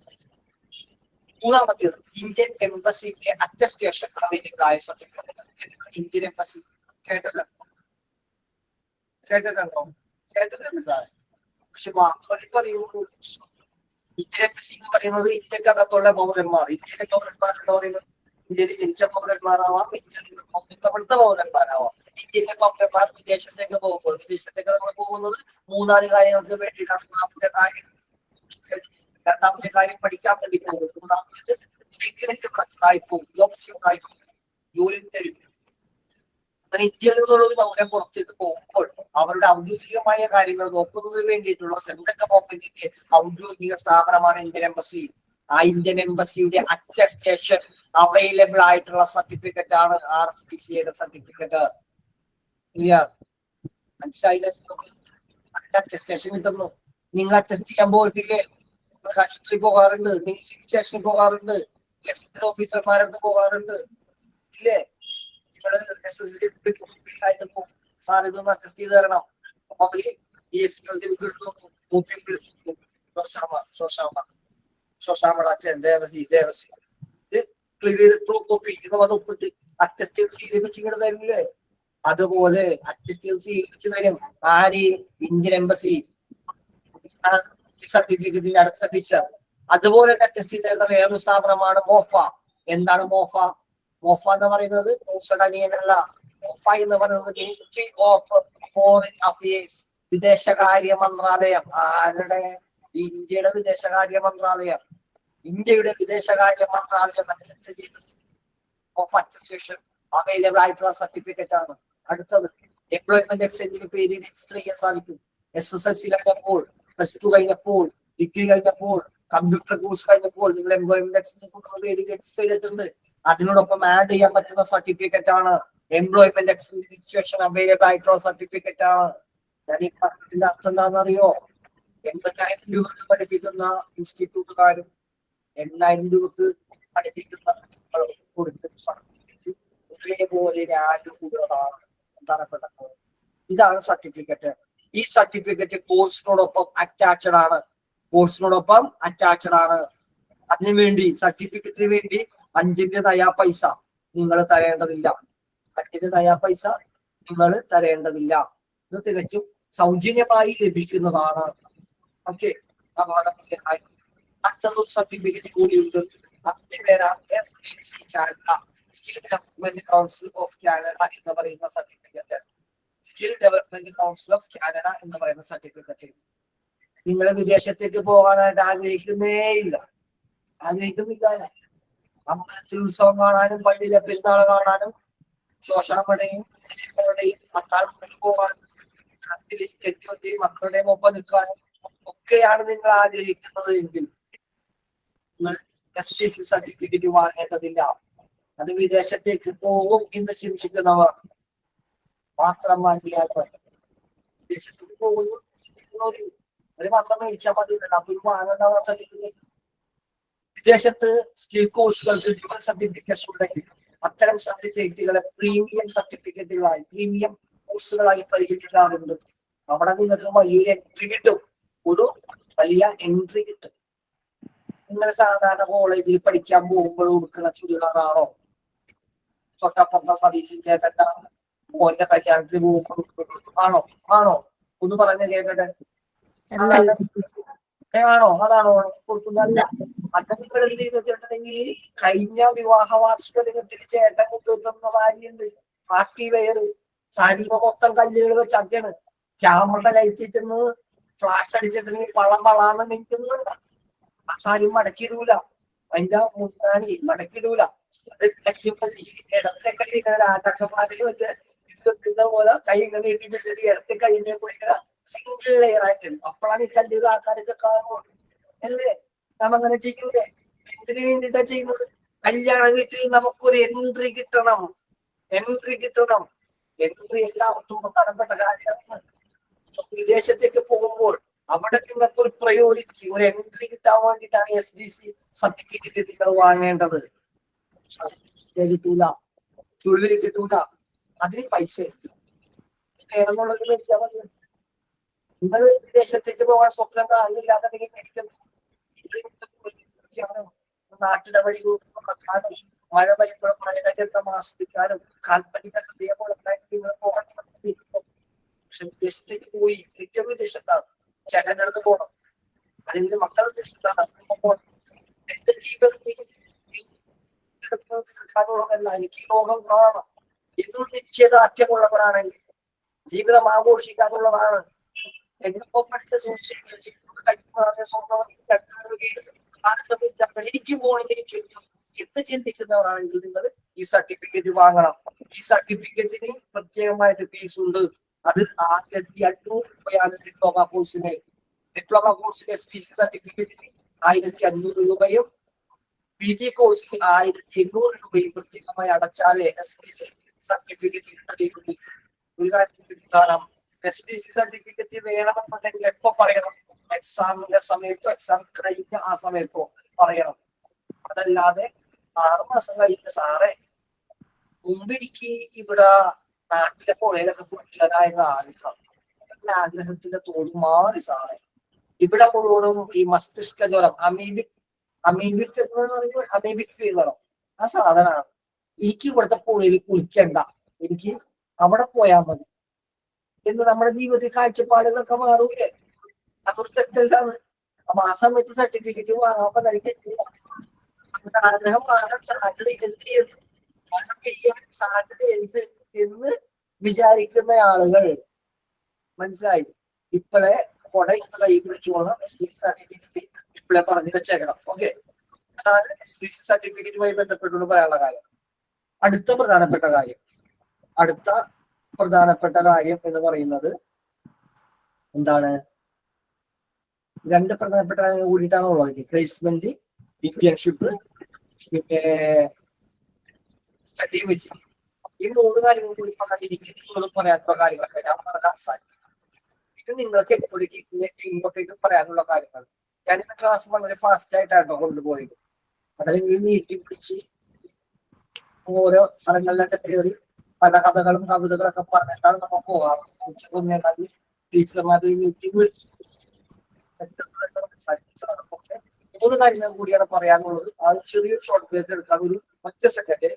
മൂന്നാമത്തേത് ഇന്ത്യൻ എംബസിന്റെ അറ്റസ്റ്റേഷൻ അവൈലബിൾ ആയ സർട്ടിഫിക്കറ്റ്. ഇന്ത്യൻ എംബസി കേട്ടിട്ടുണ്ടോ? കേട്ടിട്ടുണ്ട് സാർ. പക്ഷെ വാക്കുകളിൽ പറയുമ്പോൾ ഇന്ത്യൻ എംബസി എന്ന് പറയുന്നത് ഇന്ത്യക്കകത്തുള്ള പൗരന്മാർ, ഇന്ത്യയിലെ പൗരന്മാർ എന്ന് പറയുന്നത് ഇന്ത്യയിൽ ജനിച്ച പൗരന്മാരാവാം, ഇന്ത്യയിൽ പൗരന്മാരാവാം. ഇന്ത്യയിലെ പൗരന്മാർ വിദേശത്തേക്ക് പോകുമ്പോൾ, വിദേശത്തേക്ക് നമ്മൾ പോകുന്നത് 3 കാര്യങ്ങൾക്ക് വേണ്ടിയിട്ടാണ്. രണ്ടാമത്തെ കാര്യം പഠിക്കാൻ വേണ്ടി പോകും. മൂന്നാമത്തേത് ജോലി തരും. അങ്ങനെ ഇന്ത്യയിൽ നിന്നുള്ള ഒരു പൗരൻ പുറത്തേക്ക് പോകുമ്പോൾ അവരുടെ ഔദ്യോഗികമായ കാര്യങ്ങൾ നോക്കുന്നതിന് വേണ്ടിയിട്ടുള്ള സെൻട്രൽ ഗവൺമെന്റിന്റെ ഔദ്യോഗിക സ്ഥാപനമാണ് ഇന്ത്യൻ എംബസി. ആ ഇന്ത്യൻ എംബസിയുടെ അറ്റസ്റ്റേഷൻ അവൈലബിൾ ആയിട്ടുള്ള സർട്ടിഫിക്കറ്റ് ആണ് RSPCA സർട്ടിഫിക്കറ്റ്. ക്ലിയർ? മനസ്സിലായില്ലേ? അറ്റസ്റ്റേഷൻ കിട്ടുന്നു. നിങ്ങൾ അറ്റസ്റ്റ് ചെയ്യാൻ പോയിട്ടില്ലേ? ആശുപത്രി പോകാറുണ്ട്, സിവിൽ സ്റ്റേഷനിൽ പോകാറുണ്ട്, ഗസറ്റഡ് ഓഫീസർമാരടുത്ത് പോകാറുണ്ട്, ഇല്ലേ? നിങ്ങള് SSLC സാർ ഇതൊന്ന് അറ്റസ്റ്റ് ചെയ്ത് തരണം. അപ്പൊ അവര് ഈ ശോശാമയുടെ അച്ഛൻ ദേവസി ഇത് ക്ലിയർ ചെയ്ത് ട്രൂ കോപ്പി എന്ന് പറഞ്ഞ് ഒപ്പിട്ട് അറ്റസ്റ്റ് ചെയ്ത് സ്വീകരിച്ച് ഇങ്ങോട്ട് തരില്ലേ? അതുപോലെ അറ്റസ്റ്റ് ചെയ്ത് സ്വീകരിച്ചു തരും ആര്? ഇന്ത്യൻ എംബസി സർട്ടിഫിക്കറ്റിന്റെ അടുത്ത ടീച്ചർ. അതുപോലെ അറ്റസ്റ്റ് ചെയ്ത വേറൊരു സ്ഥാപനമാണ് മോഫ. എന്താണ് മോഫ? മോഫ എന്ന് പറയുന്നത് മോഫ എന്ന് പറയുന്നത് മിനിസ്ട്രി ഓഫ് ഫോറിൻ അഫയേഴ്സ്, വിദേശകാര്യ മന്ത്രാലയം. ആരുടെ? ഇന്ത്യയുടെ വിദേശകാര്യ മന്ത്രാലയം. ഇന്ത്യയുടെ വിദേശകാര്യ മന്ത്രാലയം ഓഫ് അറ്റസ്റ്റേഷൻ അവൈലബിൾ ആയിട്ടുള്ള സർട്ടിഫിക്കറ്റ് ആണ്. അടുത്തത് എംപ്ലോയ്മെന്റ് എക്സ്ചേഞ്ചിന് പേര് രജിസ്റ്റർ ചെയ്യാൻ സാധിക്കും. SSLC കഴിഞ്ഞപ്പോൾ, +2 കഴിഞ്ഞപ്പോൾ, ഡിഗ്രി കഴിഞ്ഞപ്പോൾ, കമ്പ്യൂട്ടർ കോഴ്സ് കഴിഞ്ഞപ്പോൾ നിങ്ങൾ എംപ്ലോയ്മെന്റ് എക്സ്ചേഞ്ച് പേര് രജിസ്റ്റർ ചെയ്തിട്ടുണ്ട്. അതിനോടൊപ്പം ആഡ് ചെയ്യാൻ പറ്റുന്ന സർട്ടിഫിക്കറ്റ് ആണ് എംപ്ലോയ്മെന്റ് എക്സ്ചേഞ്ച് രജിസ്ട്രേഷൻ അവൈലബിൾ ആയിട്ടുള്ള സർട്ടിഫിക്കറ്റ് ആണ്. ഞാൻ ഈ പറഞ്ഞതിന്റെ അർത്ഥം എന്താണെന്നറിയോ? 80,000 രൂപക്ക് പഠിപ്പിക്കുന്ന ഇൻസ്റ്റിറ്റ്യൂട്ടുകാരും 8,000 രൂപക്ക് പഠിപ്പിക്കുന്ന കൊടുക്കുന്ന സർട്ടിഫിക്കറ്റ് ഒരേപോലെ രാജ്യകൂടുതലാണ് പ്രധാനപ്പെട്ട. ഇതാണ് സർട്ടിഫിക്കറ്റ്. ഈ സർട്ടിഫിക്കറ്റ് കോഴ്സിനോടൊപ്പം അറ്റാച്ച്ഡ് ആണ്. അതിനുവേണ്ടി സർട്ടിഫിക്കറ്റിന് വേണ്ടി 5ന്റെ നയാ പൈസ നിങ്ങൾ തരേണ്ടതില്ല. ഇത് തികച്ചും സൗജന്യമായി ലഭിക്കുന്നതാണ്. ഓക്കെ. അടുത്തൊരു സർട്ടിഫിക്കറ്റ് കൂടിയുണ്ട്. അതിന്റെ പേരാണ് SDC Canada, skill development council of Canada എന്ന് പറയുന്ന certificate. Skill development council of Canada എന്ന് പറയുന്ന സർട്ടിഫിക്കറ്റ്. നിങ്ങൾ വിദേശത്തേക്ക് പോകാനായിട്ട് ആഗ്രഹിക്കുന്നില്ല. അമ്പലത്തിൽ ഉത്സവം കാണാനും, പള്ളിയിലെ പെരുന്നാൾ കാണാനും, ശോശാമയുടെയും അത്താഴത്തിന് പോകാനും, കെട്ടിയൊന്റെയും മക്കളുടെയും ഒപ്പം നിൽക്കാനും ഒക്കെയാണ് നിങ്ങൾ ആഗ്രഹിക്കുന്നത് എങ്കിൽ നിങ്ങൾ SDC സർട്ടിഫിക്കറ്റ് വാങ്ങേണ്ടതില്ല. അത് വിദേശത്തേക്ക് പോകും എന്ന് ചിന്തിക്കുന്നവർ മാത്രം വാങ്ങിയാൽ മതി. വിദേശത്തേക്ക് പോകുന്നു അവര് മാത്രം മേടിച്ചാൽ മതി. അതൊരു വാങ്ങേണ്ട സർട്ടിഫിക്കറ്റ്. വിദേശത്ത് സ്കിൽ കോഴ്സുകൾക്ക് ഡ്യുവൽ സർട്ടിഫിക്കറ്റ് ഉണ്ടെങ്കിൽ അത്തരം സർട്ടിഫിക്കറ്റുകളെ പ്രീമിയം സർട്ടിഫിക്കറ്റുകളായി, പ്രീമിയം കോഴ്സുകളായി പരിഗണിക്കാറുണ്ട്. അവിടെ നിങ്ങൾക്ക് വലിയൊരു എൻട്രി കിട്ടും. നിങ്ങൾ സാധാരണ കോളേജിൽ പഠിക്കാൻ പോകുമ്പോൾ കൊടുക്കുന്ന ചുരിദാറാണോ തൊട്ടപ്പുറത്തെ സതീശൻ ചേട്ടന്റെ മോന്റെ കല്യാണത്തിന് പോകുമ്പോൾ ആണോ ആണോ ഒന്ന് പറഞ്ഞ കേട്ടെ ആണോ അതാണോ കൊടുക്കുന്നതല്ല. അത് നിങ്ങൾ എന്ത് ചെയ്തിട്ടുണ്ടെങ്കിൽ കഴിഞ്ഞ വിവാഹ വാർഷിക ദിനത്തിന് ചേട്ടൻ കൊണ്ടുവന്ന സാരിയുണ്ട് പാർട്ടി വെയർ സാരി മൊത്തം കല്ലുകൾ വെച്ച് അടിയാണ് ക്യാമറ ലൈറ്റിന്ന് ഫ്ലാഷ് അടിച്ചിട്ടുണ്ടെങ്കിൽ പളാന്ന് നിൽക്കുന്നു. ആ സാരി മടക്കിയിടൂല അതിന്റെ മുന്നാണി മടക്കിയിടൂല. അത് കഴിയുമ്പോൾ ഈ ഇടത്തെ കൈ രാജാക്കന്മാരിൽ വെച്ച് ഇത് വെക്കുന്ന പോലെ കൈ ഇങ്ങനെ ഇട്ടിട്ട് ഇടത്തെ കൈയിനെ കുടിക്കുന്ന സിംഗിൾ ലെയർ ആയിട്ടുണ്ട്. അപ്പോഴാണ് ഈ കല്ലുകൾ ആൾക്കാരൊക്കെ കാണുന്നത് അല്ലേ? നാം അങ്ങനെ ചെയ്യൂലേ? എന്തിനു വേണ്ടിയിട്ടാ ചെയ്യുന്നത്? കല്യാണ വീട്ടിൽ നമുക്കൊരു എൻട്രി കിട്ടണം. എൻട്രി എല്ലാവർക്കും പ്രധാനപ്പെട്ട കാര്യമാണ്. വിദേശത്തേക്ക് പോകുമ്പോൾ അവിടെ നിങ്ങൾക്ക് ഒരു പ്രയോറിറ്റി ഒരു എൻട്രി കിട്ടാൻ വേണ്ടിയിട്ടാണ് SDC സർട്ടിഫിക്കറ്റ് നിങ്ങൾ വാങ്ങേണ്ടത്. കിട്ടൂല, ചുള്ളിൽ കിട്ടൂല, അതിന് പൈസ വേണമെന്നുള്ളത് മേടിച്ചാൽ മതി. നിങ്ങൾ വിദേശത്തേക്ക് പോകാൻ സ്വപ്നം കാണില്ലാതെ നാട്ടിലെ വഴി കൊടുക്കാനും മഴ വരുമ്പോഴും മഴയുടെ ആസ്വദിക്കാനും കാൽപ്പനിക ഹൃദയമോടെ നിങ്ങൾ പോകാൻ പക്ഷെ വിദേശത്തേക്ക് പോയി ഏറ്റവും വിദേശത്താണ് ചേട്ടൻ്റെ അടുത്ത് പോകണം, അല്ലെങ്കിൽ മക്കളുടെ വിദേശത്താണ് എന്റെ ജീവിതത്തിൽ എനിക്ക് ലോകം കാണണം എന്നും നിശ്ചയദാർഢ്യമുള്ളവരാണെങ്കിൽ ജീവിതം ആഘോഷിക്കാനുള്ളതാണ്. എനിക്കൊപ്പം പഠിച്ച എനിക്ക് പോകണമെങ്കിൽ എന്ത് ചിന്തിക്കുന്നവരാണെങ്കിൽ നിങ്ങൾ ഈ സർട്ടിഫിക്കറ്റ് വാങ്ങണം. ഈ സർട്ടിഫിക്കറ്റിന് പ്രത്യേകമായിട്ട് ഫീസ് ഉണ്ട്. അത് 1500 രൂപയാണ് ഡിപ്ലോമ കോഴ്സിന്. ഡിപ്ലോമ കോഴ്സിന് SDC സർട്ടിഫിക്കറ്റിന് 1500 രൂപയും PG കോഴ്സിന് 1800 രൂപയും പ്രത്യേകമായി അടച്ചാലേ SDC സർട്ടിഫിക്കറ്റ് ഒരു കാര്യം SDC സർട്ടിഫിക്കറ്റ് വേണമെന്നുണ്ടെങ്കിൽ എപ്പോ പറയണം? എക്സാമിന്റെ സമയത്തോ എക്സാം കഴിഞ്ഞ ആ സമയത്തോ പറയണം. അതല്ലാതെ 6 മാസം കഴിഞ്ഞ സാറേ മുമ്പ് എനിക്ക് ഇവിടെ നാട്ടിലെ പുഴയിലൊക്കെ കുട്ടികളായിരുന്ന ആഗ്രഹത്തിന്റെ തോത് മാറി സാറേ. ഇവിടെ മുഴുവനും ഈ മസ്തിഷ്ക ജ്വരം അമീബിക് ഫീവറോ ആ സാധനമാണ്. എനിക്ക് ഇവിടുത്തെ പുഴയിൽ കുളിക്കണ്ട, എനിക്ക് അവിടെ പോയാൽ മതി എന്ന് നമ്മുടെ ജീവിതത്തിൽ കാഴ്ചപ്പാടുകളൊക്കെ മാറൂലേ? അതൊരു തെറ്റല്ലാണ്. അപ്പൊ ആ സമയത്ത് സർട്ടിഫിക്കറ്റ് വാങ്ങാൻ തനിക്ക് ആഗ്രഹം മാറാൻ സാധ്യത സാധ്യത എന്ന് വിചാരിക്കുന്ന ആളുകൾ മനസ്സിലായി. ഇപ്പോഴെ കൊട കൈ പിടിച്ചു പോകണം. SDC സർട്ടിഫിക്കറ്റ് ഇപ്പോഴെ പറഞ്ഞു വെച്ചേക്കണം. ഓക്കെ, അതാണ് SDC സർട്ടിഫിക്കറ്റുമായി ബന്ധപ്പെട്ടുകൊണ്ട് പറയാനുള്ള കാര്യം. അടുത്ത പ്രധാനപ്പെട്ട കാര്യം എന്ന് പറയുന്നത് എന്താണ്? 2 പ്രധാനപ്പെട്ട കാര്യങ്ങൾ കൂടിയിട്ടാണ് ഉള്ളത്. പ്ലേസ്മെന്റ്, ഇന്റേൺഷിപ്പ്, പിന്നെ സ്റ്റഡി മെറ്റീരിയൽ. ഈ 3 കാര്യങ്ങൾ കൂടി പറഞ്ഞിരിക്കുന്നത് പറയാത്ത കാര്യങ്ങളൊക്കെ ഞാൻ പറയാൻ സാധിക്കും. ഇത് നിങ്ങൾക്ക് ഇങ്ങോട്ടേക്ക് പറയാനുള്ള കാര്യങ്ങൾ. ഞാൻ ഇന്ന ക്ലാസ് വളരെ ഫാസ്റ്റ് ആയിട്ടാണോ കൊണ്ടുപോയത്, അതല്ലെങ്കിൽ നീട്ടി പിടിച്ച് ഓരോ സ്ഥലങ്ങളിലൊക്കെ കയറി പല കഥകളും കവിതകളൊക്കെ പറഞ്ഞിട്ടാണ് നമ്മൾ പോകാറ്. ഉച്ചക്കൊന്നേക്കാൾ ടീച്ചർമാരുടെ മീറ്റിംഗ് വിളിച്ചു 3 കാര്യങ്ങൾ കൂടിയാണ് പറയാനുള്ളത്. ആ ചെറിയൊരു ഷോർട്ട് ബ്രേക്ക് എടുക്കാൻ ഒരു 10 സെക്കൻഡ്.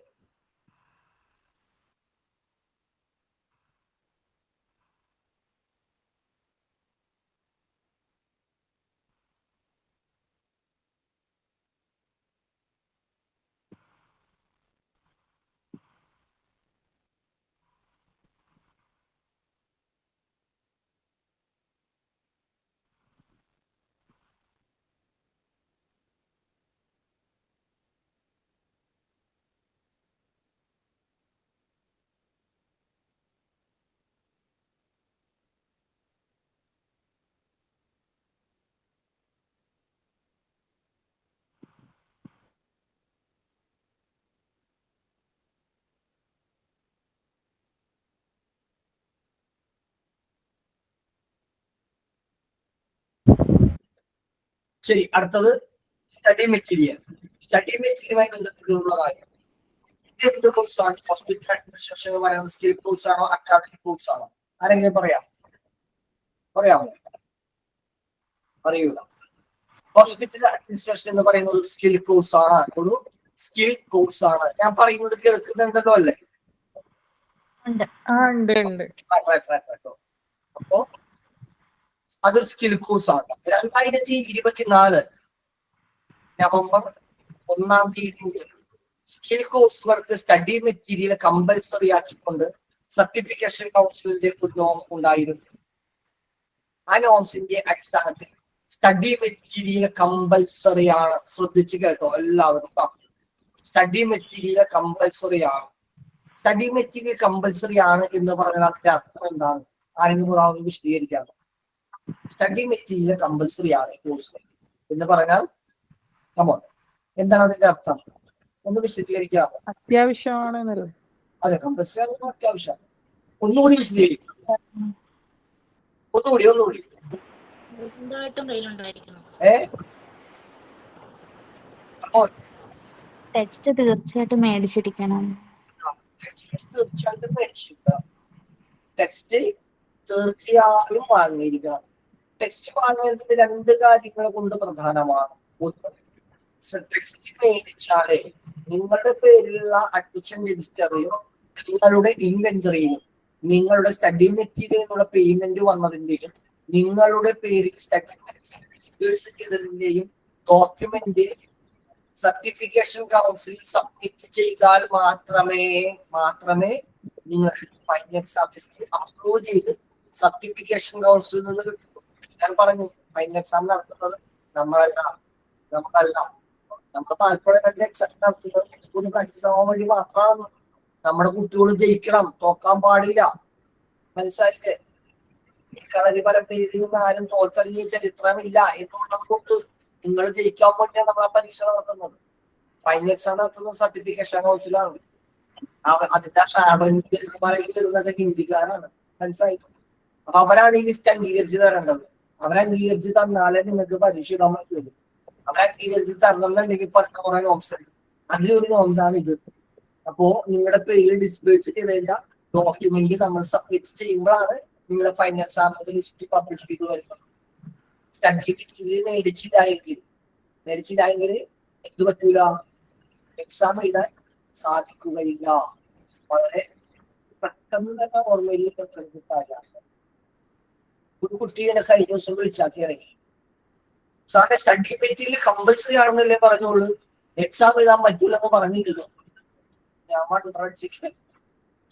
ശരി, അടുത്തത് സ്റ്റഡി മെറ്റീരിയലുമായി ബന്ധപ്പെട്ടുള്ള കാര്യം. എന്ത് കോഴ്സാണ്? ഹോസ്പിറ്റൽ അഡ്മിനിസ്ട്രേഷൻ പറയുന്നത് സ്കിൽ കോഴ്സാണോ അക്കാദമിക് കോഴ്സാണോ? ആരെങ്കിലും പറയാമോ? അറിയൂല. ഹോസ്പിറ്റൽ അഡ്മിനിസ്ട്രേഷൻ എന്ന് പറയുന്ന ഒരു സ്കിൽ കോഴ്സ് ആണ്, ഒരു സ്കിൽ കോഴ്സ് ആണ്. ഞാൻ പറയുന്നത് കേൾക്കുന്നുണ്ടല്ലോ അല്ലേ? ഉണ്ട്. അപ്പോ അതൊരു സ്കിൽ കോഴ്സ് ആണ്. 2024 നവംബർ 1 തീയതി സ്കിൽ കോഴ്സുകൾക്ക് സ്റ്റഡി മെറ്റീരിയൽ കമ്പൽസറി ആക്കിക്കൊണ്ട് സർട്ടിഫിക്കേഷൻ കൗൺസിലിന്റെ ഒരു നോം ഉണ്ടായിരുന്നു. ആ നോംസിന്റെ അടിസ്ഥാനത്തിൽ സ്റ്റഡി മെറ്റീരിയൽ കമ്പൽസറി ആണ്. ശ്രദ്ധിച്ചു കേട്ടോ എല്ലാവരും. സ്റ്റഡി മെറ്റീരിയൽ കമ്പൽസറി ആണ്. സ്റ്റഡി മെറ്റീരിയൽ കമ്പൽസറി ആണ് എന്ന് പറഞ്ഞാൽ അതിന്റെ അർത്ഥം എന്താണ്? ആരെങ്കിലും വിശദീകരിക്കാം. സ്റ്റഡി മെറ്റീരിയൽ കമ്പൽസറി ആണ് കോഴ്സ് എന്ന് പറഞ്ഞാൽ എന്താണ് അതിന്റെ അർത്ഥം? ഒന്ന് വിശദീകരിക്കാം. അത്യാവശ്യമാണ്. അതെ, കമ്പൽസറി ആകുമ്പോൾ അത്യാവശ്യമാണ്. ഒന്നുകൂടി വിശദീകരിക്കാം. ഒന്നുകൂടി ടെക്സ്റ്റ് തീർച്ചയായിട്ടും മേടിച്ചിരിക്കണം. ടെക്സ്റ്റ് തീർച്ചയായും വാങ്ങിയിരിക്കണം. ടെക്സ്റ്റ് വാങ്ങുന്നത് 2 കാര്യങ്ങൾ കൊണ്ട് പ്രധാനമാണ്. ടെക്സ്റ്റ് മേടിച്ചാലേ നിങ്ങളുടെ പേരിലുള്ള അഡ്മിഷൻ രജിസ്റ്ററിലും നിങ്ങളുടെ ഇൻവെന്ററിയിലും നിങ്ങളുടെ സ്റ്റഡി മെറ്റീരിയലിനുള്ള പേയ്മെന്റ് വന്നതിന്റെയും നിങ്ങളുടെ പേരിൽ സ്റ്റഡി ചെയ്തതിന്റെയും ഡോക്യുമെന്റ് സർട്ടിഫിക്കേഷൻ കൗൺസിൽ സബ്മിറ്റ് ചെയ്താൽ മാത്രമേ നിങ്ങൾ ഫൈനൽ എക്സാം അപ്ലോഡ് ചെയ്ത് സർട്ടിഫിക്കേഷൻ കൗൺസിലിൽ നിന്ന് കിട്ടും. ഞാൻ പറഞ്ഞു, ഫൈനൽ എക്സാം നടത്തുന്നത് നമുക്കല്ല. നമ്മുടെ താല്പര്യം എക്സാം നടത്തുന്നത് പ്രാക്ടീസ് ആവാൻ വേണ്ടി മാത്രമാണ്. നമ്മുടെ കുട്ടികൾ ജയിക്കണം, തോക്കാൻ പാടില്ല. മനസ്സിലായില്ലേ? കളരി പല പേരിലും ആരും തോൽക്കളിയ ചരിത്രമില്ല എന്നുള്ളത് കൊണ്ട് നിങ്ങൾ ജയിക്കാൻ വേണ്ടിയാണ് നമ്മൾ ആ പരീക്ഷ നടത്തുന്നത്. ഫൈനൽ എക്സാം നടത്തുന്നത് സർട്ടിഫിക്കേഷൻ കൗൺസിലാണ്. അതിന്റെ ഷാഡോയിലുള്ളത് ഹിന്ദിക്കാരാണ്. മനസ്സിലായി? അപ്പൊ അവരാണ് ഈ ലിസ്റ്റ് അംഗീകരിച്ച് തരേണ്ടത്. അവരംഗീകരിച്ച് തന്നാലേ നിങ്ങൾക്ക് പരീക്ഷ ഇടാൻ പറ്റുള്ളൂ. അവരംഗീകരിച്ച് തരണമെന്നുണ്ടെങ്കിൽ പറഞ്ഞ കുറെ നോംസ് ഉണ്ട്. അതിലൊരു നോംസാണ് ഇത്. അപ്പോ നിങ്ങളുടെ പേര് ഡിസ്പ്ലേസ് ചെയ്തേണ്ട ഡോക്യുമെന്റ് നമ്മൾ സബ്മിറ്റ് ചെയ്യുമ്പോഴാണ് നിങ്ങളുടെ ഫൈനൽ എക്സാമിന്റെ ലിസ്റ്റ് പബ്ലിഷ് ചെയ്ത് വരുന്നത്. സ്റ്റഡി മെറ്റീരിയൽ മേടിച്ചില്ലായെങ്കിൽ എന്ത് പറ്റൂല? എക്സാം എഴുതാൻ സാധിക്കുകയില്ല. വളരെ പെട്ടെന്ന് തന്നെ ഓർമ്മയിലേക്ക് കാര്യമാണ്. ഒരു കുട്ടിയുടെ കഴിഞ്ഞ ദിവസം വിളിച്ചാക്കിയാലേ സാറിന്റെ സ്റ്റഡി മെറ്റീരിയൽ കമ്പൽസറി ആണെന്നല്ലേ പറഞ്ഞോളൂ, എക്സാം എഴുതാൻ പറ്റൂലെന്ന് പറഞ്ഞില്ലല്ലോ. ഞാൻ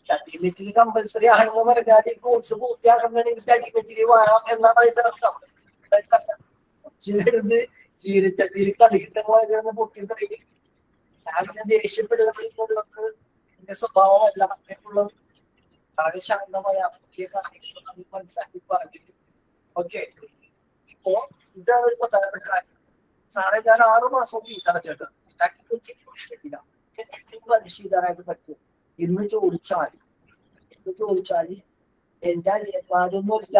സ്റ്റഡി മെറ്റീരിയൽ കമ്പൽസറി ആണെന്ന് പറഞ്ഞാൽ ഈ കോഴ്സ് പൂർത്തിയാക്കണമെങ്കിൽ സ്റ്റഡി മെറ്റീരിയൽ വേണം എന്നാണ് അതിന്റെ അർത്ഥം. ചീരച്ചട്ടിയിൽ കളിക്കിട്ടുന്ന പൊട്ടിയിട്ട് ഞാൻ ദേഷ്യപ്പെടുന്നതിനുള്ളവർക്ക് എന്റെ സ്വഭാവമല്ല എന്നുള്ളത് വളരെ ശാന്തമായ പുതിയ കാര്യങ്ങൾ മനസ്സിലാക്കി പറഞ്ഞിട്ട്. ഓക്കെ, ഇപ്പോ ഇതാണ് ഒരു പ്രധാനപ്പെട്ട കാര്യം. സാറേ, ഞാൻ 6 മാസം ഫീസ് അടച്ചിട്ട് പരീക്ഷ എഴുതാനായിട്ട് പറ്റും എന്ന് ചോദിച്ചാൽ എന്റെ അനിയന്മാരൊന്നും ഇല്ല.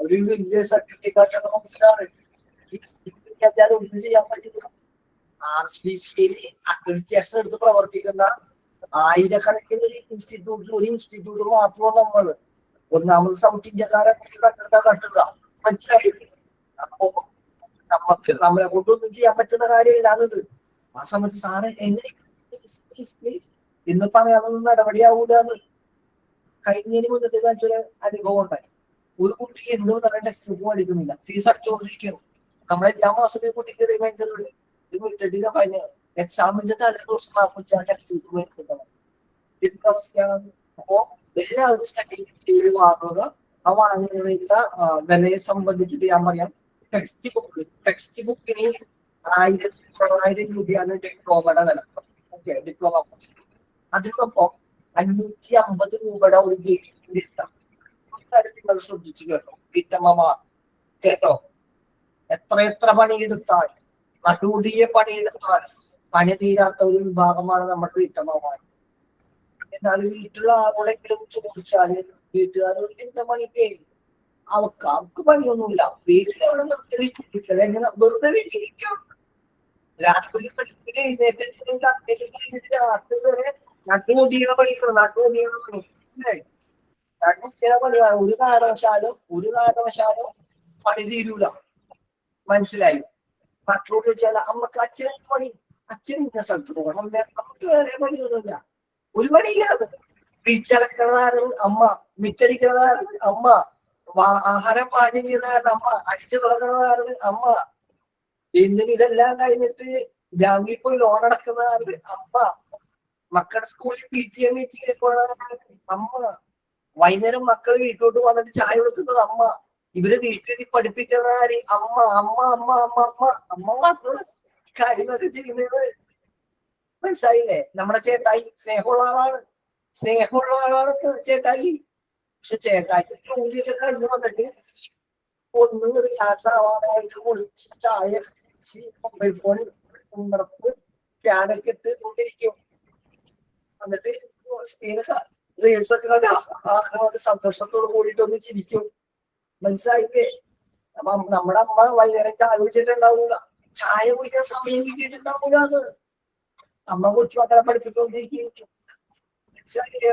ഒരു വലിയ സർട്ടിഫിക്കറ്റ് മനസ്സിലാണ്. ഒന്നും ചെയ്യാൻ പറ്റില്ല. RSPCയിൽ അക്രഡിറ്റേഷൻ എടുത്ത് പ്രവർത്തിക്കുന്ന ആയിരക്കണക്കിന് ഒരു ഇൻസ്റ്റിറ്റ്യൂട്ട് മാത്രമാണ് നമ്മള്. ഒന്നാമത് സൗത്ത് ഇന്ത്യക്കാരെ കണ്ടെടുക്കുക. മനസ്സിലായില്ലേ? അപ്പോ നമ്മളെ കൊണ്ടൊന്നും ചെയ്യാൻ പറ്റുന്ന കാര്യമില്ലാന്നത്. ആ സമയത്ത് സാറ് എങ്ങനെ ഇന്ന് പറയാനൊന്നും നടപടിയാവൂലെന്ന് കഴിഞ്ഞതിന് മുന്നത്തെ കാഴ്ച അനുഭവം ഉണ്ടായി. ഒരു കുട്ടി എന്തോ നല്ല ടെക്സ്റ്റ് ബുക്ക് പഠിക്കുന്നില്ല, ഫീസ് അടച്ചുകൊണ്ടിരിക്കുന്നു. നമ്മളെ എല്ലാ മാസത്തെ കുട്ടിക്ക് റിമൈൻഡർ എക്സാമിന്റെ തലേ ദിവസം ടെക്സ്റ്റ് ബുക്ക് മേടിക്കുന്നത് എന്ത് അവസ്ഥയാണ്? അപ്പോ എല്ലാവരും സ്റ്റഡി മെറ്റീരിയൽ വാങ്ങുക. ആ വാങ്ങുന്നതിന്റെ വിലയെ സംബന്ധിച്ചിട്ട് ഞാൻ പറയാം, ടെക്സ്റ്റ് ബുക്കിന് 1900 രൂപയാണ് ഡിപ്ലോമയുടെ വില. Okay, diploma course. അതിനൊപ്പം 550 രൂപയുടെ ഒരു ഗെയിം കിട്ടാം. നിങ്ങൾ ശ്രദ്ധിച്ചു കേട്ടോ, വീട്ടമ്മമാർ കേട്ടോ. എത്ര പണിയെടുത്താൽ, നടുകൂടിയ പണിയെടുത്താൽ പണി തീരാത്ത ഒരു വിഭാഗമാണ് നമ്മുടെ വീട്ടമ്മമാർ. എന്നാൽ വീട്ടിലുള്ള ആരോടെങ്കിലും ചോദിച്ചാല് വീട്ടുകാരോട് എന്റെ പണിക്ക് അവർക്ക് പണിയൊന്നുമില്ല, വീട്ടിലെവിടെ നിർത്തി എങ്ങനെ വെറുതെ വീട്ടിലിരിക്കാം. രാത്രി പഠിപ്പിനെ നട്ടുമുടിയുടെ പണിക്കണം, നട്ടുമുടിയുടെ പണി പണിയാണ്. ഒരു കാരണവശാലും പണി തീരൂല. മനസ്സിലായി. മക്കളോട് ചോദിച്ചാൽ അമ്മക്ക് അച്ഛൻ പണി, അച്ഛൻ ഇന്ന സ്ഥലത്ത് പോകണം, നമുക്ക് വേറെ പണിയൊന്നുമില്ല, ഒരു പണിയില്ലാതെ. വീട്ടിലടക്കുന്നതാണ് അമ്മ, മിറ്റടിക്കുന്നതാണ് അമ്മ, ആഹാരം പാചകം ചെയ്യുന്നതാണ് അമ്മ, അടിച്ചു തുടങ്ങുന്നതാണ് അമ്മ, എന്തിന് ഇതെല്ലാം കഴിഞ്ഞിട്ട് ബാങ്കിൽ പോയി ലോൺ അടക്കുന്നതാണ് അമ്മ, മക്കളുടെ സ്കൂളിൽ PTA മീറ്റിംഗിൽ പോകാനാണ് അമ്മ, വൈകുന്നേരം മക്കൾ വീട്ടിലോട്ട് വന്നിട്ട് ചായ കൊടുക്കുന്നത് അമ്മ, ഇവര് വീട്ടിൽ പഠിപ്പിക്കുന്ന അമ്മ അമ്മ അമ്മ അമ്മ അമ്മ അമ്മ മാത്രമാണ് കാര്യങ്ങളൊക്കെ ചെയ്യുന്നത്. മനസ്സിലായില്ലേ? നമ്മുടെ ചേട്ടായി സ്നേഹമുള്ള ആളാണ്, സ്നേഹമുള്ള ആളാണ് ചേട്ടായി. പക്ഷെ ചേട്ടായി ജോലിയൊക്കെ കഴിഞ്ഞ് വന്നിട്ട് ഒന്ന് റിലാക്സ് ആവാനായിട്ട് കുളിച്ച് ചായ മൊബൈൽ ഫോൺ ഉണർത്ത് ഫാനൊക്കെ ഇട്ട് കൊണ്ടിരിക്കും. എന്നിട്ട് റീൽസ് ഒക്കെ കണ്ട് സന്തോഷത്തോട് കൂടിയിട്ട് ഒന്ന് ചിരിക്കും. മനസ്സിലായില്ലേ? അപ്പൊ നമ്മുടെ അമ്മ വൈകുന്നേരം ചായ കുടിച്ചിട്ടുണ്ടാവൂല, ചായ കുടിക്കാൻ സമയം കിട്ടിയിട്ടുണ്ടാവൂല. അത് അമ്മ കൊച്ചു മക്കളെ പഠിപ്പിച്ചുകൊണ്ടിരിക്കും. മനസ്സിലായില്ലേ?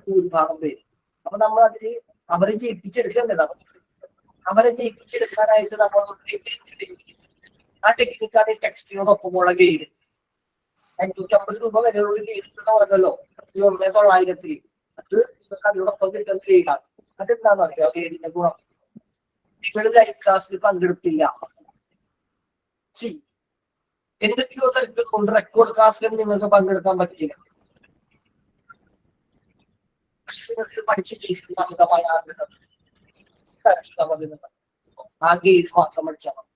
ഭൂരിഭാഗം പേര്. അപ്പൊ നമ്മൾ അതിന് അവരെ ജയിപ്പിച്ചെടുക്കേണ്ടതാണ്. അവരെ ജയിപ്പിച്ചെടുക്കാനായിട്ട് നമ്മൾ ആ ടെക്നിക്കാണ് ടെക്സ്റ്റിനോടൊപ്പമുള്ള ഗൈഡ്. 550 രൂപ വിലയുള്ള ഗൈഡ് എന്ന് പറഞ്ഞല്ലോ 1900. അത് നിങ്ങൾക്ക് അതിനോടൊപ്പം കിട്ടുന്ന ഗൈഡാണ്. അതെന്താണെന്ന് അറിയാം ഗൈഡിന്റെ ഗുണം? നിങ്ങൾ ലൈവ് ക്ലാസ്സിൽ പങ്കെടുത്തില്ല, എന്തൊക്കെയോ തരത്തിൽ കൊണ്ട് റെക്കോർഡ് ക്ലാസ്സിലും നിങ്ങൾക്ക് പങ്കെടുക്കാൻ പറ്റില്ല. പക്ഷെ നിങ്ങൾക്ക് പഠിച്ചു ജീവിക്കുന്ന അമിതമായ ആഗ്രഹം ആ ഗൈഡ് മാത്രം പഠിച്ചാൽ മതി.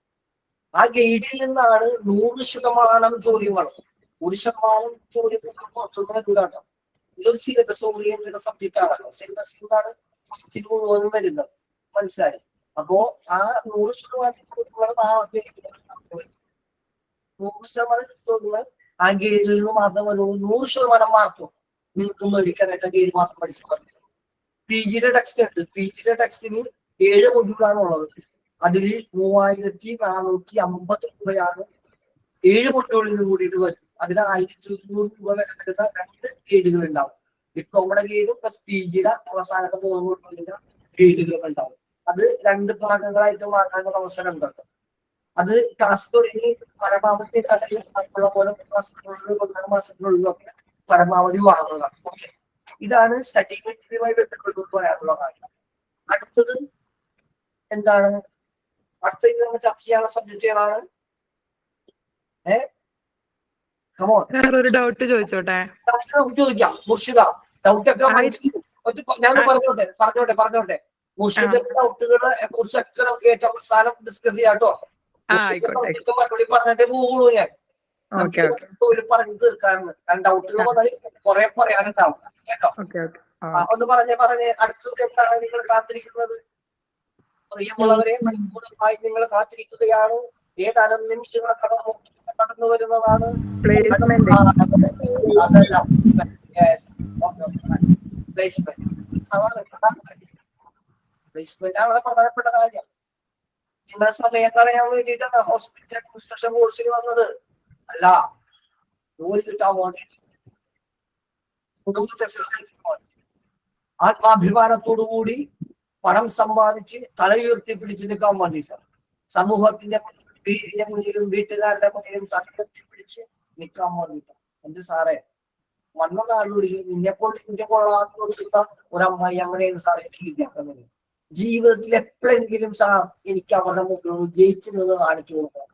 ആ ഗൈഡിൽ നിന്നാണ് 100% ചോദ്യങ്ങളും 1% ചോദ്യങ്ങളും പുറത്തുനിന്ന് കൂടാട്ടോ. ഇതൊരു സിലബസ് ഓറിയന്റഡ് സബ്ജക്റ്റ് ആണല്ലോ. സിലബസ് എന്താണ്? ഫസ്റ്റിൽ മുഴുവനും വരുന്നത്. മനസ്സിലായി? അപ്പോ ആ 100% ചോദ്യങ്ങളും ആ 100% ചോദ്യങ്ങൾ ആ ഗൈഡിൽ നിന്ന് മാത്രം വരുള്ളൂ. 100% മാർക്കും നിങ്ങൾക്ക് മേടിക്കാനായിട്ട് ഗൈഡ് മാത്രം പഠിച്ചാൽ മതി. PGയുടെ ടെക്സ്റ്റ് ഉണ്ട്. PGയുടെ ടെക്സ്റ്റിന് 7 മൊഡ്യൂളാണ് ഉള്ളത്. അതിൽ 3450 രൂപയാണ് 7 മൊഡ്യൂളിൽ നിന്ന് കൂടിയിട്ട് വരും. അതിന് 1200 രൂപ വരെ വരുന്ന 2 ഗൈഡുകൾ ഉണ്ടാവും. ഡിപ്ലോമയുടെ ഗൈഡും പ്ലസ് PGയുടെ അവസാനത്തെ 3 മൊഡ്യൂളിന്റെ ഗൈഡുകൾ ഉണ്ടാവും. അത് 2 ഭാഗങ്ങളായിട്ട് മാറ്റാനുള്ള അവസരം ഉണ്ട്. അത് ക്ലാസ് തുടങ്ങി പരമാവധി മറ്റുള്ള പോലെ മാസത്തിനുള്ളിൽ 1 മാസത്തിനുള്ളിലൊക്കെ പരമാവധി വാങ്ങുക. ഓക്കെ, ഇതാണ് സ്റ്റഡി മെറ്റീരിയലുമായി ബന്ധപ്പെട്ട് പറയാനുള്ള കാര്യം. അടുത്തത് എന്താണ്? അടുത്തത് നമ്മൾ ചർച്ച ചെയ്യാനുള്ള സബ്ജക്റ്റുകളാണ്. ഒരു ഡൗട്ട് ചോദിച്ചോട്ടെ? ചോദിക്കാം മുർഷിദ. ഡൗട്ടൊക്കെ ഞാൻ പറഞ്ഞോട്ടെ. മുർഷിദയുടെ ഡൗട്ടുകളെ കുറിച്ചൊക്കെ നമുക്ക് ഏറ്റവും അവസാനം ഡിസ്കസ് ചെയ്യാം കേട്ടോ. മറുപടി പറഞ്ഞിട്ടേ പോകുള്ളൂ ഞാൻ. പറഞ്ഞു തീർക്കാറുണ്ട്. കാരണം ഡൗട്ടുകൾ വന്നാൽ കുറെ പറയാനുണ്ടാവും കേട്ടോ. ഒന്ന് പറഞ്ഞേ. അടുത്തത് എന്താണ് നിങ്ങൾ കാത്തിരിക്കുന്നത്? പ്രിയമുള്ളവരെ, മണിക്കൂറുമായി നിങ്ങൾ കാത്തിരിക്കുകയാണ്. ഏതാനും നിമിഷങ്ങൾ കടന്നു വരുന്നതാണ് പ്ലേസ്മെന്റ് ആണ് പ്രധാനപ്പെട്ട കാര്യം. നിങ്ങൾ സമയം കളയാൻ വേണ്ടിയിട്ടാണ് ഹോസ്പിറ്റൽ അഡ്മിനിസ്ട്രേഷൻ കോഴ്സിൽ വന്നത്, അല്ല ജോലി കിട്ടാൻ വേണ്ടി, കുടുംബത്തെ സഹായിക്കാൻ, ആത്മാഭിമാനത്തോടുകൂടി പണം സമ്പാദിച്ച് തലയുയർത്തി പിടിച്ചു നിൽക്കാൻ വേണ്ടിയിട്ടാണ്. സമൂഹത്തിന്റെ മുന്നിലും വീട്ടുകാരുടെ മുന്നിലും തലയുയർത്തി പിടിച്ച് നിൽക്കാൻ വേണ്ടിയിട്ടാണ്. എന്ത് സാറേ, വന്ന നാളിലൂടെ നിന്നെക്കൊണ്ട് നിന്റെ കൊള്ളാന്ന് കൊടുക്കുന്ന ഒരമ്മായി അങ്ങനെയാണ് സാറേ എനിക്ക് ജീവിതത്തിൽ എപ്പോഴെങ്കിലും സാർ എനിക്ക് അവരുടെ മുന്നിൽ ജയിച്ചു നിന്ന് കാണിച്ചു കൊടുക്കണം.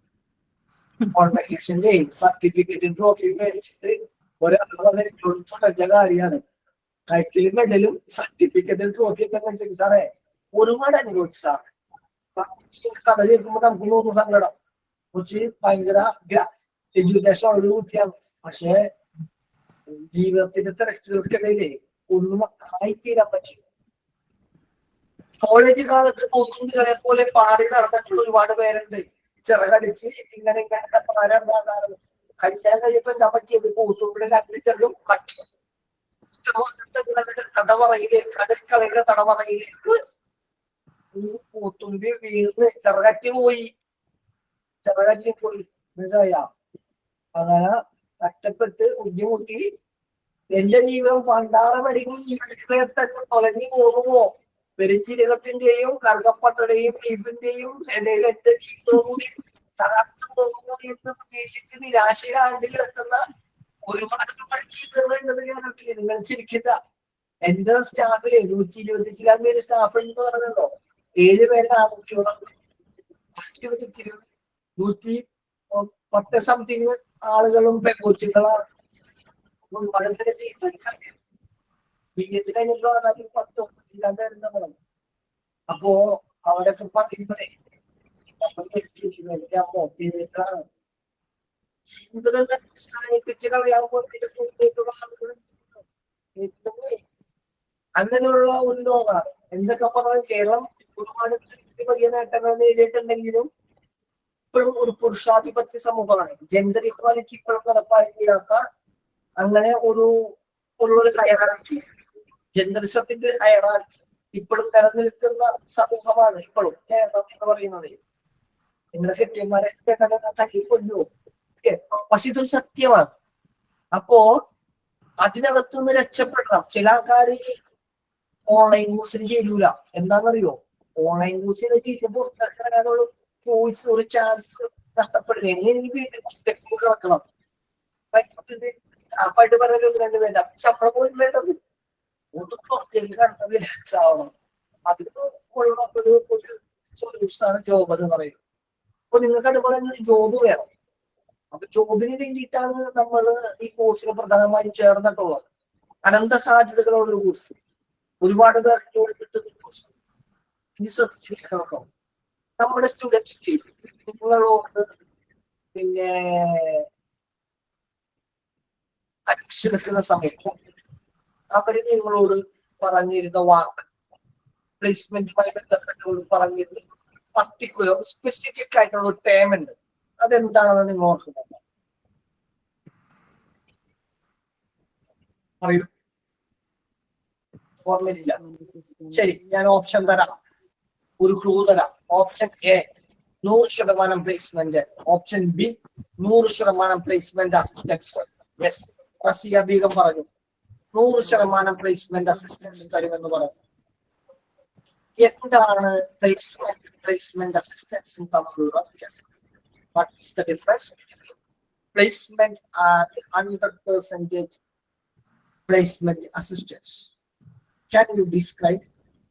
കോൺവെക്കേഷന്റെ സർട്ടിഫിക്കറ്റും ട്രോഫി മേടിച്ചിട്ട് ഒരാളുടെ കാര്യമാണ്. കൈത്തിൽ മെഡലും സർട്ടിഫിക്കറ്റും ട്രോഫിയൊക്കെ മേടിച്ചിട്ട് സാറേ ഒരുപാട് അനുഭവിച്ചു സാർ. കഥ കേൾക്കുമ്പോൾ നമുക്ക് തോന്നുന്നു സങ്കടം. കുറച്ച് ഭയങ്കര എഡ്യൂക്കേഷൻ ഉള്ള ഒരു കുട്ടിയാണ്. പക്ഷെ ജീവിതത്തിന്റെ തിരക്കുകൾക്കിടയിലേ ഒന്നും ആയിത്തീരാൻ പറ്റില്ല. കോളേജ് കാലത്ത് പൂത്തുണ്ടികളെ പോലെ പാടി നടന്നിട്ടുള്ള ഒരുപാട് പേരുണ്ട്. ചിറകടിച്ച് ഇങ്ങനെ പാരാണ്. കല്യാണം കഴിയപ്പോ എന്താ പറ്റിയത്? പൂത്തുണ്ടിയുടെ 2 ചെറുതും തടവറയിലേക്ക്, അടുക്കളയുടെ തടവറയിലേക്ക് പൂത്തുമ്പി വീർന്ന് ചിറകറ്റി പോയി. മനസ്സിലായ? അങ്ങനെ കഷ്ടപ്പെട്ട് ബുദ്ധിമുട്ടി എന്റെ ജീവിതം പണ്ടാറ മടങ്ങി ഈ അടുക്കളയെ തന്നെ തൊലഞ്ഞു പോകുമോ പെരുംജീരകത്തിന്റെയും കറുകപ്പട്ടയുടെയും ബീഫിന്റെയും ഇടയിൽ എന്റെ കൂടി തകർത്തുകൂടി എന്ന് പ്രതീക്ഷിച്ച് നിരാശയിലാണ്ടിൽ എത്തുന്ന ഒരുപാട് പഠിക്കുന്നുണ്ടെന്ന് നിങ്ങൾ ചിരിക്കുന്ന എന്റെ സ്റ്റാഫില് 125 പേര് സ്റ്റാഫ് എന്ന് പറഞ്ഞല്ലോ 7 പേരുടെ ആൺകുട്ടികളും 110 സംതിങ് ആളുകളും പെൺകുട്ടികളാണ്. വളരെ കഴിഞ്ഞിട്ടുള്ള 10 പേരുണ്ടാവും. അപ്പോ അവരൊക്കെ പറയുമ്പോഴേ അങ്ങനെയുള്ള ഒരു ലോകമാണ്. എന്തൊക്കെ പറഞ്ഞാൽ കേരളം ഒരുപാട് വലിയ നേട്ടങ്ങൾ നേടിയിട്ടുണ്ടെങ്കിലും ഇപ്പോഴും ഒരു പുരുഷാധിപത്യ സമൂഹമാണ്. ജെൻഡർ ഇക്വാലിറ്റി ഇപ്പോഴും നടപ്പാക്കിയില്ലാത്ത അങ്ങനെ ഒരു ഹയറാർക്കി, ജെൻഡറിസത്തിന്റെ ഹയറാർക്കി ഇപ്പോഴും നിലനിൽക്കുന്ന സമൂഹമാണ് ഇപ്പോഴും കേരളം എന്ന് പറയുന്നത്. നിങ്ങളുടെ കെട്ടിയന്മാരെ തല്ലിക്കൊല്ലുവോ? പക്ഷെ ഇതൊരു സത്യമാണ്. അപ്പോ അതിനകത്തുനിന്ന് രക്ഷപ്പെടണം. ചില ആൾക്കാർ ഓൺലൈൻ കോഴ്സിന് ചെയ്യൂല. എന്താണെന്നറിയോ? ഓൺലൈൻ കോഴ്സിന് പുറത്തിറക്കാനുള്ള കോഴ്സ് ഒരു ചാൻസ് നഷ്ടപ്പെടുക. എനിക്ക് വീട്ടിൽ കിടക്കണം. സ്റ്റാഫായിട്ട് പറഞ്ഞാൽ 2 പേര് ശമ്പളം പോലും വേണ്ടത് ഒന്ന് പുറത്തേക്ക് കണ്ടത് റിലാക്സ് ആവണം. അതിന് ഉള്ള ഒരു സൊല്യൂഷനാണ് ജോബ് എന്ന് പറയുന്നത്. അപ്പൊ നിങ്ങൾക്ക് അതുപോലെ തന്നെ ജോബ് വേണം. അപ്പൊ ജോബിന് വേണ്ടിയിട്ടാണ് നമ്മൾ ഈ കോഴ്സിന് പ്രധാനമായും ചേർന്നിട്ടുള്ളത്. അനന്ത സാധ്യതകളുള്ള ഒരു കോഴ്സ്, ഒരുപാട് പേർക്ക് ജോലി കിട്ടുന്ന കോഴ്സ്. ഇനി ശ്രദ്ധിച്ചിരിക്കണം. നമ്മുടെ സ്റ്റുഡൻസ് നിങ്ങളോട് പിന്നെ അടിച്ചെടുക്കുന്ന സമയത്ത് അവര് നിങ്ങളോട് പറഞ്ഞിരുന്ന വാക്ക്, പ്ലേസ്മെന്റുമായി ബന്ധപ്പെട്ട് പറഞ്ഞിരുന്ന പർട്ടിക്കുലർ സ്പെസിഫിക് ആയിട്ടുള്ള ഒരു ടേം ഉണ്ട്. അതെന്താണെന്ന് നിങ്ങൾ ഓർക്കുന്നുണ്ടോ? പറയൂ. ഓർമ്മയില്ല. ശരി, ഞാൻ ഓപ്ഷൻ തരാം, ഒരു ക്ലൂ തരാം. Option A 100% placement. Option B 100% placement assistance. Yes, Razia Begum പറഞ്ഞു 100% പ്ലേസ്മെന്റ് അസിസ്റ്റൻസ് തരുമെന്ന് പറഞ്ഞു. എന്താണ് പ്ലേസ്മെന്റ് അസിസ്റ്റൻസും തമ്മിലുള്ള വ്യത്യാസം? What is the difference between placement and 100% placement assistance? Can you describe?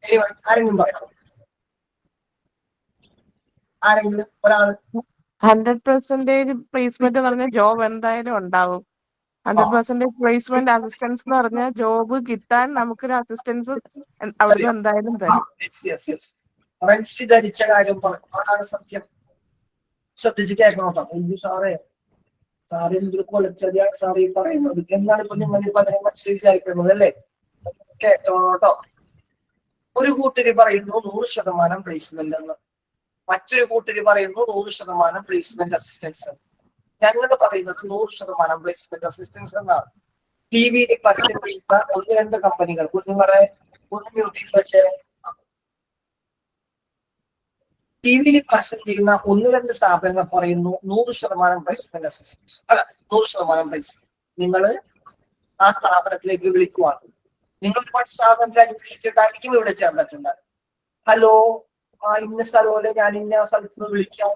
Anyone? ആരെങ്കിലും പറയാം? ആരെങ്കിലും ഒരാള്? 100% പ്ലേസ്മെന്റ് എന്ന് പറഞ്ഞാൽ ജോബ് എന്തായാലും ഉണ്ടാവും. 100% പ്ലേസ്മെന്റ് അസിസ്റ്റൻസ് എന്ന് പറഞ്ഞാൽ ജോബ് കിട്ടാൻ നമുക്കൊരു അസിസ്റ്റൻസ് അവിടുന്ന് എന്തായാലും തരും. റെൻസി ധരിച്ച കാര്യം പറഞ്ഞു, അതാണ് സത്യം. ശ്രദ്ധിച്ച് കേൾക്കണം കേട്ടോ. സാറേ എന്തൊരു കൊലച്ചതിയാണ് സാർ ഈ പറയുന്നത് എന്നാണ് ഇപ്പൊ നിങ്ങൾ പലരും മനസ്സിൽ വിചാരിക്കുന്നത് അല്ലേ? കേട്ടോ. ഒരു കൂട്ടര് പറയുന്നു 100% പ്ലേസ്മെന്റ് എന്ന്, മറ്റൊരു കൂട്ടര് പറയുന്നു 100% പ്ലേസ്മെന്റ് അസിസ്റ്റൻസ്. ഞങ്ങൾ പറയുന്നത് 100% പ്ലേസ്മെന്റ് അസിസ്റ്റൻസ് എന്നാണ്. ടി വിയിൽ പരസ്യം ചെയ്യുന്ന 1-2 കമ്പനികൾ, കുഞ്ഞുങ്ങളെ ഒന്ന് മ്യൂട്ടിൽ വെച്ച് ടി വിയിൽ പരസ്യം ചെയ്യുന്ന 1-2 സ്ഥാപനങ്ങൾ പറയുന്നു 100% പ്ലേസ്മെന്റ് അസിസ്റ്റൻസ്, അല്ല 100% പ്ലേസ്മെന്റ്. നിങ്ങൾ ആ സ്ഥാപനത്തിലേക്ക് വിളിക്കുവാണ്. നിങ്ങൾ ഒരുപാട് സ്ഥാപനത്തിൽ അന്വേഷിച്ചിട്ടായിരിക്കും ഇവിടെ ചേർന്നിട്ടുണ്ട്. ഹലോ, ഇന്ന സ്ഥലമല്ലേ, ഞാൻ ഇന്ന സ്ഥലത്ത് നിന്ന് വിളിക്കാം,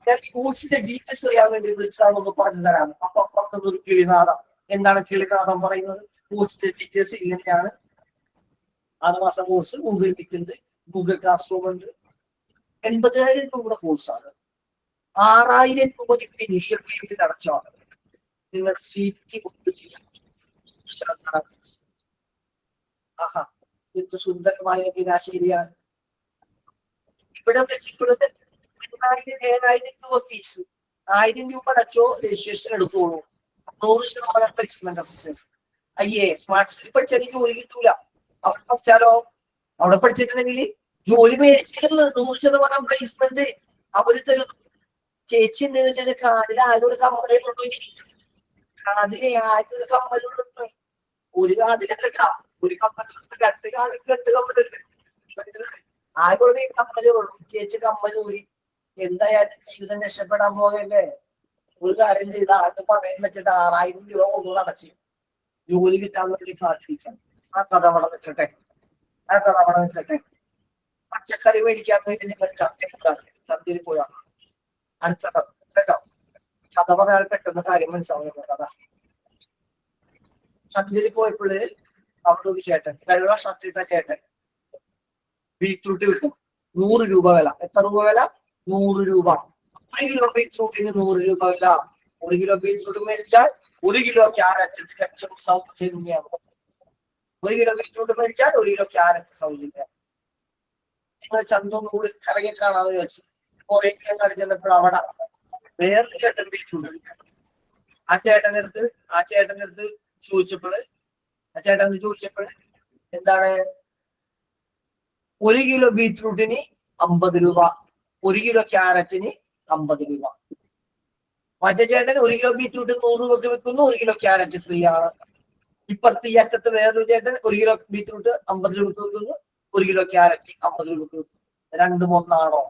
ഞാൻ കോഴ്സിന്റെ ഡീറ്റെയിൽസ് അറിയാൻ വേണ്ടി വിളിച്ചാണെന്ന് പറഞ്ഞു തരാം. അപ്പൊ അപ്പുറത്തുനിന്ന് ഒരു കിളിനാദം. എന്താണ് കിളിനാദം പറയുന്നത്? കോഴ്സിന്റെ ഡീറ്റെയിൽസ് ഇങ്ങനെയാണ്. 6 മാസം കോഴ്സ് ഗൂഗിളിൽ കിട്ടുന്നുണ്ട്, ഗൂഗിൾ ക്ലാസ് റൂം ഉണ്ട്. 80,000 രൂപയുടെ കോഴ്സാണ്. 6,000 രൂപ ഇനീഷ്യൽ പേയ്മെന്റ് അടച്ചാണ് നിങ്ങൾ സീറ്റ് ബുക്ക് ചെയ്യാം. ആഹാ, എന്ത് സുന്ദരമായ ദിനാശേരിയാണ്. ഇവിടെ വെച്ചിട്ടുള്ളത് 7,000 രൂപ ഫീസ്. 1,000 രൂപ അടച്ചോ, രജിസ്ട്രേഷൻ എടുത്തോളൂ. 100% പ്ലേസ്മെന്റ് അസിസ്റ്റൻസ്. അയ്യേ, സ്മാർട്ട് സിറ്റി പഠിച്ചാൽ ജോലി കിട്ടൂല. അവിടെ പഠിച്ചാലോ? അവിടെ പഠിച്ചിട്ടുണ്ടെങ്കിൽ ജോലി മേടിച്ചിട്ടുള്ളത് 100% പ്ലേസ്മെന്റ് അവര് തരും. ചേച്ചി എന്താ വെച്ചാൽ കാതിൽ ആരും ഒരു കമ്മലുള്ളൂ, കാതിലെ ആരും ഒരു കമ്മലുള്ളൂ. ഒരു കാതിലല്ല, ഒരു കമ്മലുണ്ട്, 2 കാതിൽ 2 കമ്മലുണ്ട്. ആരുള്ളത് ഈ കമ്മലുള്ളൂ. ചേച്ചി കമ്മലൂരി. എന്തായാലും ജീവിതം രക്ഷപ്പെടാൻ പോകല്ലേ? ഒരു കാര്യം ചെയ്ത ആൾക്ക് പണയം വെച്ചിട്ട് 6,000 രൂപ കൊണ്ടുള്ള അടച്ച് ജോലി കിട്ടാൻ വേണ്ടി കാത്തിരിക്കാം. ആ കഥ അവിടെ നിൽക്കട്ടെ. പച്ചക്കറി മേടിക്കാൻ വേണ്ടി നിങ്ങൾ ചന്തയിൽ പോയാണ് അടുത്ത കേട്ടോ. കഥ പറയാൻ പെട്ടെന്ന് കാര്യം മനസ്സിലാവുന്ന കഥ. ചന്തയിൽ പോയപ്പോഴ് അവിടെ ഒരു ചേട്ടൻ, വെള്ള ഷർട്ടിട്ട ചേട്ടൻ ബീറ്റ്റൂട്ട് വിൽക്കും. 100 രൂപ വില. എത്ര രൂപ വില? 100 രൂപ. 1 കിലോ ബീറ്റ്റൂട്ടിന് 100 രൂപ വില. 1 കിലോ ബീറ്റ്റൂട്ട് മേടിച്ചാൽ 1 കിലോ ക്യാരറ്റ് തികച്ചും സൗജന്യമാണ്. 1 കിലോ ബീറ്റ്റൂട്ട് മേടിച്ചാൽ 1 കിലോ ക്യാരറ്റ് സൗജന്യം. നിങ്ങൾ ചന്തൊന്നും കൂടി കറങ്ങി കാണാമെന്ന് ചോദിച്ചു. കുറെ ചെന്നപ്പോൾ അവിടെ വേറൊരു ചേട്ടൻ ബീറ്റ്റൂട്ട്. ആ ചേട്ടനടുത്ത് ചോദിച്ചപ്പോൾ എന്താണ്, 1 കിലോ ബീറ്റ്റൂട്ടിന് 50 രൂപ, 1 കിലോ ക്യാരറ്റിന് 50 രൂപ. മറ്റേ ചേട്ടൻ 1 കിലോ ബീറ്റ്റൂട്ട് 100 രൂപയ്ക്ക് വെക്കുന്നു, 1 കിലോ ക്യാരറ്റ് ഫ്രീ ആണ്. ഇപ്പുറത്ത് ഈ അറ്റത്ത് വേറൊരു ചേട്ടൻ 1 കിലോ ബീറ്റ്റൂട്ട് 50 രൂപ വെക്കുന്നു, 1 കിലോ ക്യാരറ്റ് 50 രൂപ വെക്കുന്നു. രണ്ടും ഒന്നാണോ?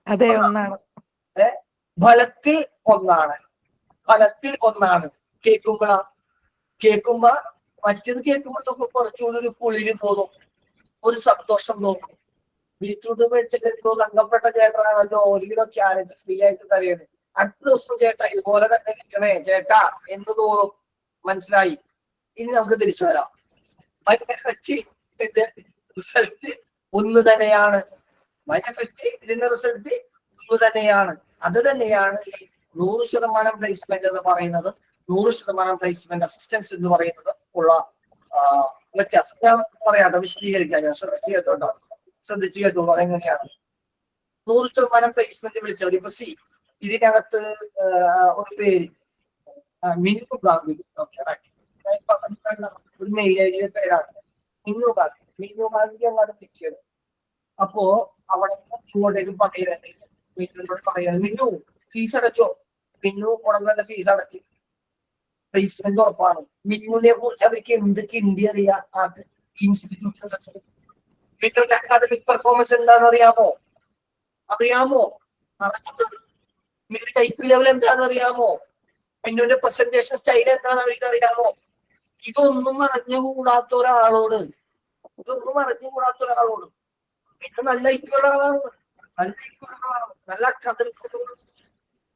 അതെ, ഒന്നാണ്. ഫലത്തിൽ ഒന്നാണ്. കേൾക്കുമ്പോ മറ്റേത് കേൾക്കുമ്പോ നമുക്ക് കുറച്ചുകൂടി ഒരു കുളിര് തോന്നും, ഒരു സന്തോഷം തോന്നും. ബീറ്റ്റൂട്ട് മേടിച്ചിട്ട് എന്തോ തങ്കപ്പെട്ട ചേട്ടനാണല്ലോ 1 കിലോ ക്യാരറ്റ് ഫ്രീ ആയിട്ട് തരുന്നത്. അടുത്ത ദിവസം ചേട്ടാ ഇതുപോലെ തന്നെ ഇരിക്കണേ ചേട്ടാ എന്ന് തോന്നും. മനസ്സിലായി? ഇനി നമുക്ക് തിരിച്ചു വരാം. റിസൾട്ട് ഒന്ന് തന്നെയാണ്. ഇതിന്റെ റിസൾട്ട് ഒന്ന് തന്നെയാണ്. അത് തന്നെയാണ് ഈ 100% പ്ലേസ്മെന്റ് എന്ന് പറയുന്നത്, 100% പ്ലേസ്മെന്റ് അസിസ്റ്റൻസ് എന്ന് പറയുന്നത് ഉള്ള വ്യത്യാസം. ഞാൻ പറയാതെ വിശദീകരിക്കാൻ ഞാൻ ശ്രദ്ധിച്ചു കേട്ടോളൂ. അതെങ്ങനെയാണ് 100% പ്ലേസ്മെന്റ് വിളിച്ചവർ. ഇപ്പൊ ഇതിനകത്ത് ഒരു പേര് മിന്നു ഗാംഗുലി. ഒരു മെയിൽ ഐ ഡിയുടെ പേരാണ് മിന്നു ഗാംഗുലി. മിന്നു ഗാംഗുലി എന്നാണ് വിളിച്ചത്. അപ്പോ അവിടെ ഇങ്ങോട്ടേക്ക് പറയുന്നത് മിന്നു ഫീസ് അടച്ചോ? മിന്നു ഉടനെ ഫീസ് അടച്ചു. പ്ലേസ്മെന്റ് ഉറപ്പാണ്. മിന്നുവിനെ കുറിച്ച് അവർക്ക് എന്തൊക്കെ ഇന്ത്യ അറിയാം. അത് ഇൻസ്റ്റിറ്റ്യൂട്ട് മിന്നുവിന്റെ അക്കാദമിക് പെർഫോമൻസ് എന്താണെന്ന് അറിയാമോ? മിന്നുവിന്റെ ഐക്യു ലെവൽ എന്താണെന്ന് അറിയാമോ? മിന്നുവിന്റെ പ്രസന്റേഷൻ സ്റ്റൈൽ എന്താണെന്ന് അവർക്ക് അറിയാമോ? ഇതൊന്നും അറിഞ്ഞുകൂടാത്ത ഒരാളോട് മിന്നു നല്ല ഐക്യുള്ള ആളാണ്, നല്ല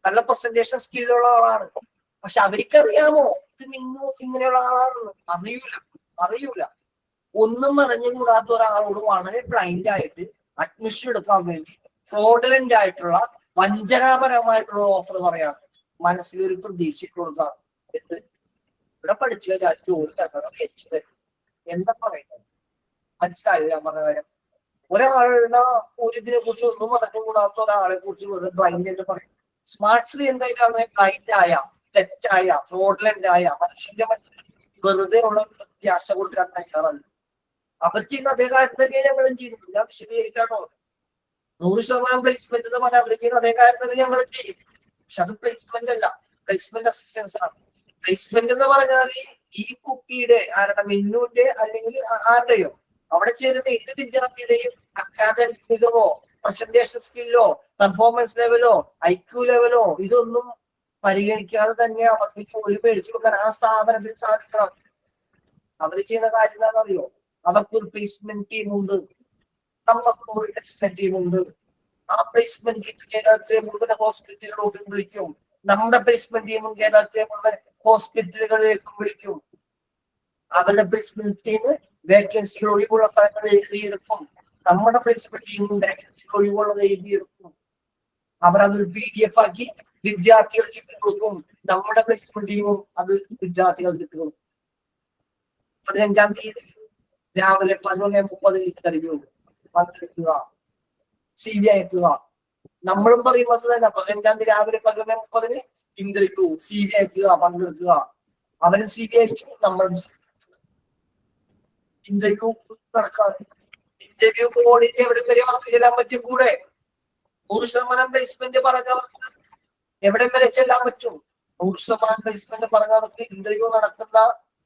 നല്ല പ്രസന്റേഷൻ സ്കില്ലുള്ള ആളാണ്. പക്ഷെ അവർക്കറിയാമോ ഇത് മിന്നു ഇങ്ങനെയുള്ള ആളാണെന്ന്? അറിയൂല. ഒന്നും അറിഞ്ഞുകൂടാത്ത ഒരാളോട് വളരെ ബ്ലൈൻഡ് ആയിട്ട് അഡ്മിഷൻ എടുക്കാൻ വേണ്ടി ഫ്രോഡലന്റ് ആയിട്ടുള്ള വഞ്ചനാപരമായിട്ടുള്ള ഓഫർ പറയാണ്. മനസ്സിലൊരു പ്രതീക്ഷ കൊടുക്കാണ്. ഇവിടെ പഠിച്ചു കഴിഞ്ഞാൽ ജോലി തരണം. എന്താ പറയുന്നത്? മനസ്സിലായത് ഞാൻ പറഞ്ഞ കാര്യം? ഒരാളുടെ ഒരു ഇതിനെ കുറിച്ച് ഒന്നും അറിഞ്ഞുകൂടാത്ത ഒരാളെ കുറിച്ച് ബ്ലൈൻഡ് എന്ന് പറയും. സ്മാർട്ട്ലി എന്തായിട്ടാണ് ബ്ലൈൻഡ് ആയ, തെറ്റായ, ഫ്രോഡലന്റ് ആയ മനുഷ്യന്റെ മനസ്സിൽ വെറുതെ ഉള്ള പ്രത്യാശ കൊടുക്കാൻ തയ്യാറല്ല. അവർ ചെയ്യുന്ന അതേ കാര്യം തന്നെ ഞങ്ങളും ചെയ്യുന്നു. ഞാൻ വിശദീകരിക്കാണോ? 100% പ്ലേസ്മെന്റ് എന്ന് പറഞ്ഞാൽ അവർ ചെയ്യുന്ന അതേ കാര്യം തന്നെ ഞങ്ങൾ ചെയ്യും. പക്ഷെ അത് പ്ലേസ്മെന്റ് അല്ല, പ്ലേസ്മെന്റ് അസിസ്റ്റൻസ് ആണ്. പ്ലേസ്മെന്റ് എന്ന് പറഞ്ഞാൽ ഈ കുട്ടിയുടെ ആരുടെ, മിന്നുവിന്റെ അല്ലെങ്കിൽ ആരുടെയോ അവിടെ ചേരുന്ന ഏത് വിദ്യാർത്ഥിയുടെയും അക്കാദമിക് മികവോ പ്രസന്റേഷൻ സ്കില്ലോ പെർഫോമൻസ് ലെവലോ ഐക്യു ലെവലോ ഇതൊന്നും പരിഗണിക്കാതെ തന്നെ അവർക്ക് ജോലി മേടിച്ചു വെക്കാൻ ആ സ്ഥാപനത്തിന് സാധിക്കണം. അവർ ചെയ്യുന്ന കാര്യം എന്താണെന്നറിയോ? അവർക്കൊരു പ്ലേസ്മെന്റ് ടീമുണ്ട്, നമുക്കൊരു പ്ലേസ്മെന്റ് ടീമുണ്ട്. ആ പ്ലേസ്മെന്റ് ടീം കേരളത്തിലെ മുഴുവൻ ഹോസ്പിറ്റലുകളോടും വിളിക്കും. നമ്മുടെ പ്ലേസ്മെന്റ് ടീമും കേരളത്തിലെ മുഴുവൻ ഹോസ്പിറ്റലുകളിലേക്കും വിളിക്കും. അവരുടെ പ്ലേസ്മെന്റ് ടീം വേക്കൻസികൾ ഒഴിവുള്ള സ്ഥലങ്ങളിൽ എഴുതിയെടുക്കും. നമ്മുടെ പ്ലേസ്മെന്റ് ടീമും വേക്കൻസികൾ ഒഴിവുള്ളത് എഴുതിയെടുക്കും. അവരതൊരു PDF ആക്കി വിദ്യാർത്ഥികൾക്ക് കൊടുക്കും. നമ്മുടെ പ്ലേസ്മെന്റ് ടീമും അത് വിദ്യാർത്ഥികൾക്ക് കൊടുക്കും. 15-ാം തീയതി രാവിലെ 11:30 ഇന്റർവ്യൂ പങ്കെടുക്കുക, CV അയക്കുക. നമ്മളും പറയുന്നത് തന്നെ 15-ാം തീയതി രാവിലെ 11:30 ഇന്റർവ്യൂ, CV അയക്കുക, പങ്കെടുക്കുക. അവന് CV അയച്ചു, നമ്മൾ ഇന്റർവ്യൂ നടക്കാറ്. ഇന്റർവ്യൂ കോഡിന്റെ എവിടെ വരെ അവർക്ക് ചെല്ലാൻ പറ്റും? കൂടെ 100% പ്ലേസ്മെന്റ് പറഞ്ഞവർക്ക് എവിടെ വരെ ചെല്ലാൻ പറ്റും? 100% പ്ലേസ്മെന്റ് പറഞ്ഞവർക്ക് ഇന്റർവ്യൂ നടക്കുന്ന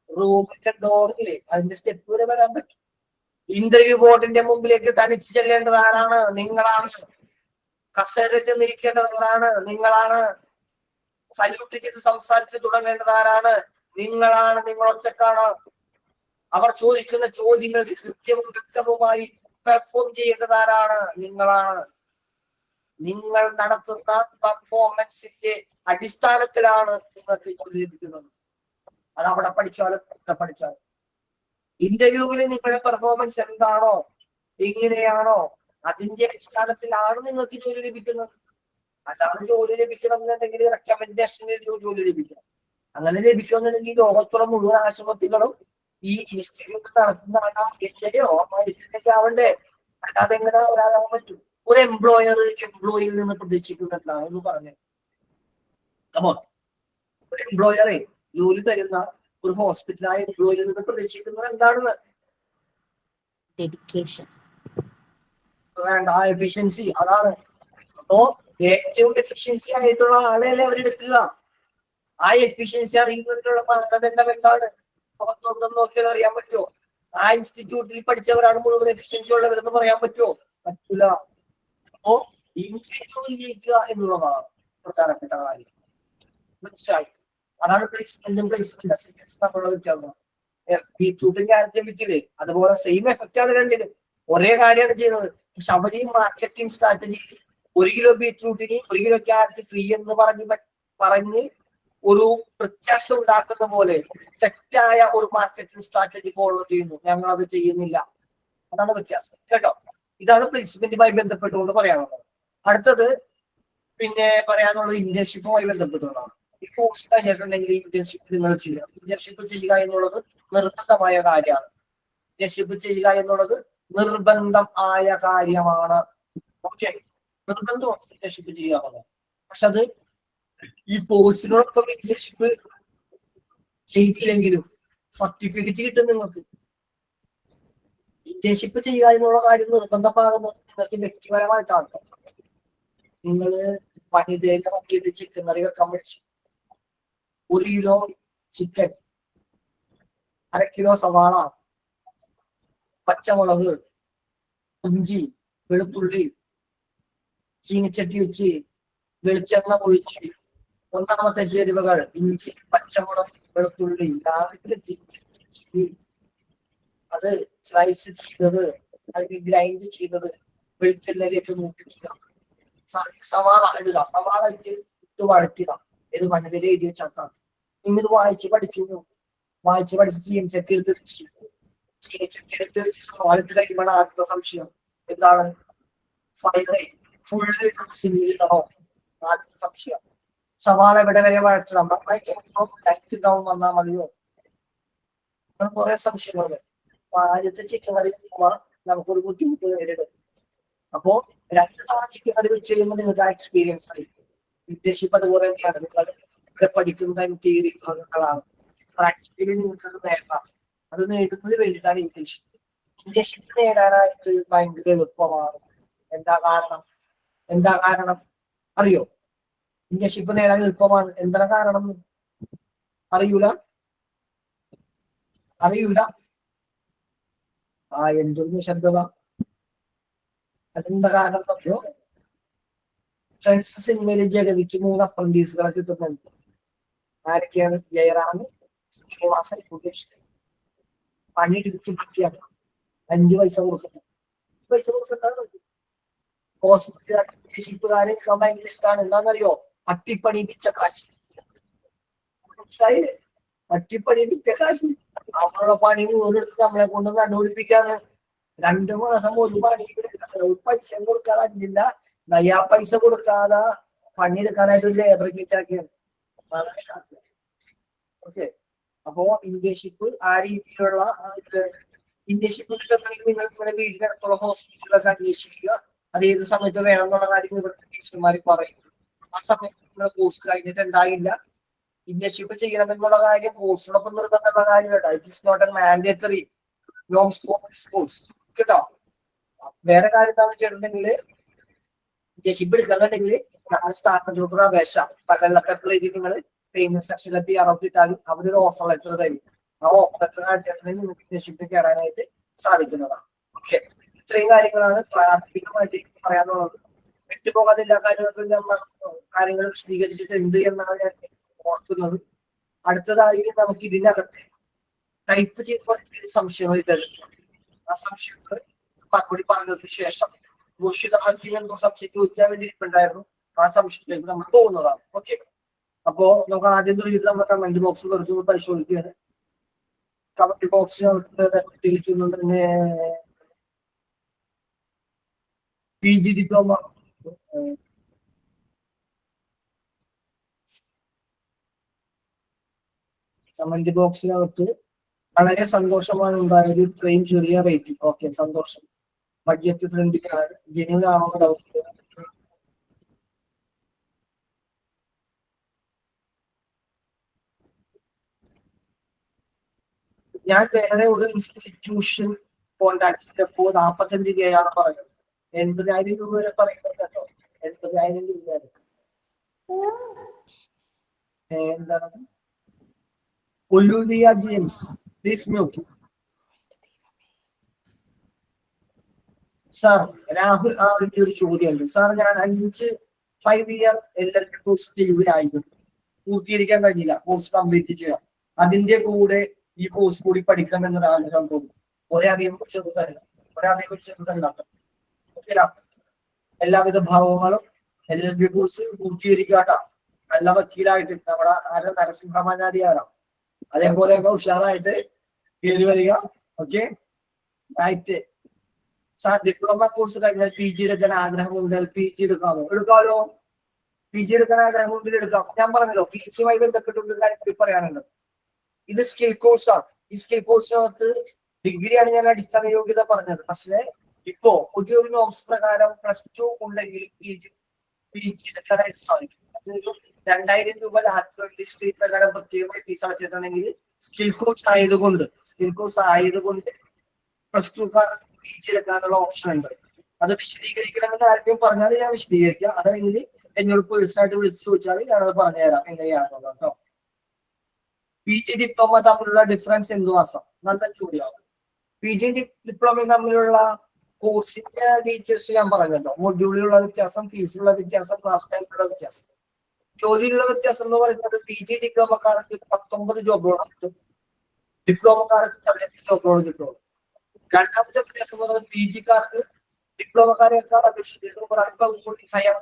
റൂമിന്റെ ഡോറിലെ അതിന്റെ സ്റ്റെപ്പ് വരെ വരാൻ പറ്റും. ഇന്റർവ്യൂ ബോർഡിന്റെ മുമ്പിലേക്ക് തനിച്ച് ചെല്ലേണ്ടത് ആരാണ്? നിങ്ങളാണ്. കസേര ചെന്നിരിക്കേണ്ടവരാണ് നിങ്ങളാണ്. സല്യൂട്ട് ചെയ്ത് സംസാരിച്ച് തുടങ്ങേണ്ടത് ആരാണ്? നിങ്ങളാണ്. നിങ്ങൾ ഒറ്റക്കാണ്. അവർ ചോദിക്കുന്ന ചോദ്യങ്ങൾക്ക് കൃത്യവും വ്യക്തവുമായി പെർഫോം ചെയ്യേണ്ടത് ആരാണ്? നിങ്ങളാണ്. നിങ്ങൾ നടത്തുന്ന പെർഫോമൻസിന്റെ അടിസ്ഥാനത്തിലാണ് നിങ്ങൾക്ക് ജോലി ലഭിക്കുന്നത്. അത് അവിടെ പഠിച്ചാലും ഇവിടെ പഠിച്ചാലും. ഇന്റർവ്യൂവിൽ നിങ്ങളുടെ പെർഫോമൻസ് എന്താണോ, എങ്ങനെയാണോ, അതിന്റെ അടിസ്ഥാനത്തിലാണ് നിങ്ങൾക്ക് ജോലി ലഭിക്കുന്നത്. അല്ലാതെ ജോലി ലഭിക്കണം എന്നുണ്ടെങ്കിൽ റെക്കമെൻഡേഷനിൽ ജോലി ലഭിക്കണം. അങ്ങനെ ലഭിക്കുന്നുണ്ടെങ്കിൽ ലോകത്തുള്ള മുഴുവൻ ആശുപത്രികളും ഈ ഇൻസ്റ്റിറ്റ്യൂട്ട് നടത്തുന്ന ആളോ ആവണ്ടേ? അല്ലാതെ എങ്ങനെ ഒരാളാകാൻ പറ്റും? ഒരു എംപ്ലോയിയിൽ നിന്ന് പ്രതീക്ഷിക്കുന്നത് എന്താണ് എന്ന് പറഞ്ഞു. ഒരു എംപ്ലോയറെ ജോലി തരുന്ന ഒരു ഹോസ്പിറ്റലായ എംപ്ലോയിയിൽ നിന്ന് പ്രതീക്ഷിക്കുന്നത് എന്താണെന്ന്? ഡെഡിക്കേഷൻ. വേണ്ട, ആ എഫിഷ്യൻസി. അതാണ്. അപ്പോ ഏറ്റവും എഫിഷ്യൻസി ആയിട്ടുള്ള ആളെയല്ലേ അവരെടുക്കുക. ആ എഫിഷ്യൻസി അറിയുന്നതിനുള്ള മാനദണ്ഡം എന്താണ്? നോക്കിയാൽ അറിയാൻ പറ്റുമോ? ആ ഇൻസ്റ്റിറ്റ്യൂട്ടിൽ പഠിച്ചവരാണ് മുഴുവൻ എഫിഷ്യൻസി ഉള്ളവരെന്ന് പറയാൻ പറ്റുമോ? പറ്റൂല. അപ്പോ ജോലി ജയിക്കുക എന്നുള്ളതാണ് പ്രധാനപ്പെട്ട കാര്യം. മനസ്സിലായി? അതാണ് പ്ലേസ്മെന്റ് അസിസ്റ്റൻസ് തമ്മിലുള്ള വ്യത്യാസം. ബീറ്റ്റൂട്ടും ക്യാരറ്റും വിറ്റില്ലേ, അതുപോലെ സെയിം എഫക്റ്റ് ആണ് രണ്ടിനും. ഒരേ കാര്യമാണ് ചെയ്യുന്നത്. പക്ഷെ അവര് മാർക്കറ്റിംഗ് സ്ട്രാറ്റജി 1 കിലോ ബീറ്റ്റൂട്ടിന് 1 കിലോ ക്യാരറ്റ് ഫ്രീ എന്ന് പറഞ്ഞ് ഒരു പ്രത്യാശ ഉണ്ടാക്കുന്ന പോലെ തെറ്റായ ഒരു മാർക്കറ്റിംഗ് സ്ട്രാറ്റജി ഫോളോ ചെയ്യുന്നു. ഞങ്ങൾ അത് ചെയ്യുന്നില്ല. അതാണ് വ്യത്യാസം കേട്ടോ. ഇതാണ് പ്ലേസ്മെന്റുമായി ബന്ധപ്പെട്ടുകൊണ്ട് പറയാനുള്ളത്. അടുത്തത് പിന്നെ പറയാനുള്ളത് ഇന്റേൺഷിപ്പുമായി ബന്ധപ്പെട്ടുള്ളതാണ്. ഈ കോഴ്സ് കഴിഞ്ഞിട്ടുണ്ടെങ്കിൽ ഇന്റേൺഷിപ്പ് നിങ്ങൾ ചെയ്യുക. ഇന്റേൺഷിപ്പ് ചെയ്യുക എന്നുള്ളത് നിർബന്ധമായ കാര്യമാണ്. ഇന്റേൺഷിപ്പ് ചെയ്യുക എന്നുള്ളത് നിർബന്ധം ആയ കാര്യമാണ്. ഓക്കെ, നിർബന്ധമാണ് ഇന്റേൺഷിപ്പ് ചെയ്യാറുള്ളത്. പക്ഷെ അത് ഈ കോഴ്സിനോടൊപ്പം ഇന്റേൺഷിപ്പ് ചെയ്തില്ലെങ്കിലും സർട്ടിഫിക്കറ്റ് കിട്ടും നിങ്ങൾക്ക്. ഇന്റേൺഷിപ്പ് ചെയ്യുക എന്നുള്ള കാര്യം നിർബന്ധമാകുന്നത് നിങ്ങൾക്ക് വ്യക്തിപരമായിട്ടാണ്. നിങ്ങള് വനിതയിലെ നോക്കിയിട്ട് ചിക്കൻ കറി വെക്കാൻ പഠിച്ചു. 1 കിലോ ചിക്കൻ, 1/2 കിലോ സവാള, പച്ചമുളക്, ഇഞ്ചി, വെളുത്തുള്ളി, ചീനിച്ചട്ടി വെച്ച് വെളിച്ചെണ്ണ ഒഴിച്ച് ഒന്നാമത്തെ ചേരുവകൾ ഇഞ്ചി, പച്ചമുളക്, വെളുത്തുള്ളി, അത് സ്ലൈസ് ചെയ്തത്, അല്ലെങ്കിൽ ഗ്രൈൻഡ് ചെയ്തത് വെളിച്ചെണ്ണയിലേക്ക് മൂപ്പിക്കുക. സവാള ഇടുക, സവാള ഇട്ട് വഴറ്റുക. ഇത് വനിതയിൽ എഴുതി വെച്ചാൽ നിങ്ങൾ വായിച്ച് പഠിച്ച് ചീനിച്ചട്ടി എടുത്ത് സവാള ഇട്ട് കഴിയുമ്പോൾ ആദ്യത്തെ സംശയം എന്താണ്? ഫുള്ള് സിമ്മിലിടണോ? ആദ്യത്തെ സംശയം. സവാള എവിടെ വരെ വഴറ്റണം? ലൈറ്റ് ഡൗൺ വന്നാൽ മതിയോ? കുറെ സംശയങ്ങളുണ്ട്. അപ്പൊ ആദ്യത്തെ ചിക്കൻ കറി നമുക്കൊരു ബുദ്ധിമുട്ട് നേരിടും. അപ്പോ 2 തവണ ചിക്കൻ കറി വെച്ച് കഴിയുമ്പോൾ നിങ്ങൾക്ക് ആ എക്സ്പീരിയൻസ് ആയി. ഇന്റേൺഷിപ്പ് അതുപോലെ തന്നെയാണ്. നിങ്ങൾ ഇവിടെ പഠിക്കുന്ന തിയറി ഭാഗങ്ങളാണ്. പ്രാക്ടിക്കലി നിങ്ങൾക്ക് നേടാം. അത് നേടുന്നതിന് വേണ്ടിയിട്ടാണ് ഇന്റേൺഷിപ്പ്. ഇന്റേൺഷിപ്പ് നേടാനായിട്ട് ഭയങ്കര എളുപ്പമാണ്. എന്താ കാരണം അറിയോ? ഇന്റേൺഷിപ്പ് നേടാൻ എളുപ്പമാണ്. എന്താണ് കാരണം? അറിയൂല? എന്തൊരു ശബ്ദത. അതെന്താ കാരണം അറിയോ? ഫ്രണ്ട്സ് സിനിമയിൽ ജഗതിക്ക് 3 അപ്രന്റീസുകളെ കിട്ടുന്നുണ്ട്. ആരൊക്കെയാണ്? ജയറാം, ശ്രീനിവാസൻ, മുകേഷ്. പണി ഇടിച്ച് വൃത്തിയാക്കണം. 5 പൈസ കൊടുക്കണം. ഹോസ്പിറ്റലുകാരെ ഭയങ്കര ഇഷ്ടമാണ്. എന്താണെന്നറിയോ? അട്ടിപ്പണി പിച്ച കാശ്. മനസ്സിലായില്ലേ? അട്ടിപ്പണി പിച്ച കാശ്. നമ്മളുടെ പണി മൂന്നെടുത്ത് നമ്മളെ കൊണ്ട് കണ്ടുപിടിപ്പിക്കാന്ന്. 2 മാസം ഒരു പണി പൈസ കൊടുക്കാതെ, 5 നയാ പൈസ കൊടുക്കാതെ പണിയെടുക്കാനായിട്ട് ഒരു ലേബർ കിട്ടാക്കിയാണ്. ഓക്കെ, അപ്പോ ഇന്റേൺഷിപ്പ് ആ രീതിയിലുള്ള ഇന്റേൺഷിപ്പ് കിട്ടുന്നുണ്ടെങ്കിൽ നിങ്ങൾ നിങ്ങളുടെ വീടിനടുത്തുള്ള ഹോസ്പിറ്റലൊക്കെ അന്വേഷിക്കുക. അത് ഏത് സമയത്ത് വേണം എന്നുള്ള കാര്യം ഇവിടുത്തെ ടീച്ചർമാർ പറയും. ആ സമയത്ത് നിങ്ങൾ കോഴ്സ് കഴിഞ്ഞിട്ടുണ്ടായില്ല, ഇന്റേൺഷിപ്പ് ചെയ്യണമെന്നുള്ള കാര്യം കോഴ്സിനൊപ്പം നിർബന്ധമുള്ള കാര്യമല്ല. It is not a mandatory course കേട്ടോ. വേറെ കാര്യം എന്താണെന്ന് വെച്ചിട്ടുണ്ടെങ്കിൽ ഇന്റേൺഷിപ്പ് എടുക്കുന്നുണ്ടെങ്കിൽ നമ്മുടെ സ്ഥാപനത്തിലോട്ടുള്ള അപേക്ഷ വെള്ളപ്പേപ്പർ എഴുതി നിങ്ങൾ പേയ്മെന്റ് സെക്ഷനിലെ PRO ഇട്ടാലും അവരൊരു ഓഫർ ലെറ്റർ തരും. ആ ഓഫർ ലെറ്റർ കാണിച്ചിട്ടുണ്ടെങ്കിൽ നിങ്ങൾക്ക് ഇന്റേൺഷിപ്പിൽ കയറാനായിട്ട് സാധിക്കുന്നതാണ്. ഓക്കെ, ഇത്രയും കാര്യങ്ങളാണ് പ്രാഥമികമായിട്ട് പറയാനുള്ളത്. വിട്ടുപോകാതെ എല്ലാ കാര്യങ്ങൾ വിശദീകരിച്ചിട്ടുണ്ട് എന്നാണ് ഞാൻ ഓർക്കുന്നത്. അടുത്തതായി നമുക്ക് ഇതിനകത്ത് ടൈപ്പ് ചെയ്യുമ്പോൾ സംശയങ്ങൾ തരുന്നു. ആ സംശയങ്ങൾ മറുപടി പറഞ്ഞതിന് ശേഷം മുർഷിദ് ഹക്കീം എന്തോ സംശയം ചോദിക്കാൻ വേണ്ടി ഇരിപ്പുണ്ടായിരുന്നു. ആ സംശയത്തിലേക്ക് നമ്മൾ പോകുന്നതാണ്. ഓക്കെ, അപ്പോ നമുക്ക് ആദ്യം തുടങ്ങിയിട്ട് നമ്മുടെ കമന്റ് ബോക്സ് കുറച്ച് പരിശോധിക്കുകയാണ്. കമന്റ് ബോക്സ് പ്രത്യേകിച്ചൊന്നും തന്നെ PG ഡിപ്ലോമ കമന്റ് ബോക്സിനകത്ത് വളരെ സന്തോഷമാണ് ഉണ്ടായത്. ഇത്രയും ചെറിയ റേറ്റ്. ഓക്കെ, സന്തോഷം. ബഡ്ജറ്റ് ഫ്രണ്ട്ലിയാണ്. ജെന്യൂൻ ആണോ ഡൗട്ട്. ഞാൻ വേറെ ഒരു ഇൻസ്റ്റിറ്റ്യൂഷൻ കോണ്ടാക്ട് ചെയ്തപ്പോൾ 45K ആണ് പറയുന്നത്. 80,000 രൂപ വരെ പറയുന്നത് കേട്ടോ. 80,000 രൂപ വരെ. എന്താണ് Olivia James please mute. Sir Rahul ആറിന്റെ ഒരു ചോദ്യമുണ്ട്. സാർ ഞാൻ 5 ഇയർ എല്ലാവരും കോഴ്സ് ചെയ്യുകയായിരുന്നു. പൂർത്തീകരിക്കാൻ കഴിഞ്ഞില്ല. കോഴ്സ് കംപ്ലീറ്റ് ചെയ്യാം. അതിന്റെ കൂടെ ഈ കോഴ്സ് കൂടി പഠിക്കണം എന്നൊരു ആഗ്രഹം തോന്നി. ഒരേ അറിയം ചെറുതല്ല. എല്ലാവിധ ഭാവങ്ങളും LLB കോഴ്സ് പൂർത്തീകരിക്കാട്ടോ. നല്ല വക്കീലായിട്ട് നമ്മുടെ നരസിംഹമാനാരിയാറാം. അതേപോലെയൊക്കെ ഉഷാറായിട്ട് കയറി വരിക. Okay, right. Sir diploma course കഴിഞ്ഞാൽ PG എടുക്കാൻ ആഗ്രഹമുണ്ട്. PG എടുക്കാമോ? എടുക്കാമല്ലോ. PG എടുക്കാൻ ആഗ്രഹമുണ്ടെങ്കിൽ എടുക്കാം. ഞാൻ പറഞ്ഞല്ലോ, PGയുമായി ബന്ധപ്പെട്ടുള്ള കാര്യം പറയാനുണ്ട്. ഇത് സ്കിൽ കോഴ്സാണ്. ഈ സ്കിൽ കോഴ്സിനകത്ത് ഡിഗ്രിയാണ് ഞാൻ അടിസ്ഥാന യോഗ്യത പറഞ്ഞത്. പക്ഷേ ഇപ്പോ പുതിയൊരു നോംസ് പ്രകാരം +2 ഉണ്ടെങ്കിൽ PG എടുക്കാനായിട്ട് സാധിക്കും. 2000 രൂപ ലാറ്ററൽ ഹിസ്റ്ററി പ്രകാരം പ്രത്യേകമായി ഫീസ് അടച്ചിട്ടുണ്ടെങ്കിൽ സ്കിൽ കോഴ്സ് ആയതുകൊണ്ട് +2 PG എടുക്കാനുള്ള ഓപ്ഷൻ ഉണ്ട്. അത് വിശദീകരിക്കണമെന്ന് ആർക്കും പറഞ്ഞാൽ ഞാൻ വിശദീകരിക്കാം. അതായത് എന്നോട് പേഴ്സണായിട്ട് വിളിച്ചു ചോദിച്ചാൽ ഞാനത് പറഞ്ഞുതരാം എങ്ങനെയാണെന്നുള്ളത് കേട്ടോ. PG ഡിപ്ലോമ തമ്മിലുള്ള ഡിഫറൻസ് എന്തുവാസം? നല്ല ചോദ്യമാണ്. PG ഡിപ്ലോമയും തമ്മിലുള്ള കോഴ്സിന്റെ ഡീറ്റെയിൽസ് ഞാൻ പറഞ്ഞല്ലോ. മൊഡ്യൂളിലുള്ള വ്യത്യാസം, ഫീസിലുള്ള വ്യത്യാസം, ക്ലാസ് ടൈമിലുള്ള വ്യത്യാസം. ജോലിയിലുള്ള വ്യത്യാസം എന്ന് പറയുന്നത് PG ഡിപ്ലോമക്കാർക്ക് 19 ജോബുകളാണ് കിട്ടും. ഡിപ്ലോമക്കാർക്ക് 15 ജോബുകൾ കിട്ടുള്ളൂ. രണ്ടാമത്തെ വ്യത്യാസം എന്ന് പറയുന്നത് PGക്കാർക്ക് ഡിപ്ലോമക്കാരെക്കാൾ അപേക്ഷിച്ച് ഹയർ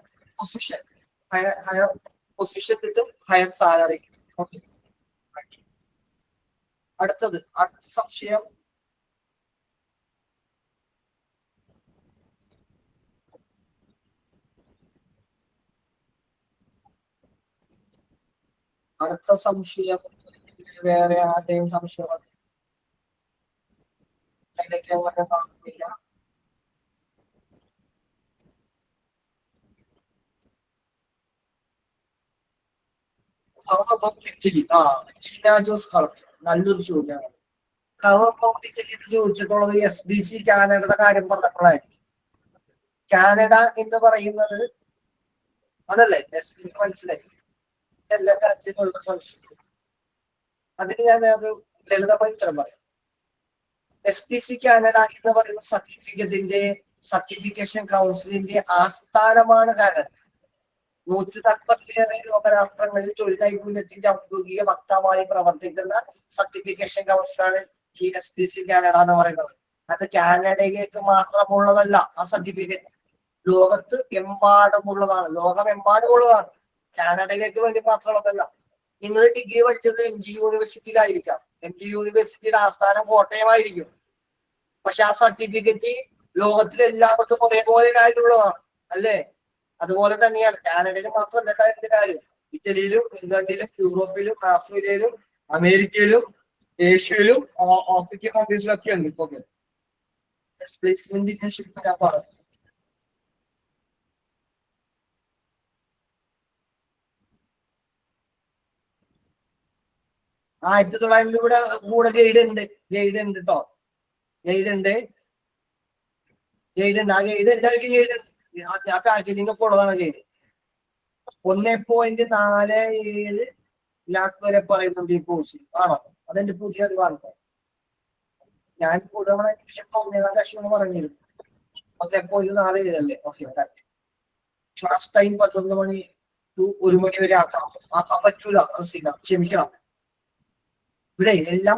പൊസിഷൻ കിട്ടും, ഹയർ സാലറി കിട്ടും. അടുത്ത സംശയം വേറെ ആരുടെയും സംശയം കാണുന്നില്ല. നല്ലൊരു ചോദ്യമാണ്. ചോദിച്ചിട്ടുള്ളത് SBC കാനഡയുടെ കാര്യം പറഞ്ഞപ്പോഴായിരുന്നു. കാനഡ എന്ന് പറയുന്നത് അതല്ലേ മനസ്സിലായി. എല്ലാ രാജ്യങ്ങളുള്ള സംശയം. അതിന് ഞാൻ വേറൊരു ലളിതമായ ഉത്തരം പറയാം. SBC കാനഡ എന്ന് പറയുന്ന സർട്ടിഫിക്കേഷൻ കൗൺസിലിന്റെ ആസ്ഥാനമാണ് കാനഡ. 140 ലോകരാഷ്ട്രങ്ങളിൽ തൊഴിൽ നൈപുണ്യത്തിന്റെ ഔദ്യോഗിക വക്താവായി പ്രവർത്തിക്കുന്ന സർട്ടിഫിക്കേഷൻ കൗൺസിലാണ് ഈ SBC കാനഡ എന്ന് പറയുന്നത്. അത് കാനഡയിലേക്ക് മാത്രമുള്ളതല്ല. ആ സർട്ടിഫിക്കറ്റ് ലോകത്ത് എമ്പാടുമുള്ളതാണ്. ലോകമെമ്പാടുമുള്ളതാണ്. കാനഡയിലേക്ക് വേണ്ടി മാത്രമുള്ളതല്ല. നിങ്ങൾ ഡിഗ്രി പഠിച്ചത് MG യൂണിവേഴ്സിറ്റിയിലായിരിക്കാം. MG യൂണിവേഴ്സിറ്റിയുടെ ആസ്ഥാനം കോട്ടയമായിരിക്കും. പക്ഷെ ആ സർട്ടിഫിക്കറ്റ് ലോകത്തിൽ എല്ലാവർക്കും ഒരേപോലെ കാര്യമുള്ളതാണ് അല്ലേ? അതുപോലെ തന്നെയാണ് കാനഡയിൽ മാത്രമല്ല കാര്യം. ഇറ്റലിയിലും, ഇംഗ്ലണ്ടിലും, യൂറോപ്പിലും, ആഫ്രിക്കയിലും, അമേരിക്കയിലും, ഏഷ്യയിലും, ആഫ്രിക്കൻ കൺട്രീസിലൊക്കെ ഉണ്ട്. ഇപ്പൊ ഡിസ്പ്ലേസ്മെന്റ് ഇന്റേൺഷിപ്പ് ഞാൻ പറഞ്ഞു. ആ 1900 കൂടെ ഗൈഡ് ഉണ്ട് കേട്ടോ. ഗൈഡ് ഉണ്ട്. ആ ഗൈഡ് എല്ലാവർക്കും ഗൈഡ് ഉണ്ട്. ആ പാക്കേജിനൊക്കെ ഉള്ളതാണ് ഗൈഡ്. 1.47 ലാഖ് വരെ പറയുന്നുണ്ട് ഈ കോഴ്സ്. ആണോ? അതെന്റെ പുതിയ അറിവാണ്. ഞാൻ തവണ 1.4 ലക്ഷം പറഞ്ഞിരുന്നു. 1.4 അല്ലേ? ഓക്കെ. ക്ലാസ് ടൈം 11 മണി to 1 മണി വരെ ആക്കാൻ പറ്റൂല. ക്ഷമിക്കണം. ഇവിടെ എല്ലാം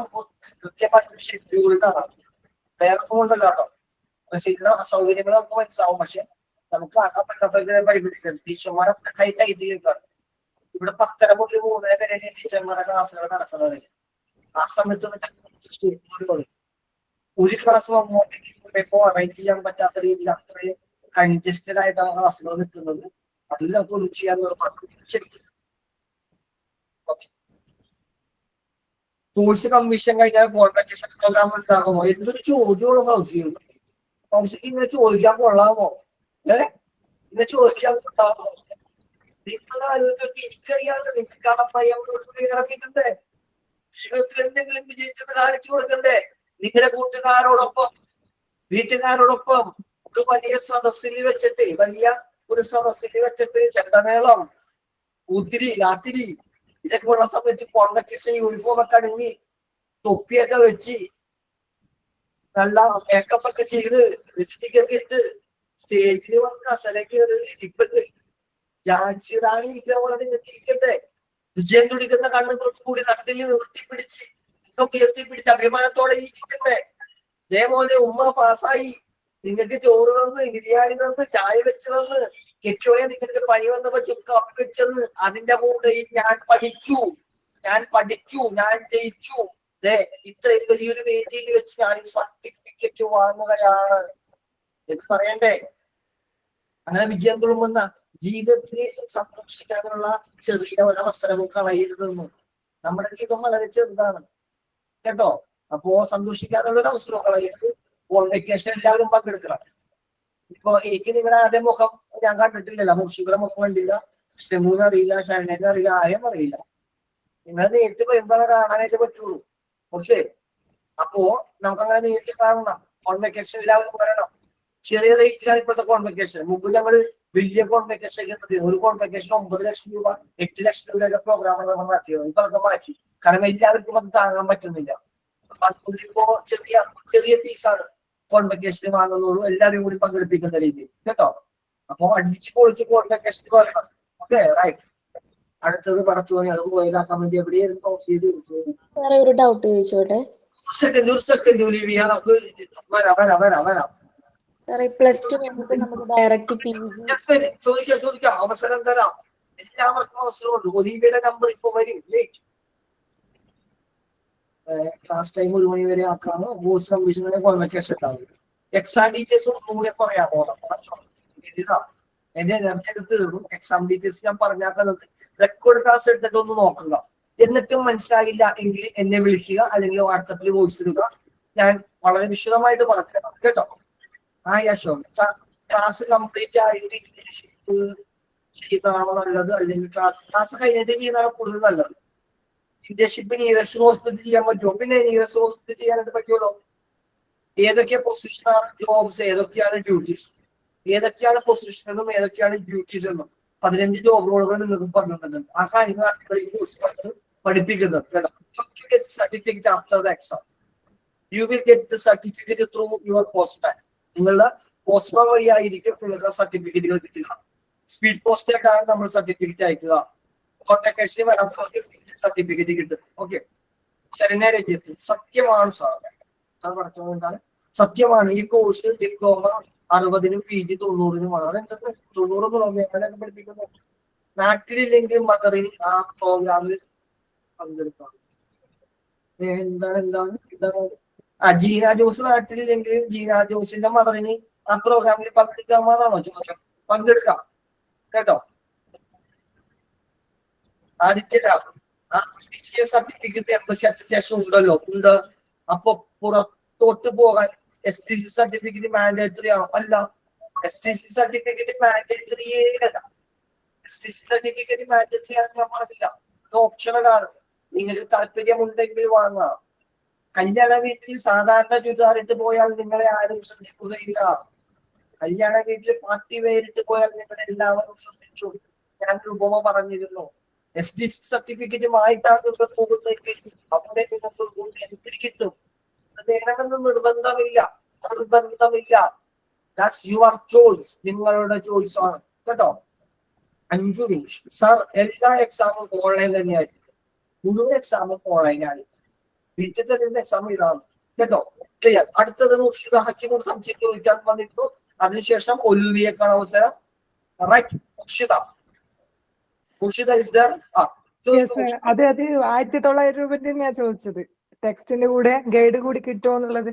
കൃത്യമായിട്ട് ഷെഡ്യൂൾഡാണ്. വേറെ കൊണ്ടല്ല കേട്ടോ. ചെയ്യുന്ന അസൗകര്യങ്ങൾ നമുക്ക് മനസ്സിലാവും. പക്ഷെ നമുക്ക് ആക്കാൻ പറ്റാത്ത പഠിപ്പിക്കുന്നത് ടീച്ചർമാരെ ഹൈറ്റ് ആയിട്ടാണ്. ഇവിടെ 10:30 മുതൽ 3:00 വരെ ടീച്ചർമാരെ ക്ലാസ്സുകൾ നടക്കുന്നത്. ആ സമയത്ത് ഒരു ക്ലാസ് ഇപ്പൊ അറേഞ്ച് ചെയ്യാൻ പറ്റാത്ത രീതിയിൽ അത്രയും കൺജസ്റ്റഡ് ആയിട്ടാണ് ക്ലാസ്സുകൾ നിൽക്കുന്നത്. അതിൽ നമുക്ക് ഒരു ചെയ്യാൻ കോഴ്സ് കമ്മീഷൻ കഴിഞ്ഞാൽ കോൺട്രാക്ടേഷൻ പ്രോഗ്രാം ഉണ്ടാകുമോ? എന്തൊരു ചോദ്യമുള്ള കൗൺസിലിംഗ്. കൗൺസിലിംഗ് ഇങ്ങനെ ചോദിക്കാൻ കൊള്ളാമോ? ഇങ്ങനെ ചോദിക്കാൻ കൊള്ളാമോ? നിങ്ങളുടെ ആളുകൾക്ക് എനിക്കറിയാതെ നിങ്ങൾക്കാണ് ഇറങ്ങിയിട്ടുണ്ടേ. നിങ്ങൾക്ക് എന്തെങ്കിലും വിജയിച്ചത് കാണിച്ചു കൊടുക്കണ്ടേ? നിങ്ങളുടെ കൂട്ടുകാരോടൊപ്പം വീട്ടുകാരോടൊപ്പം ഒരു വലിയ സദസ്സിൽ വെച്ചിട്ട് ചെണ്ടമേളം, ഊത്തിരി, ലാത്തിരി ഇതൊക്കെ ഉള്ള സമയത്ത് കോൺവെക്കേഷൻ യൂണിഫോം ഒക്കെ അണിഞ്ഞ് തൊപ്പിയൊക്കെ വെച്ച് നല്ല മേക്കപ്പ് ഒക്കെ ചെയ്ത് ലിപ്സ്റ്റിക് ഒക്കെ ഇട്ട് സ്റ്റേജിൽ വന്ന് അസലേക്ക് ഇരിപ്പിട്ട് ജാൻസി റാണി ഇരിക്കുന്ന പോലെ നിങ്ങൾക്ക് ഇരിക്കട്ടെ. വിജയം തുടിക്കുന്ന കണ്ണുകൾക്ക് കൂടി നട്ടിൽ നിർത്തിപ്പിടിച്ച് ഇതൊക്കെ ഉയർത്തിപ്പിടിച്ച് അഭിമാനത്തോടെ ഇരിക്കട്ടെ. ഇതേപോലെ ഉമ്മ പാസ്സായി, നിങ്ങൾക്ക് ചോറ് തന്ന്, ബിരിയാണി തന്ന്, ചായ വെച്ച് തന്ന്, കെട്ടിയോടെ നിങ്ങൾക്ക് പനി വന്നപ്പോ കാപ്പി വെച്ചെന്ന്, അതിന്റെ കൂടെ ഞാൻ പഠിച്ചു, ഞാൻ ജയിച്ചു, ഇത്രയും വലിയൊരു വേദിയിൽ വെച്ച് ഞാൻ ഈ സർട്ടിഫിക്കറ്റ് വാങ്ങുകയാണ് എന്ന് പറയണ്ടേ? അങ്ങനെ വിജയം തുളുമ്പുന്ന ജീവിതത്തിൽ സന്തോഷിക്കാനുള്ള ചെറിയ ഒരവസരവും കളയരുതെന്നു. നമ്മുടെ ജീവിതം വളരെ ചെറുതാണ് കേട്ടോ. അപ്പോ സന്തോഷിക്കാനുള്ള ഒരു അവസരം കളയരുത്. വെക്കേഷൻ എല്ലാവരും പങ്കെടുക്കണം. ഇപ്പൊ എനിക്ക് നിങ്ങളുടെ ആരുടെ മുഖം ഞാൻ കണ്ടിട്ടില്ലല്ലോ. മുർഷിദുടെ മുഖം കണ്ടില്ല, ഷെമൂന് അറിയില്ല, ഷാനേനെ അറിയില്ല, ആരെയും അറിയില്ല. നിങ്ങൾ നേരിട്ട് വരുമ്പോഴേ കാണാനായിട്ട് പറ്റുള്ളൂ. ഓക്കെ, അപ്പോ നമുക്കങ്ങനെ നേരിട്ട് കാണണം. കോൺവെക്കേഷൻ എല്ലാവരും വരണം. ചെറിയ റേറ്റിലാണ് ഇപ്പോഴത്തെ കോൺവെക്കേഷൻ. മുമ്പ് ഞങ്ങൾ വലിയ കോൺവെക്കേഷൻ ഒരു കോൺവെക്കേഷൻ 9 ലക്ഷം രൂപ 8 ലക്ഷം രൂപയുടെ പ്രോഗ്രാമുകൾ നമ്മൾ നടത്തിയത്. ഇപ്പൊ അതൊക്കെ മാറ്റി. കാരണം എല്ലാവർക്കും അത് താങ്ങാൻ പറ്റുന്നില്ല. ഇപ്പോ ചെറിയ ഫീസാണ് കോൺവെക്കേഷൻ വാങ്ങുന്നുള്ളൂ, എല്ലാവരും കൂടി പങ്കെടുപ്പിക്കുന്ന രീതിയിൽ കേട്ടോ. അപ്പൊ അടിച്ച് പൊളിച്ച് കോൺവെക്കേഷൻ പറയണം. Okay, right. അടുത്തത് പടത്തുപോയി അത് പോയതാക്കാൻ വേണ്ടി എവിടെയായിരുന്നു ഒരു ഡൗട്ട് ചോദിച്ചോട്ടെ? ഒരു സെക്കൻഡ് ഒലിവിയ, നമുക്ക് വരാം. +2 കഴിഞ്ഞിട്ട് നമുക്ക് ഡയറക്റ്റ് PG ചോദിക്കാം, അവസരം തരാം. എല്ലാവർക്കും അവസരമുണ്ട്. ഒലിവിയുടെ നമ്പർ ഇപ്പൊ വരും. ക്ലാസ് ടൈം 1 മണി വരെ ആക്കാണ്. കോഴ്സ് കമ്മീഷനെ കോൺവെക്കേഷൻ ഉണ്ടാവും. എക്സാം ഡീറ്റെയിൽസ് ഒന്നുകൂടെ പറയാൻ പോകണം. എന്റെ എനർജി തീർന്നു. എക്സാം ഡീറ്റെയിൽസ് ഞാൻ പറഞ്ഞാക്കുന്നത് റെക്കോർഡ് ക്ലാസ് എടുത്തിട്ട് ഒന്ന് നോക്കുക. എന്നിട്ടും മനസ്സിലാകില്ല എങ്കിൽ എന്നെ വിളിക്കുക, അല്ലെങ്കിൽ വാട്സപ്പിൽ വോയിസ് ഇടുക. ഞാൻ വളരെ വിശദമായിട്ട് പറഞ്ഞു കേട്ടോ. ക്ലാസ് കംപ്ലീറ്റ് ആയിട്ട് ഇന്റേൺഷിപ്പ് ചെയ്യുന്നതാണോ നല്ലത്, അല്ലെങ്കിൽ ക്ലാസ് കഴിഞ്ഞിട്ട് ചെയ്യുന്നതാണ് കൂടുതൽ നല്ലത്? ഇന്റേൺഷിപ്പ് നിയറസ്റ്റ് ഹോസ്പിറ്റൽ ചെയ്യാൻ പറ്റുമോ? പിന്നെ നിയറസ്റ്റ് ഹോസ്പിറ്റൽ ചെയ്യാനായിട്ട് പറ്റുമല്ലോ. ഏതൊക്കെ പൊസിഷനാണ് ജോബ്സ്, ഏതൊക്കെയാണ് ഡ്യൂട്ടീസ്, ഏതൊക്കെയാണ് പൊസിഷൻ എന്നും ഏതൊക്കെയാണ് ഡ്യൂട്ടീസ് എന്നും 15 ജോബ് റോളുകൾ നിങ്ങൾക്ക് പറഞ്ഞിട്ടുണ്ട്. ആ കാര്യങ്ങൾ പഠിപ്പിക്കുന്നത് കേട്ടോ. Certificate after the exam you will get the certificate through your postman. നിങ്ങളുടെ പോസ്റ്റ്മാൻ വഴിയായിരിക്കും നിങ്ങൾക്ക് സർട്ടിഫിക്കറ്റുകൾ കിട്ടുക. സ്പീഡ് പോസ്റ്റ് ആയിട്ടാണ് നമ്മൾ സർട്ടിഫിക്കറ്റ് അയക്കുക. കോൺടാക്ട് വരാത്തവർക്ക് സർട്ടിഫിക്കറ്റ് കിട്ടും. ഓക്കെ, ശരണാരജ്യത്ത് സത്യമാണ് സാർ പറഞ്ഞുകൊണ്ടാണ്. സത്യമാണ്. ഈ കോഴ്സ് ഡിപ്ലോമ 60-നും PG 90-നുമാണ്. അതെന്തൊക്കെ 90 അങ്ങനെയൊക്കെ പഠിപ്പിക്കുന്നു. നാട്ടിലില്ലെങ്കിൽ മദറിന് ആ പ്രോഗ്രാമിൽ പങ്കെടുക്കാം. എന്താണ് ജീന ജോസ് നാട്ടിലില്ലെങ്കിൽ ജീന ജോസിന്റെ മദറിന് ആ പ്രോഗ്രാമിൽ പങ്കെടുക്കാമെന്നാണോ ചോദ്യം? പങ്കെടുക്കാം കേട്ടോ. ആദ്യത്തെ സർട്ടിഫിക്കറ്റ് എംബസി അറ്റസ്റ്റേഷൻ ഉണ്ടല്ലോ, ഉണ്ട്. അപ്പൊ പുറത്തോട്ട് പോകാൻ STC സർട്ടിഫിക്കറ്റ് മാൻഡേറ്ററി ആണോ? അല്ല, STC സർട്ടിഫിക്കറ്റ് മാൻഡേറ്ററി അല്ല. STC സർട്ടിഫിക്കറ്റ് മാൻഡേറ്ററി ആക്കാൻ പാടില്ല. അത് ഓപ്ഷണലാണ്. നിങ്ങൾക്ക് താല്പര്യമുണ്ടെങ്കിൽ വാങ്ങാം. കല്യാണ വീട്ടിൽ സാധാരണ ചുരിദാറിട്ട് പോയാൽ നിങ്ങളെ ആരും ശ്രദ്ധിക്കുകയില്ല. കല്യാണ വീട്ടിൽ പാർട്ടി വേറിട്ട് പോയാൽ നിങ്ങളെ എല്ലാവരും ശ്രദ്ധിച്ചു. ഞാനൊരു ഉപമ പറഞ്ഞിരുന്നു. STC സർട്ടിഫിക്കറ്റുമായിട്ടാണ് നിങ്ങൾ പോകുന്നതെങ്കിൽ അവിടെ നിങ്ങൾക്ക് കിട്ടും. വേണമെന്ന് നിർബന്ധമില്ല. That's your choice. നിങ്ങളുടെ ചോയ്സ് ആണ് കേട്ടോ. 5 നിമിഷം സാർ. എല്ലാ എക്സാമും ഓൺലൈൻ തന്നെയായിരിക്കും. മുഴുവൻ എക്സാമും ഓൺലൈൻ ആയിരിക്കും. വീട്ടിൽ തരുന്ന എക്സാം ഇതാണ്. കേട്ടോ? ക്ലിയർ. അടുത്തത് മുർഷിദ ഹക്കിമോട് സംശയം ചോദിക്കാൻ വന്നിട്ടു. അതിനുശേഷം ഒലിവിയേക്കാണ് അവസരം. റൈറ്റ്. Murshida is there. അത് 1900 രൂപ ഞാൻ ചോദിച്ചത്. ടെക്സ്റ്റിന്റെ കൂടെ ഗൈഡ് കൂടി കിട്ടുമോ എന്നുള്ളത്.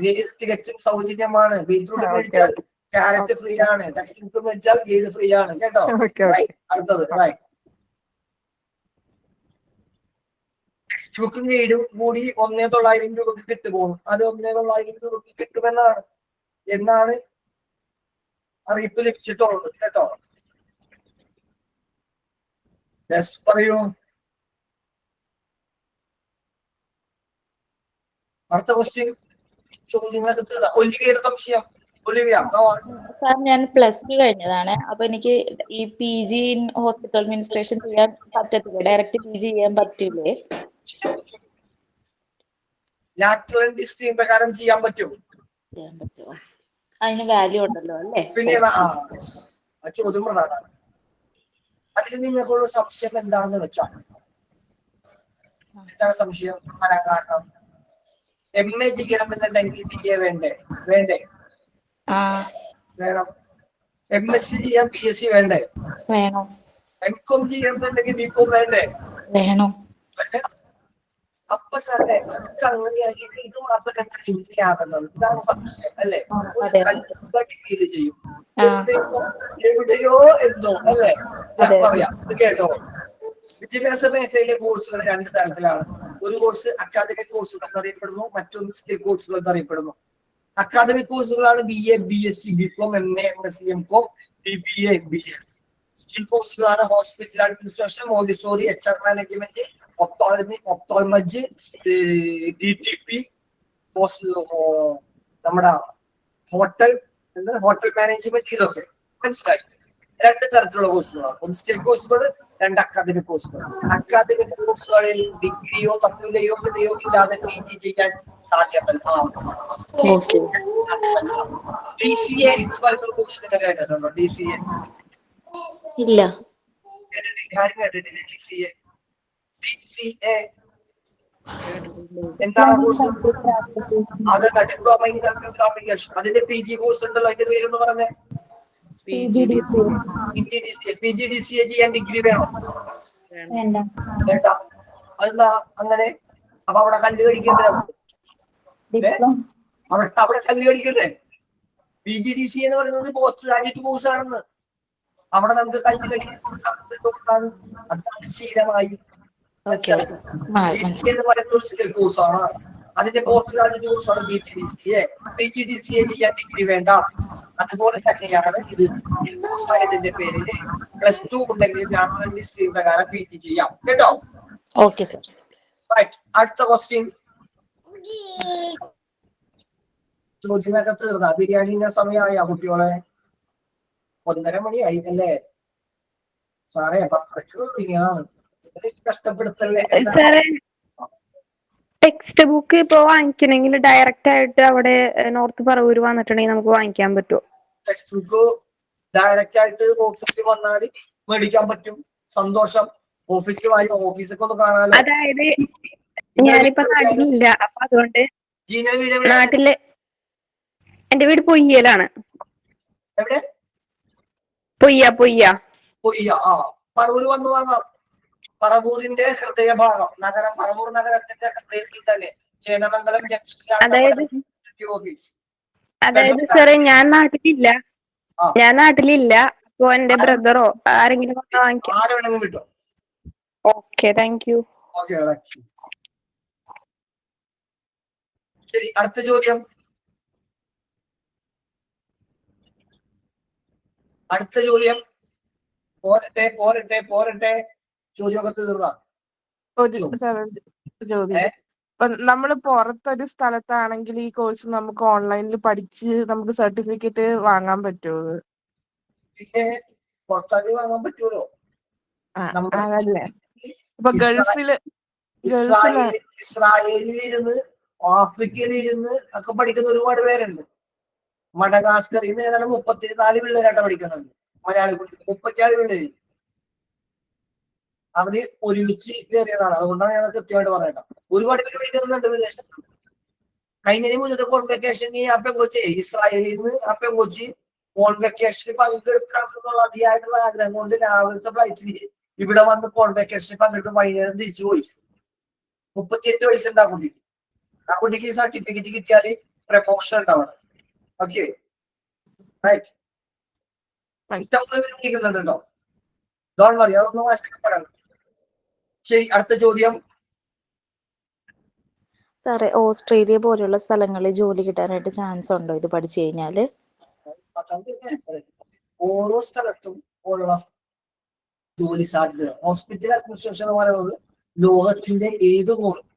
ഗൈഡ് തികച്ചും സൗജന്യമാണ്. ബീറ്റ്റൂട്ട് മേടിച്ചാൽ ക്യാരറ്റ് ഫ്രീ ആണ്. ടെക്സ്റ്റ് ബുക്ക് മേടിച്ചാൽ ഗൈഡ് ഫ്രീ ആണ് കേട്ടോ. അടുത്തത് ടെക്സ്റ്റ് ബുക്കും ഗൈഡും കൂടി 1900 രൂപക്ക് കിട്ടുപോകും. അത് 1900 രൂപക്ക് എന്നാണ് അറിയിപ്പ് ലഭിച്ചിട്ടുള്ളത് കേട്ടോ. പറയൂ. അടുത്ത ക്വസ്റ്റ്യൻ ചോദ്യങ്ങളൊക്കെ ഒലിവിയുടെ സംശയം. ഒലിവിയ സാർ ഞാൻ +2 കഴിഞ്ഞതാണ്. അപ്പൊ എനിക്ക് ഈ PG ഇൻ ഹോസ്പിറ്റൽ അഡ്മിനിസ്ട്രേഷൻ ചെയ്യാൻ പറ്റത്തില്ല. ഡയറക്റ്റ് PG ചെയ്യാൻ പറ്റൂലേ? ലാറ്ററൽ ഡിസ്ട്രീം പ്രകാരം ചെയ്യാൻ പറ്റും. ചെയ്യാൻ പറ്റുമോ? അതിന് വാല്യൂ ഉണ്ടല്ലോ അല്ലേ? പിന്നെ ചോദ്യം പ്രധാനമാണ്. അതിൽ നിങ്ങൾക്കുള്ള സംശയം എന്താണെന്ന് വെച്ചാൽ, എന്താണ് സംശയം വരാൻ കാരണം? MA ചെയ്യണമെന്നുണ്ടെങ്കിൽ BA വേണ്ടേ? വേണം. MSc ചെയ്യാൻ PSc വേണ്ടേ? വേണം. MCOM ചെയ്യണമെന്നുണ്ടെങ്കിൽ BCOM വേണ്ടേ? വേണം. അപ്പൊ സാറേ അതൊക്കെ അങ്ങനെയാക്കിയിട്ട് ഇത് മാത്രം ഇല്ലാകുന്നത് ഇതാണ് സംശയം അല്ലേ? ഡിഗ്രിയിൽ ചെയ്യും എവിടെയോ എന്തോ അല്ലേ? പറയാം. ഇത് കേട്ടോ, വിദ്യാഭ്യാസ മേഖലയിലെ കോഴ്സുകൾ 2 തരത്തിലാണ്. ഒരു കോഴ്സ് അക്കാദമിക് കോഴ്സുകൾ എന്നറിയപ്പെടുന്നു, മറ്റൊന്ന് സ്കിൽ കോഴ്സുകൾ എന്നറിയപ്പെടുന്നു. അക്കാദമിക് കോഴ്സുകളാണ് BA, BSc, BCom, MA, MSc, MCom, BBA, MBA. Skill കോഴ്സുകളാണ് hospital administration, Montessori, HR management, ophthalmology, DTP, നമ്മുടെ ഹോട്ടൽ മാനേജ്മെന്റ്. ഇതൊക്കെ മനസ്സിലായി. 2 തരത്തിലുള്ള കോഴ്സുകളാണ്. ഒന്ന് സ്കിൽ കോഴ്സുകൾ, 2 അക്കാദമിക് കോഴ്സുകൾ. അക്കാദമിക് കോഴ്സുകളിൽ ഡിഗ്രിയോ തത്തുല്യോ ഇല്ലാതെ PG ചെയ്യാൻ സാധ്യമല്ല. DCA കോഴ്സ് കേട്ടിട്ടുണ്ടോ? DCA ഇല്ല. DCA എന്താണ് കോഴ്സ്? അത് ഡിപ്ലോമ ഇൻ കമ്പ്യൂട്ടർ ആപ്ലിക്കേഷൻ. അതിന്റെ PG കോഴ്സ് ഉണ്ടല്ലോ, അതിന്റെ പേരൊന്ന് പറഞ്ഞേ. PGDCA ചെയ്യാൻ ഡിഗ്രി വേണോ? വേണ്ട. അതെന്താ അങ്ങനെ? അപ്പൊ അവിടെ കല്ല് കടിക്കണ്ടേ? അവിടെ കല്ല് കടിക്കണ്ടേ? PGDCA എന്ന് പറയുന്നത് പോസ്റ്റ് ഗ്രാജുവേറ്റ് കോഴ്സ് ആണെന്ന്. അവിടെ നമുക്ക് കല്ല് കടിക്കാൻ അതാണ് ശീലമായി. എന്ന് പറയുന്ന ഒരു സ്കിൽ കോഴ്സാണ്. അതിന്റെ പോസ്റ്റ് ഗ്രാജുവേറ്റ് കോഴ്സാണ് PGDCA. PGDCA ചെയ്യാൻ ഡിഗ്രി വേണ്ട. അതുപോലെ തന്നെയാണ് ഇത് ആയതിന്റെ പേരില് +2 ഉണ്ടെങ്കിൽ ലാറ്ററൽ സ്ട്രീം പ്രകാരം PG ചെയ്യാം കേട്ടോ. Okay sir. അടുത്ത ക്വസ്റ്റ്യൻ. ചോദ്യമൊക്കെ തീർന്ന ബിരിയാണിന്റെ സമയമായ കുട്ടികളെ? 1:30 മണിയായി അല്ലേ സാറേ? 10:00 കഷ്ടപ്പെടുത്തല്ലേ? ടെക്സ്റ്റ് ബുക്ക് ഇപ്പൊ വാങ്ങിക്കണമെങ്കിൽ ഡയറക്റ്റ് ആയിട്ട് അവിടെ നോർത്ത് പറവൂർ വന്നിട്ടുണ്ടെങ്കിൽ നമുക്ക് വാങ്ങിക്കാൻ പറ്റുമോ? ടെക്സ്റ്റ് ബുക്ക് ഡയറക്റ്റ് ആയിട്ട് ഓഫീസിൽ വന്നാൽ മേടിക്കാൻ പറ്റും. സന്തോഷം. ഓഫീസൊക്കെ ഒന്ന് കാണാലോ. അതായത് ഞാനിപ്പോ നാട്ടിലില്ല, അപ്പൊ അതുകൊണ്ട് നാട്ടില് എന്റെ വീട് പൊയ്യലാണ്. എവിടെ? പൊയ്യ. പറവൂർ വന്ന് വാങ്ങാം. പറവൂരിന്റെ ഹൃദയഭാഗം നഗരം, പറവൂർ നഗരത്തിന്റെ ഹൃദയത്തിൽ തന്നെ ചേന്നമംഗലം അതായത് സാറേ ഞാൻ നാട്ടിലില്ല. അപ്പൊ എന്റെ ബ്രദറോ ആരെങ്കിലും വാങ്ങിക്കാം. ആരെ വേണമെങ്കിലും കിട്ടും. Okay, thank you. ശരി, അടുത്ത ചോദ്യം. പോരട്ടെ. ചോദ്യമൊക്കെ തീർന്ന ചോദ്യം. ഇപ്പൊ നമ്മള് പുറത്തൊരു സ്ഥലത്താണെങ്കിൽ ഈ കോഴ്സ് നമുക്ക് ഓൺലൈനിൽ പഠിച്ച് നമുക്ക് സർട്ടിഫിക്കറ്റ് വാങ്ങാൻ പറ്റുമോ? പിന്നെ പുറത്താക്കി വാങ്ങാൻ പറ്റുമല്ലോ. അതല്ലേ ഇപ്പൊ ഇസ്രായേലിലിരുന്ന് ആഫ്രിക്കയിലിരുന്ന് ഒക്കെ പഠിക്കുന്ന ഒരുപാട് പേരുണ്ട്. മഡഗാസ്കറിൽ നിന്ന് ഏതാണ്ട് 34 പിള്ളേരായിട്ട് പഠിക്കുന്നുണ്ട്. മലയാളി 36 പിള്ളേര്. അവര് ഒരുമിച്ച് കയറിയതാണ്. അതുകൊണ്ടാണ് ഞാൻ കൃത്യമായിട്ട് പറയട്ടെ. ഒരുപാട് പേര് പഠിക്കുന്നുണ്ട് വിദേശത്ത്. കഴിഞ്ഞ മുന്നത്തെ കോൺവെക്കേഷൻ ആ പെങ്കൊച്ചി ഇസ്രായേലിൽ നിന്ന് ആ പെങ്കൊച്ചി കോൺവെക്കേഷന് പങ്കെടുക്കണം എന്നുള്ള അതിയായിട്ടുള്ള ആഗ്രഹം കൊണ്ട് രാവിലത്തെ ഫ്ലൈറ്റിൽ ഇവിടെ വന്ന് കോൺവെക്കേഷന് പങ്കെടുത്ത് വൈകുന്നേരം തിരിച്ചു പോയി. 38 വയസ്സുണ്ട് ആ കുട്ടിക്ക്. ആ കുട്ടിക്ക് സർട്ടിഫിക്കറ്റ് കിട്ടിയാല് പ്രമോഷൻ ഉണ്ടാവണം. Okay right. കേട്ടോ, ഡോണ്ട് വറി, അതൊന്നും ആശങ്കപ്പെടണം. ശരി, അടുത്ത ചോദ്യം. സാറേ, ഓസ്ട്രേലിയ പോലെയുള്ള സ്ഥലങ്ങളിൽ ജോലി കിട്ടാനായിട്ട് ചാൻസ് ഉണ്ടോ ഇത് പഠിച്ചു കഴിഞ്ഞാല്? ഓരോ സ്ഥലത്തും ഉള്ള ജോലി സാധ്യത. ഹോസ്പിറ്റൽ അഡ്മിനിസ്ട്രേഷൻ എന്ന് പറയുന്നത് ലോകത്തിന്റെ ഏത് കോണും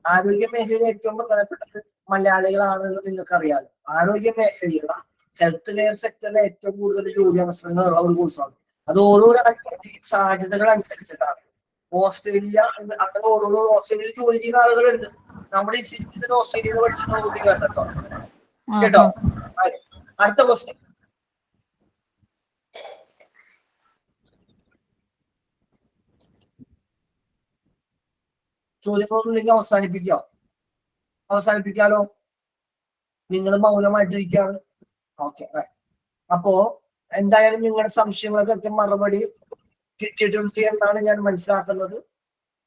ആരോഗ്യ മേഖലയിൽ ഏറ്റവും പ്രധാനപ്പെട്ടത് മലയാളികളാണെന്ന് നിങ്ങൾക്ക് അറിയാലോ. ആരോഗ്യ മേഖലയിലുള്ള ഹെൽത്ത് കെയർ സെക്ടറിൽ ഏറ്റവും കൂടുതൽ ജോലി അവസരങ്ങളുള്ള ഒരു കോഴ്സാണ്. അത് ഓരോ സാധ്യതകൾ അനുസരിച്ചിട്ടാണ്. ഓസ്ട്രേലിയ അങ്ങനെ ഓരോരോ ഓസ്ട്രേലിയയിൽ ജോലി ചെയ്യുന്ന ആളുകളുണ്ട്. നമ്മുടെ ഇൻസ്റ്റിറ്റ്യൂട്ടിൽ ഓസ്ട്രേലിയയിൽ പഠിച്ചിട്ടുള്ള കുട്ടികൾ കേട്ടോ. കേട്ടോ, അടുത്ത ക്വസ്റ്റ്യൻ. ചോദ്യങ്ങളൊന്നും അവസാനിപ്പിക്കാലോ. നിങ്ങൾ മൗനമായിട്ടിരിക്കുകയാണ്. ഓക്കെ, അപ്പോ എന്തായാലും നിങ്ങളുടെ സംശയങ്ങൾക്കൊക്കെ മറുപടി കിട്ടിയിട്ടുണ്ട് എന്നാണ് ഞാൻ മനസ്സിലാക്കുന്നത്.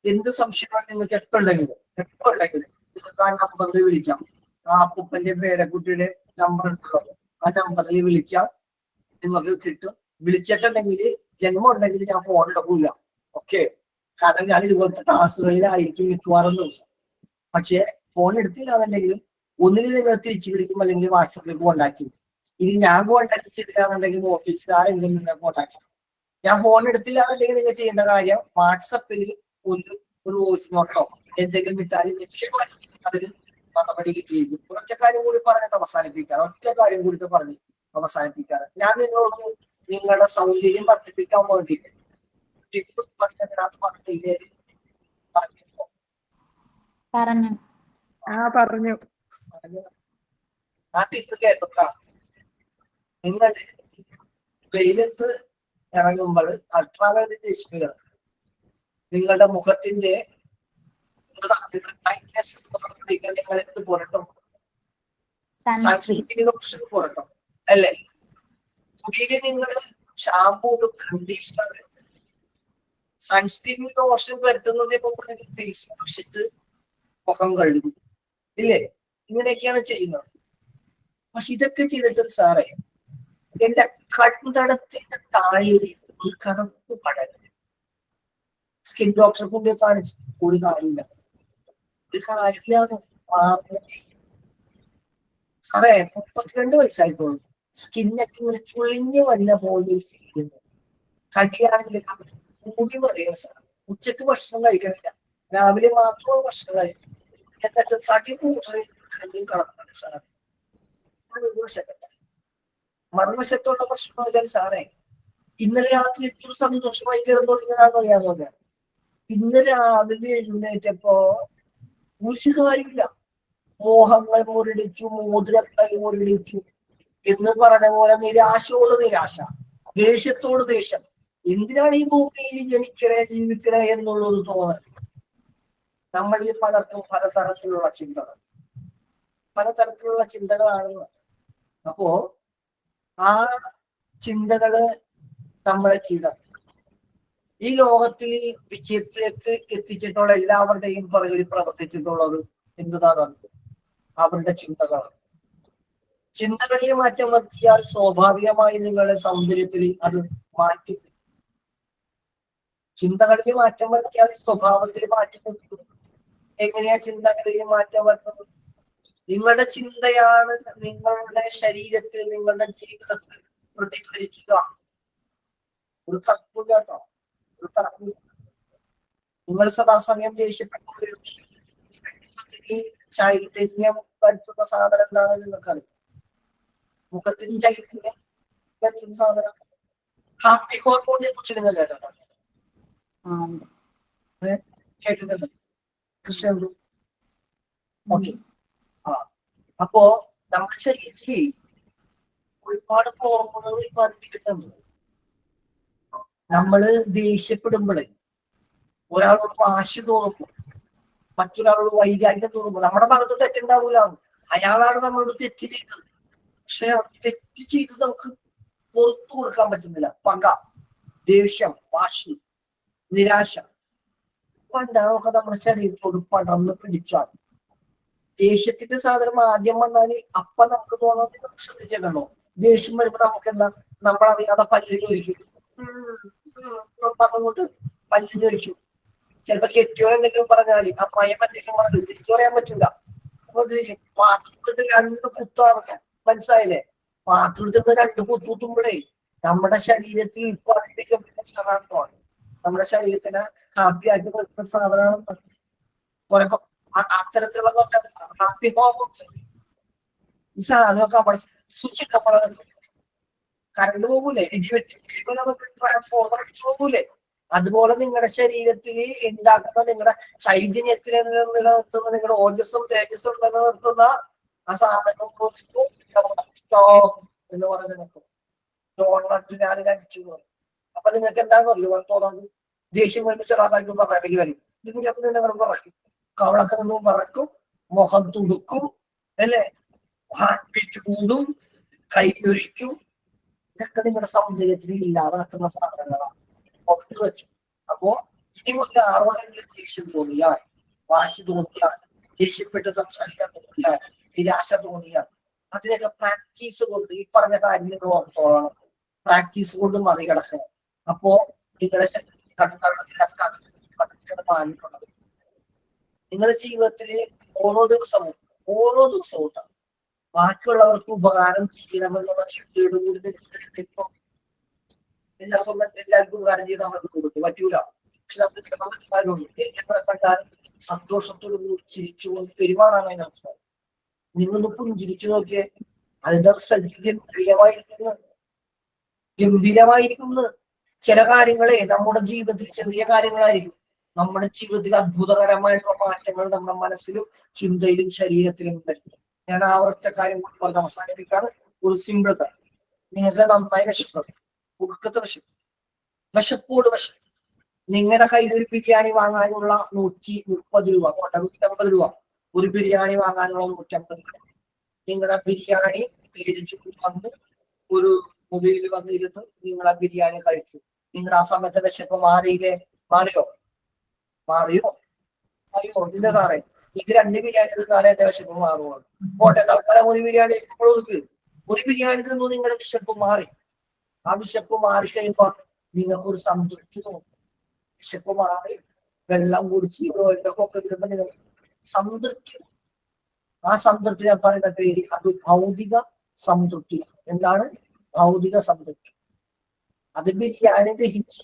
എന്ത് സംശയമാണ് നിങ്ങൾക്ക് എപ്പോ ഉണ്ടെങ്കിലും നിങ്ങൾക്ക് ആ നമ്പറിൽ വിളിക്കാം. ആ അപ്പൂപ്പന്റെ പേരക്കുട്ടിയുടെ നമ്പർ ഉണ്ടല്ലോ, ആ നമ്പറിൽ വിളിക്കാം, നിങ്ങൾക്ക് കിട്ടും. വിളിച്ചിട്ടുണ്ടെങ്കിൽ ജന്മം ഉണ്ടെങ്കിൽ ഞാൻ ഫോൺ എടുക്കൂല. ഓക്കെ, കാരണം ഞാൻ ഇതുപോലത്തെ ക്ലാസ്സുകളിലായിരിക്കും മിക്കവാറും ദിവസം. പക്ഷെ ഫോൺ എടുത്തില്ലാന്നുണ്ടെങ്കിലും ഒന്നിൽ നിങ്ങൾ തിരിച്ചു വിളിക്കും, അല്ലെങ്കിൽ വാട്സപ്പിലേക്ക് കോണ്ടാക്ട് ചെയ്യും. ഇനി ഞാൻ കോണ്ടാക്ട് ചെയ്തില്ലാന്നുണ്ടെങ്കിൽ ഓഫീസിലാരെങ്കിലും നിങ്ങൾ കോണ്ടാക്ട് ചെയ്യും. ഞാൻ ഫോൺ എടുത്തില്ലാന്നുണ്ടെങ്കിൽ നിങ്ങൾ ചെയ്യേണ്ട കാര്യം വാട്സപ്പിൽ ഒരു വോയിസ് നോട്ടോ എന്തെങ്കിലും വിട്ടാൽ നിശ്ചയമായിട്ടും അതിന് മറുപടി കിട്ടിയിരിക്കും. ഒറ്റ കാര്യം കൂടി പറഞ്ഞിട്ട് അവസാനിപ്പിക്കാറ്. ഞാൻ നിങ്ങളോട് നിങ്ങളുടെ സൗന്ദര്യം വർദ്ധിപ്പിക്കാൻ വേണ്ടിയിട്ട് പറഞ്ഞു. ആ ടിപ്പ് കേട്ടോ. നിങ്ങൾ വെയിലത്ത് ഇറങ്ങുമ്പോൾ അൾട്രാവയലറ്റ് രശ്മികൾ നിങ്ങളുടെ മുഖത്തിന്റെ പുരട്ടും അല്ലേ? മുടിയിൽ നിങ്ങൾ ഷാമ്പൂ, കണ്ടീഷണർ, സൺസ്ക്രീൻ ലോഷൻ വരുത്തുന്നതിന് മുമ്പ് ഫേസ് വാഷ് ഇട്ട് മുഖം കഴുകും ഇല്ലേ? ഇങ്ങനെയൊക്കെയാണ് ചെയ്യുന്നത്. പക്ഷെ ഇതൊക്കെ ചെയ്തിട്ടും സാറേ എന്റെ കൺതടത്തിന്റെ താഴെ ഒരു കറുപ്പ് പടരും. സ്കിൻ ഡോക്ടറെ കൊണ്ട് കാണിച്ചു, ഒരു കാര്യമില്ല. സാറേ 32 വയസ്സായിക്കോളും, സ്കിന്നൊക്കെ ഇങ്ങനെ ചുളിഞ്ഞു വന്ന പോലെ ഫീൽ ചെയ്യുന്നു. കടിയാണെങ്കിൽ കൂടി പറയാം സാർ. ഉച്ചക്ക് ഭക്ഷണം കഴിക്കണില്ല, രാവിലെ മാത്രം ഭക്ഷണം കഴിക്കും. എന്നിട്ട് തടി കണ്ടിയും കളക്കുന്നുണ്ട് സാർ. മറുവശത്തുള്ള പ്രശ്നം വെച്ചാൽ സാറേ, ഇന്നലെ രാത്രി എത്ര സന്തോഷമായി കിടന്നുകൊണ്ടിരിക്കുന്നതാണെന്ന് അറിയാമോ? ഇന്ന് രാവിലെ എഴുന്നേറ്റപ്പോ ഒരു കാര്യമില്ല. മോഹങ്ങൾ മുരടിച്ചു, മോതിരക്കൈ മുരടിച്ചു എന്ന് പറഞ്ഞ പോലെ നിരാശയോട് നിരാശ, ദേഷ്യത്തോട് ദേഷ്യം. എന്തിനാണ് ഈ ഭൂമിയിൽ ജീവിക്കണേ എന്നുള്ളൊരു തോന്നൽ. നമ്മളിൽ പലർക്കും പലതരത്തിലുള്ള ചിന്തകളാണ്. അപ്പോ ആ ചിന്തകള് നമ്മളെ കീഴടക്കും. ഈ ലോകത്തിൽ വിജയത്തിലേക്ക് എത്തിച്ചിട്ടുള്ള എല്ലാവരുടെയും പുറകിൽ പ്രവർത്തിച്ചിട്ടുള്ളത് എന്താണ്? അവരുടെ ചിന്തകളാണ്. ചിന്തകളിൽ മാറ്റം വരുത്തിയാൽ സ്വാഭാവികമായി നിങ്ങളുടെ സൗന്ദര്യത്തിൽ അത് മാറ്റി. ചിന്തകളിൽ മാറ്റം വരുത്തിയാൽ സ്വഭാവത്തിൽ മാറ്റം വരുത്തും. എങ്ങനെയാ ചിന്തകളിൽ മാറ്റം വരുത്തുന്നത്? നിങ്ങളുടെ ചിന്തയാണ് നിങ്ങളുടെ ശരീരത്തിൽ, നിങ്ങളുടെ ജീവിതത്തിൽ പ്രതിഫലിക്കുക. ഒരു തർക്കം കേട്ടോ, ഒരു തർക്കം. നിങ്ങൾ സദാസമയം ദേഷ്യപ്പെട്ടുകൊണ്ടിരിക്കും. ചൈതന്യം വരുത്തുന്ന സാധനം എന്താണെന്ന് നിങ്ങൾക്കറിയാം. മുഖത്തിന് ചൈതന്യം വരുത്തുന്ന സാധനം ഹാപ്പി ഹോർമോണിനെ കുറിച്ച് നിങ്ങൾ കേട്ടിട്ടുണ്ട്? കേട്ടിട്ടുണ്ട്? കൃഷ്ണൻ ഓക്കെ. അപ്പോ നമ്മുടെ ശരീരത്തിൽ ഒരുപാട് ഹോർമോണുകൾ ഉത്പാദിപ്പിക്കുന്നുണ്ട്. നമ്മള് ദേഷ്യപ്പെടുമ്പോഴേ, ഒരാളോട് വാശി തോന്നുമ്പോൾ, മറ്റൊരാളോട് വൈകാരികം തോന്നുമ്പോൾ നമ്മുടെ ഭാഗത്ത് തെറ്റുണ്ടാവൂല. അയാളാണ് നമ്മളോട് തെറ്റ് ചെയ്തത്. പക്ഷെ ആ തെറ്റ് ചെയ്ത് നമുക്ക് പുറത്തു കൊടുക്കാൻ പറ്റുന്നില്ല. പക, ദേഷ്യം, വാശി, നിരാശ പണ്ടാണൊക്കെ നമ്മുടെ ശരീരത്തോട് പടർന്ന് പിടിച്ചാൽ ദേഷ്യത്തിന്റെ സാധനം ആദ്യം വന്നാല് അപ്പൊ നമുക്ക് തോന്നുന്നത് ശ്രദ്ധിച്ചിട്ടുണ്ടോ? ദേഷ്യം വരുമ്പോ നമുക്ക് എന്താ, നമ്മളറിയാതെ പല്ലിനൊരിക്കും പറഞ്ഞുകൊണ്ട് പല്ലിനൊരിക്കും. ചിലപ്പോ കെട്ടിയോ എന്തെങ്കിലും പറഞ്ഞാല് അമ്മായിയും എന്തെങ്കിലും പറഞ്ഞു തിരിച്ചു പറയാൻ പറ്റില്ല. അപ്പൊ പാത്രത്തിന്റെ 2 കുത്താണ്, മനസ്സിലായില്ലേ? പാത്രത്തിന്റെ 2 കുത്തുമ്പോഴേ നമ്മുടെ ശരീരത്തിൽ ഉത്പാദിപ്പിക്കപ്പെടുന്ന സാധനമാണ്, നമ്മുടെ ശരീരത്തിനെ ഹാപ്പി ആക്കി നിർത്തുന്ന സാധനമാണ് കുറെ അത്തരത്തിലുള്ള ഹാപ്പി ഹോർമോൺസ്. ഈ സാധനമൊക്കെ അവിടെ സ്വിച്ചിട്ട് കറണ്ട് പോകൂലേ, അടിച്ചു പോകൂലേ? അതുപോലെ നിങ്ങളുടെ ശരീരത്തിൽ ഉണ്ടാക്കുന്ന, നിങ്ങളുടെ ചൈതന്യത്തിനെ നിലനിർത്തുന്ന, നിങ്ങളുടെ ഓജസ്സും തേജസ്സും നിലനിർത്തുന്ന ആ സാധനം എന്ന് പറഞ്ഞ് നിൽക്കും. ഞാൻ കഴിച്ചു പറയും. അപ്പൊ നിങ്ങൾക്ക് എന്താണെന്ന് അറിയോ തോന്നുന്നത്? ദേഷ്യം വരുമ്പോൾ ചെറുതായിരിക്കും പറയാൻ വരും. ഇതിന്റെ അപ്പൊ നിങ്ങൾ പറയും, കവളൊക്കെ നിന്നും പറക്കും, മുഖം തുടുക്കും, അല്ലേ? ഹാർട്ട് ബീറ്റ് കൂടും, കൈയൊരിക്കും. ഇതൊക്കെ നിങ്ങളുടെ സൗന്ദര്യത്തിൽ ഇല്ലാതാക്കുന്ന സാധനങ്ങളാണ്. പുറത്ത് വെച്ചു. അപ്പോ ഇനിമുള്ള ആരോടെങ്കിലും ദേഷ്യം തോന്നിയാൽ, വാശി തോന്നിയാൽ, ദേഷ്യപ്പെട്ട് സംസാരിക്കാൻ തോന്നിയാൽ, നിരാശ തോന്നിയാൽ, അതിനൊക്കെ പ്രാക്ടീസ് കൊണ്ട് ഈ പറഞ്ഞ കാര്യം നിങ്ങൾ ഓർത്തോളണം. പ്രാക്ടീസ് കൊണ്ട് മറികടക്കണം. അപ്പോ നിങ്ങളുടെ മാനിട്ടുള്ളത് നിങ്ങളുടെ ജീവിതത്തില് ഓരോ ദിവസവും ബാക്കിയുള്ളവർക്ക് ഉപകാരം ചെയ്യണമെന്നുള്ള ചിന്തയോട് കൂടി ഇപ്പൊ എല്ലാ സമയത്ത് എല്ലാവർക്കും ഉപകാരം ചെയ്താൽ നമുക്ക് പറ്റൂല. പക്ഷെ നമുക്ക് സന്തോഷത്തോടു കൂടി ചിരിച്ചുകൊണ്ട് പെരുമാറാൻ അതിനർത്ഥം. നിങ്ങളൊന്ന് പുഞ്ചിരിച്ചു നോക്കിയേ, അതിന്റെ റിസൾട്ട് ഗംഭീരമായിരിക്കുന്നത്. ചില കാര്യങ്ങളെ നമ്മുടെ ജീവിതത്തിൽ ചെറിയ കാര്യങ്ങളായിരിക്കും, നമ്മുടെ ജീവിതത്തിൽ അത്ഭുതകരമായിട്ടുള്ള മാറ്റങ്ങൾ നമ്മുടെ മനസ്സിലും ചിന്തയിലും ശരീരത്തിലും വരുത്തും. ഞാൻ ആ ഒറ്റ കാര്യം കൂടി പറഞ്ഞ് അവസാനിപ്പിക്കാറ്. ഒരു സിമ്പിൾ കാര്യം, നിങ്ങൾക്ക് നന്നായി വിശപ്പ്, ഉടുക്കത്തെ വിശപ്പോട് വിശപ്പ്. നിങ്ങളുടെ കയ്യിൽ ഒരു ബിരിയാണി വാങ്ങാനുള്ള 130 രൂപ, 150 രൂപ, ഒരു ബിരിയാണി വാങ്ങാനുള്ള 150 രൂപ. നിങ്ങളുടെ ബിരിയാണി മേടിച്ചു വന്ന് ഒരു മൊബൈലിൽ വന്നിരുന്ന് നിങ്ങൾ ആ ബിരിയാണി കഴിച്ചു. നിങ്ങൾ ആ സമയത്ത് വിശപ്പ് മാറിയില്ലേ? മാറിയോ? ഇല്ല സാറേ, ഇത് 2 ബിരിയാണി തിന്നാലേ എന്റെ വിശപ്പ് മാറുമോ? പോട്ടെ, തൽക്കാലം ഒരു ബിരിയാണി തിന്നു, നിങ്ങളുടെ വിശപ്പ് മാറി. ആ വിശപ്പ് മാറി കഴിയുമ്പോ നിങ്ങൾക്കൊരു സംതൃപ്തി തോന്നും. വിശപ്പ് മാറി വെള്ളം കുടിച്ച് ഒക്കെ വിടുമ്പോ നിങ്ങൾക്ക് സംതൃപ്തി. ആ സംതൃപ്തി ഞാൻ പറയുന്ന പേര് അത് ഭൗതിക സംതൃപ്തി. എന്താണ് ഭൗതിക സംതൃപ്തി? അത് ബിരിയാണി ദഹിച്ച്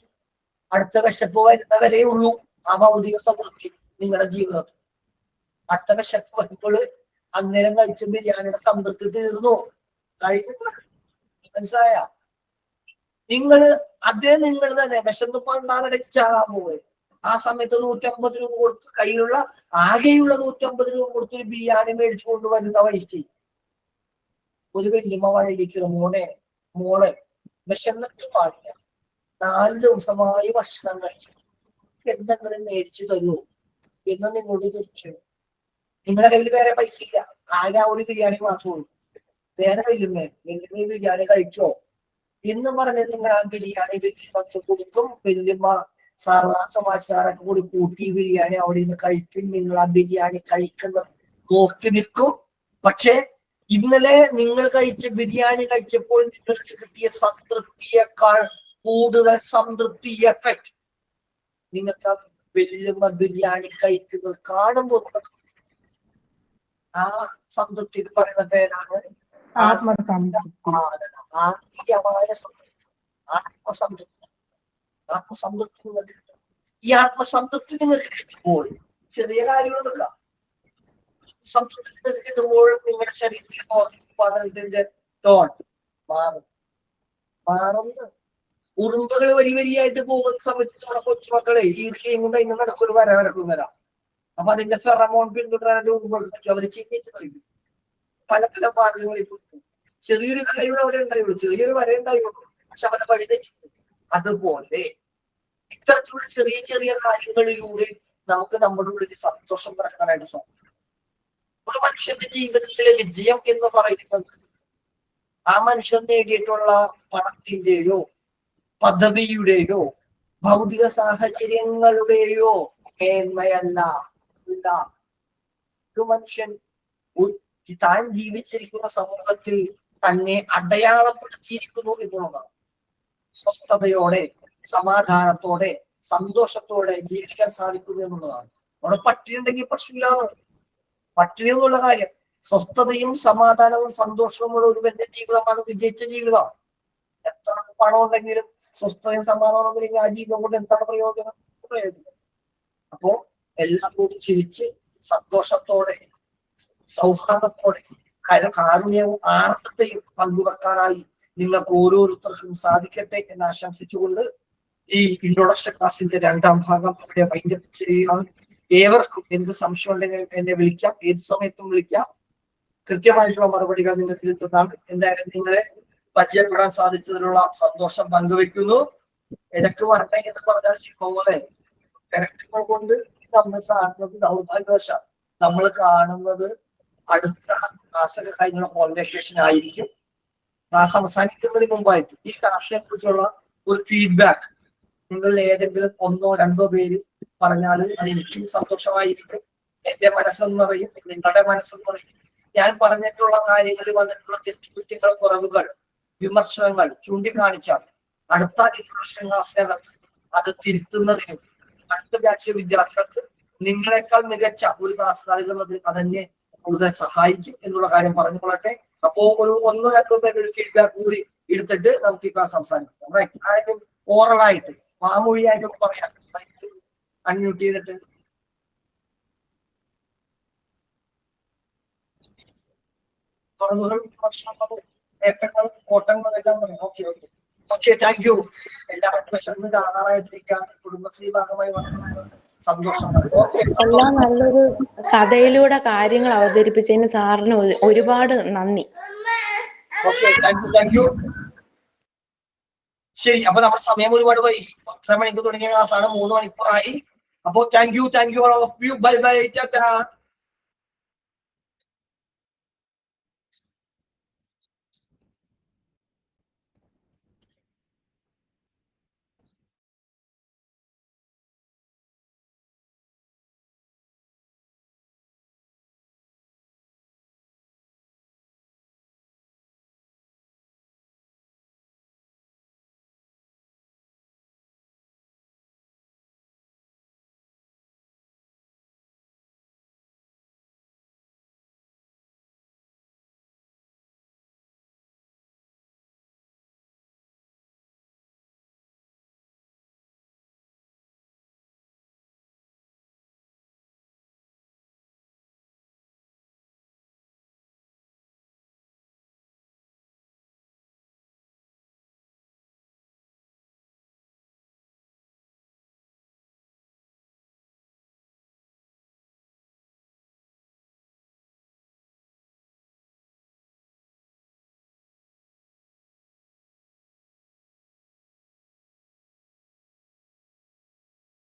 അടുത്ത വിശപ്പ് വരുന്നവരേ ഉള്ളൂ ആ ഭൗതിക സംതൃപ്തി നിങ്ങളുടെ ജീവിതത്തിൽ. അടുത്ത വിശപ്പ് വരുമ്പോൾ അന്നേരം കഴിച്ച ബിരിയാണിയുടെ സംതൃപ്തി തീർന്നു കഴിഞ്ഞു. മനസ്സിലായ? നിങ്ങൾ തന്നെ വിശന്ന് പണ്ടാലടച്ചാകാൻ പോവുക. ആ സമയത്ത് 150 രൂപ കൊടുത്ത്, കയ്യിലുള്ള ആകെയുള്ള 150 രൂപ കൊടുത്തൊരു ബിരിയാണി മേടിച്ചു കൊണ്ടുവരുന്ന വഴിക്ക് ഒരു വല്യമ്മ വഴിയിലേക്ക്, മോളെ വിശന്നിട്ട് പാടില്ല, 4 ദിവസമായി ഭക്ഷണം കഴിച്ചു, എന്തെങ്കിലും മേടിച്ചു തരുമോ എന്ന് നിങ്ങളോട് ചോദിച്ചു. നിങ്ങളുടെ കയ്യിൽ വേറെ പൈസ ഇല്ല, ആകെ ഒരു ബിരിയാണി മാത്രമേ ഉള്ളൂ. വേറെ വല്യമ്മ ബിരിയാണി കഴിച്ചോ എന്ന് പറഞ്ഞ് നിങ്ങൾ ആ ബിരിയാണി കൊടുക്കും. വല്യമ്മ സമാചാരൊക്കെ കൂടി കൂട്ടി ബിരിയാണി അവിടെ നിന്ന് കഴിക്കും. നിങ്ങൾ ആ ബിരിയാണി കഴിക്കുന്നത് നോക്കി നിൽക്കും. പക്ഷെ ഇന്നലെ നിങ്ങൾ കഴിച്ച ബിരിയാണി കഴിച്ചപ്പോൾ നിങ്ങൾക്ക് കിട്ടിയ സംതൃപ്തിയേക്കാൾ കൂടുതൽ സംതൃപ്തി എഫക്ട് നിങ്ങൾക്ക് വല്യമ്മ ബിരിയാണി കഴിക്കുന്നത് കാണുമ്പോൾ ആ സംതൃപ്തി പറയുന്ന പേരാണ് ആത്മീയമായ സംതൃപ്തി, ആത്മസംതൃപ്തി. ഈ ആത്മസംതൃപ്തി നിങ്ങൾക്ക് കിട്ടുമ്പോൾ ചെറിയ കാര്യങ്ങളൊക്കെ സംതൃപ്തി നിങ്ങൾക്ക് കിട്ടുമ്പോൾ നിങ്ങളുടെ ശരീരത്തിൽ ഉത്പാദനത്തിന്റെ ടോൺ മാറുന്നു. ഉറുമ്പുകൾ വരിയായിട്ട് പോകുന്ന സമയത്ത് നമ്മുടെ കൊച്ചുമക്കളെ ഈർച്ചയും കൊണ്ട് ഇന്ന് നടക്കൊരു വരക്കും വരാം. അപ്പൊ അതിന്റെ ഫെറമോൺ പിന്തുടരാൻ ഉറുമ്പുകൾക്ക് പറ്റും. അവര് ചിന്തിച്ച് കളിക്കും. പല പല മാർഗങ്ങളിൽ ചെറിയൊരു കാര്യം അവിടെ ഉണ്ടായുള്ളൂ, ചെറിയൊരു വര ഉണ്ടായുള്ളൂ, പക്ഷെ അവരെ വഴി തെറ്റിക്കും. അതുപോലെ ഇത്തരത്തിലുള്ള ചെറിയ ചെറിയ കാര്യങ്ങളിലൂടെ നമുക്ക് നമ്മുടെ ഉള്ളിൽ സന്തോഷം പിറക്കാനായിട്ട് സാധിക്കും. ഒരു മനുഷ്യന്റെ ജീവിതത്തിലെ വിജയം എന്ന് പറയുന്നത് ആ മനുഷ്യൻ നേടിയിട്ടുള്ള പണത്തിന്റെയോ പദവിയുടെയോ ഭൗതിക സാഹചര്യങ്ങളുടെയോ മേന്മയല്ല. ഒരു മനുഷ്യൻ താൻ ജീവിച്ചിരിക്കുന്ന സമൂഹത്തിൽ തന്നെ അടയാളപ്പെടുത്തിയിരിക്കുന്നു എന്നുള്ളതാണ്. സ്വസ്ഥതയോടെ, സമാധാനത്തോടെ, സന്തോഷത്തോടെ ജീവിക്കാൻ സാധിക്കുന്നു എന്നുള്ളതാണ്. അവിടെ പട്ടിണി ഉണ്ടെങ്കിൽ പ്രശ്നമില്ലാന്ന്. പട്ടിണി എന്നുള്ള കാര്യം സ്വസ്ഥതയും സമാധാനവും സന്തോഷവും ഉള്ള ഒരുവന്റെ ജീവിതമാണ് വിജയിച്ച ജീവിതം. എത്ര പണം ഉണ്ടെങ്കിലും സ്വസ്ഥതയും സമാധാനവും ഉണ്ടെങ്കിൽ ആ ജീവിതം കൊണ്ട് എന്താണ് പ്രയോജനം? അപ്പോ എല്ലാം കൂടി ചിരിച്ച് സന്തോഷത്തോടെ സൗഹാർദ്ദത്തോടെ കാരുണ്യവും ആർദ്രതയും പങ്കുവെക്കാനായി നിങ്ങൾക്ക് ഓരോരുത്തർക്കും സാധിക്കട്ടെ എന്ന് ആശംസിച്ചുകൊണ്ട് ഈ ഇൻട്രൊഡക്ഷൻ ക്ലാസിന്റെ 2ാം ഭാഗം ഇവിടെ വൈൻഡപ്പ് ചെയ്യുകയാണ്. ഏവർക്കും എന്ത് സംശയം ഉണ്ടെങ്കിലും എന്നെ വിളിക്കാം, ഏത് സമയത്തും വിളിക്കാം. കൃത്യമായിട്ടുള്ള മറുപടികൾ നിങ്ങൾക്ക് കിട്ടുന്നതാണ്. എന്തായാലും നിങ്ങളെ പരിചയപ്പെടാൻ സാധിച്ചതിനുള്ള സന്തോഷം പങ്കുവെക്കുന്നു. ഇടയ്ക്ക് വരട്ടെ എന്ന് പറഞ്ഞാൽ പോലെ തിരക്കുകൾ കൊണ്ട് നമ്മൾ കാണുന്നത് ദൗർഭാഗ്യവശാൽ നമ്മൾ കാണുന്നത് അടുത്ത ക്ലാസ്സൊക്കെ കഴിഞ്ഞുള്ള കോൺവെർസേഷൻ ആയിരിക്കും. ക്ലാസ് അവസാനിക്കുന്നതിന് മുമ്പായിട്ട് ഈ ക്ലാസിനെ കുറിച്ചുള്ള ഒരു ഫീഡ്ബാക്ക് നിങ്ങൾ ഏതെങ്കിലും 1 or 2 പേര് പറഞ്ഞാൽ അത് എനിക്കും സന്തോഷമായിരിക്കും. എന്റെ മനസ്സെന്ന് പറയും, നിങ്ങളുടെ മനസ്സെന്ന് പറയും. ഞാൻ പറഞ്ഞിട്ടുള്ള കാര്യങ്ങളിൽ വന്നിട്ടുള്ള തെറ്റുകുറ്റങ്ങൾ, കുറവുകൾ, വിമർശനങ്ങൾ ചൂണ്ടിക്കാണിച്ചാൽ അടുത്ത ഇൻട്രൊഡക്ഷൻ ക്ലാസ്സിനകത്ത് അത് തിരുത്തുന്നതിനും അടുത്ത ബാച്ച് വിദ്യാർത്ഥികൾക്ക് നിങ്ങളെക്കാൾ മികച്ച ഒരു ക്ലാസ് നൽകുന്നതിന് അതെന്നെ കൂടുതൽ സഹായിക്കും എന്നുള്ള കാര്യം പറഞ്ഞുകൊള്ളട്ടെ. അപ്പോ ഒരു 1 or 2 പേരുടെ ഒരു ഫീഡ്ബാക്ക് കൂടി എടുത്തിട്ട് നമുക്ക് ഈ ക്ലാസ് അവസാനിക്കാം. ആരെങ്കിലും ഓറലായിട്ട് വാമൊഴിയായിട്ടൊക്കെ പറയാം, അൺമ്യൂട്ട് ചെയ്തിട്ട്. തുറന്നുകൾ, ഭക്ഷണങ്ങളും നേട്ടങ്ങളും കോട്ടങ്ങളും എല്ലാം പറയാം. Okay, thank you. എല്ലാവരും വിശന്ന് കാണാനായിട്ടിരിക്കാൻ കുടുംബശ്രീ ഭാഗമായി വന്നത് സന്തോഷമാണ്. എല്ലാം നല്ലൊരു കഥയിലൂടെ കാര്യങ്ങൾ അവതരിപ്പിച്ചതിന് സാറിന് ഒരുപാട് നന്ദി. Thank you. ശരി, അപ്പൊ നമ്മുടെ സമയം ഒരുപാട് പോയി. 10 മണിക്ക് തുടങ്ങിയ ക്ലാസ്സാണ്, 3 മണിക്കൂറായി. അപ്പോ thank you all of you. Bye bye, Tata.